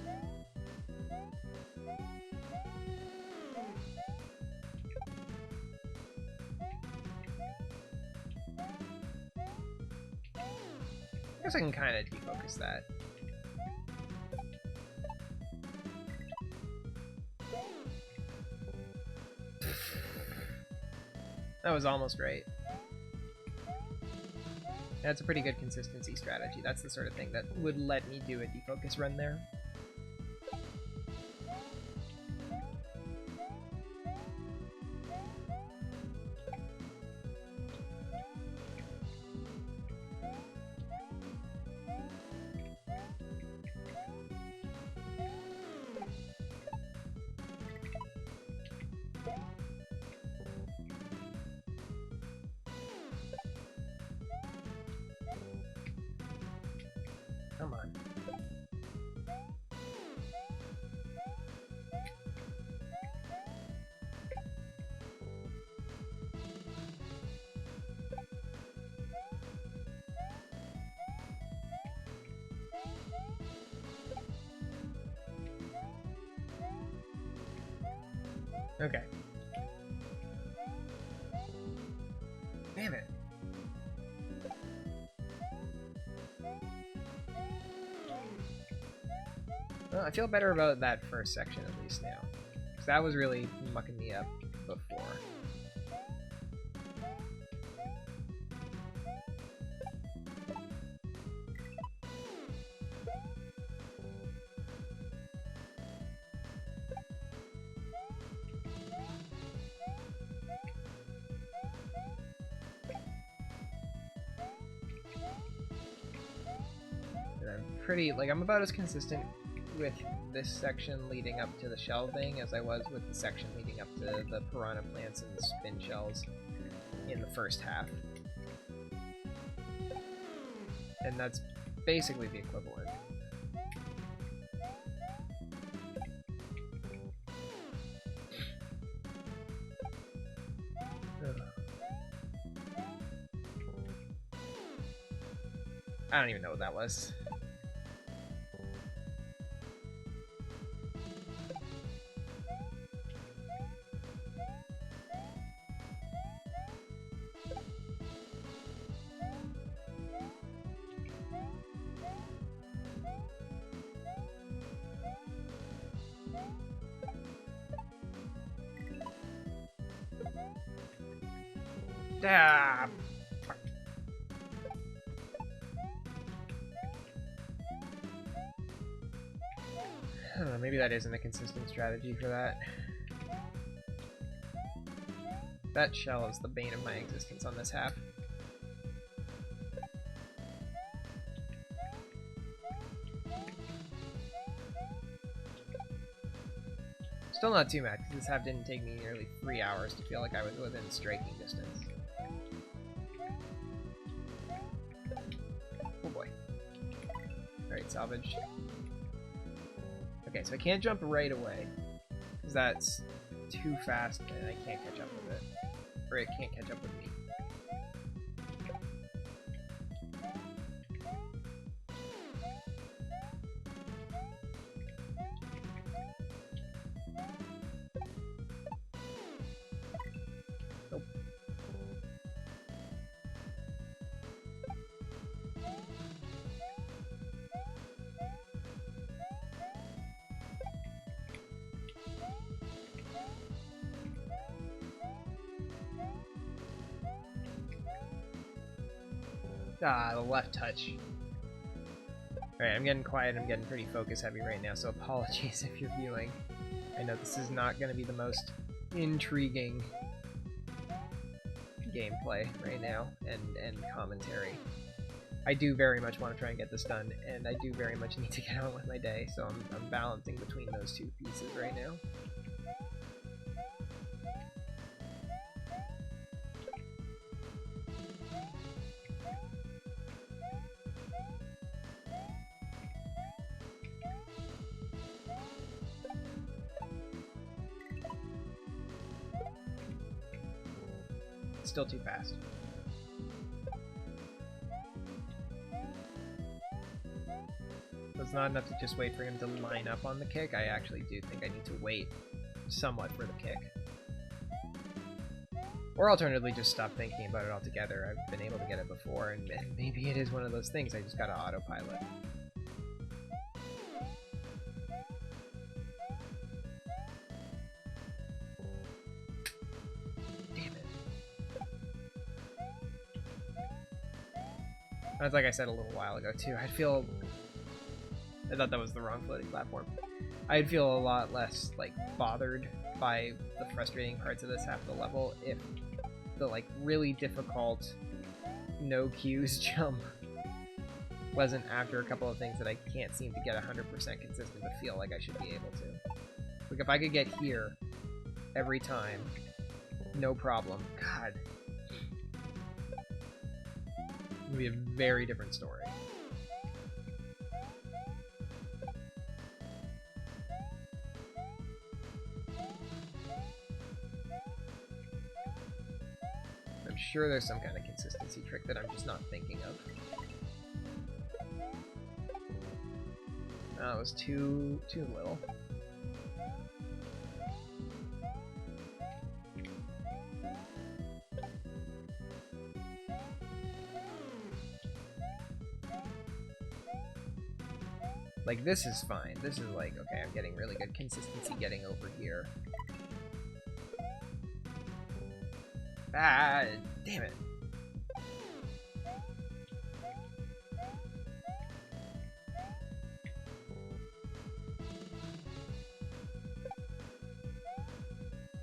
[SPEAKER 1] I guess I can kind of defocus that. That was almost right. That's a pretty good consistency strategy. That's the sort of thing that would let me do a defocus run there. Come on. Okay. Damn it. Well, I feel better about that first section at least now. Because that was really mucking me up before. pretty, like, I'm about as consistent with this section leading up to the shell thing as I was with the section leading up to the piranha plants and the spin shells in the first half. And that's basically the equivalent. I don't even know what that was. Ah, fuck. I don't know, maybe that isn't a consistent strategy for that. That shell is the bane of my existence on this half. Still not too mad, because this half didn't take me nearly 3 hours to feel like I was within striking distance. Oh boy. Alright, salvage. Okay, so I can't jump right away, because that's too fast and I can't catch up with it. Or it can't catch up with me. Nope. Ah, the left touch. Alright, I'm getting quiet, I'm getting pretty focus heavy right now, so apologies if you're viewing. I know this is not going to be the most intriguing gameplay right now, and commentary. I do very much want to try and get this done, and I do very much need to get on with my day, so I'm balancing between those two pieces right now. Still too fast. It's not enough to just wait for him to line up on the kick. I actually do think I need to wait somewhat for the kick. Or alternatively, just stop thinking about it altogether. I've been able to get it before, and maybe it is one of those things I just gotta autopilot. That's like I said a little while ago, too. I thought that was the wrong floating platform. I'd feel a lot less, like, bothered by the frustrating parts of this half of the level if the, like, really difficult no cues jump wasn't after a couple of things that I can't seem to get 100% consistent to feel like I should be able to. Like, if I could get here every time, no problem. God. It would be a very different story. I'm sure there's some kind of consistency trick that I'm just not thinking of. That was too little. Like, this is fine. This is like, okay, I'm getting really good consistency getting over here. Ah, damn it.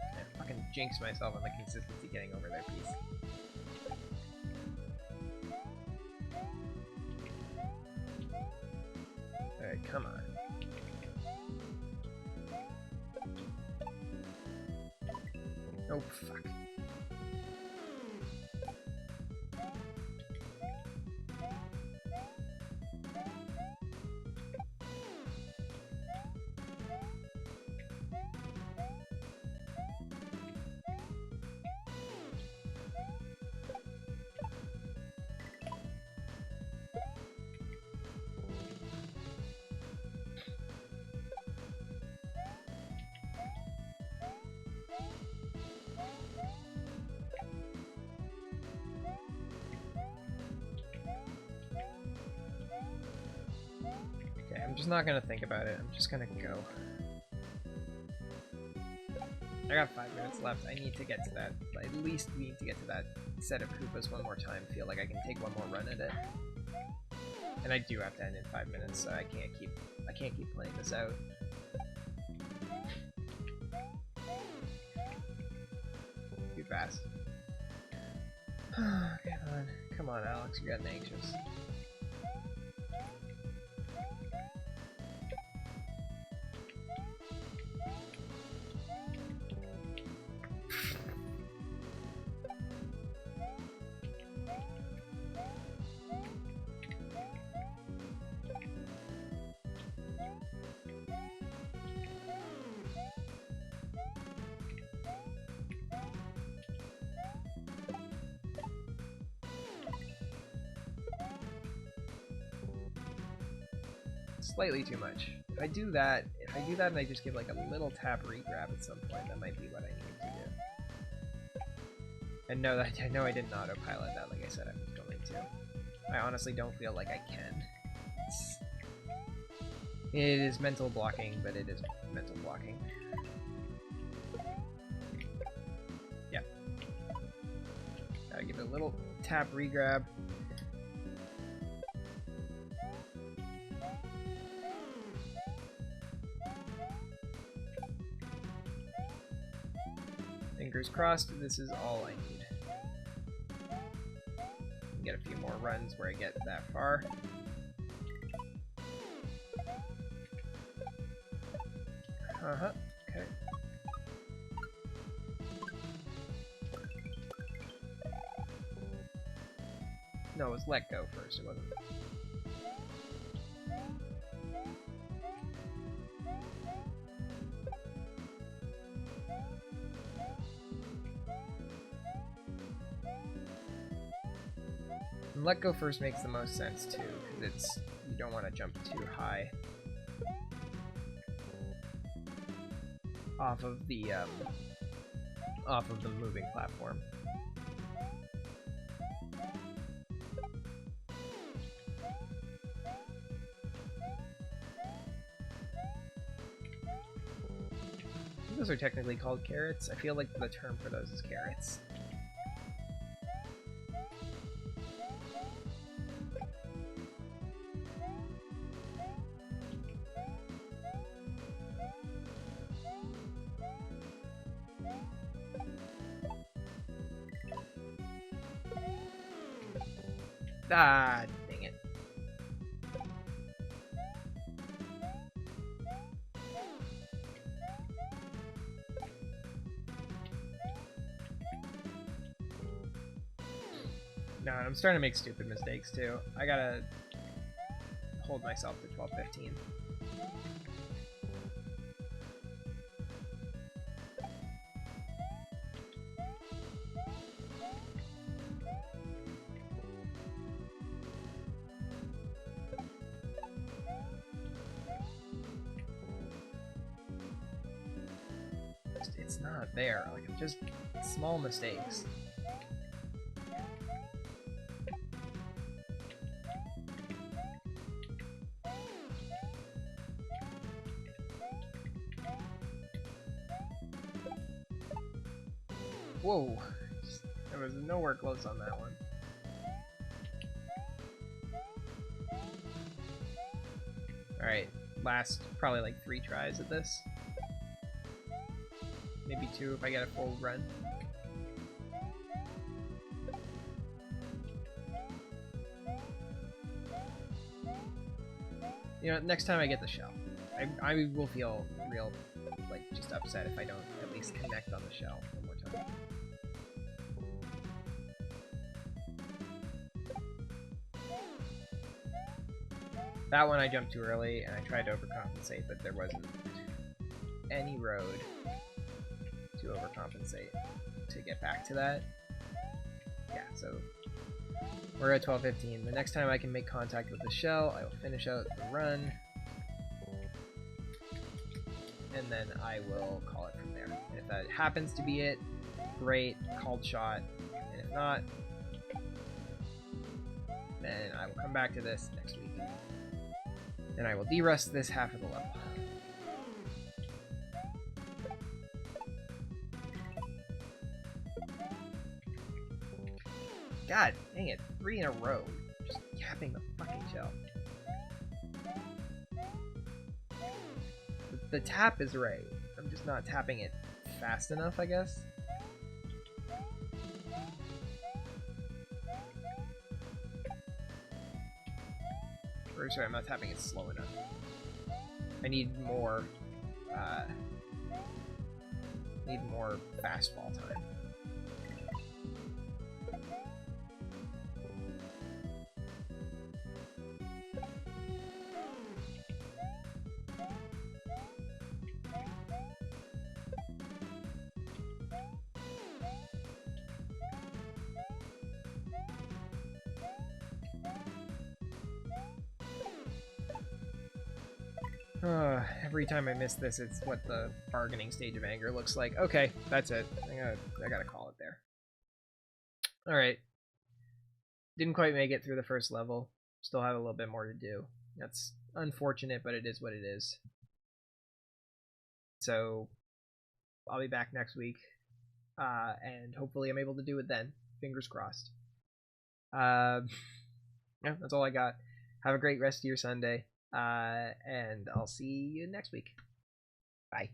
[SPEAKER 1] I fucking jinxed myself on the consistency getting over there piece. come on. Oh, fuck. I'm just not gonna think about it. I'm just gonna go. I got 5 minutes left. I need to get to that. I at least need to get to that set of Koopas one more time. Feel like I can take one more run at it. And I do have to end in 5 minutes, so I can't keep playing this out. Too fast. Come on, Alex. You're getting anxious. Slightly too much. If I do that and I just give like a little tap regrab at some point, that might be what I need to do. And no, I know I didn't autopilot that like I said I was going to. I honestly don't feel like I can. It is mental blocking, but it is mental blocking. Yeah. Gotta give it a little tap regrab. Fingers crossed, this is all I need. Get a few more runs where I get that far. Uh-huh, okay. No, it was let go first, it wasn't. Let go first makes the most sense too, because you don't want to jump too high off of the moving platform. Those are technically called carrots. I feel like the term for those is carrots. Ah, dang it. No, I'm starting to make stupid mistakes too. I gotta hold myself to 12:15. It's not there. Like, I'm just small mistakes. Whoa, there was nowhere close on that one. Alright, last probably like 3 tries at this. Maybe 2 if I get a full run. You know, next time I get the shell, I will feel real, like, just upset if I don't at least connect on the shell one more time. That one I jumped too early, and I tried to overcompensate, but there wasn't any road to overcompensate to get back to that. Yeah, so we're at 12:15. The next time I can make contact with the shell, I will finish out the run, and then I will call it from there. And if that happens to be it, great, called shot. And if not, then I will come back to this next week. And I will de-rust this half of the level. God dang it, 3 in a row. Just capping the fucking shell. The tap is right. I'm just not tapping it fast enough, I guess. Or sorry, I'm not tapping it slow enough. I need more fast fall time. Every time I miss this, it's what the bargaining stage of anger looks like. Okay, that's it. I gotta call it there. Alright. Didn't quite make it through the first level. Still have a little bit more to do. That's unfortunate, but it is what it is. So, I'll be back next week. And hopefully I'm able to do it then. Fingers crossed. Yeah, that's all I got. Have a great rest of your Sunday. And I'll see you next week. Bye.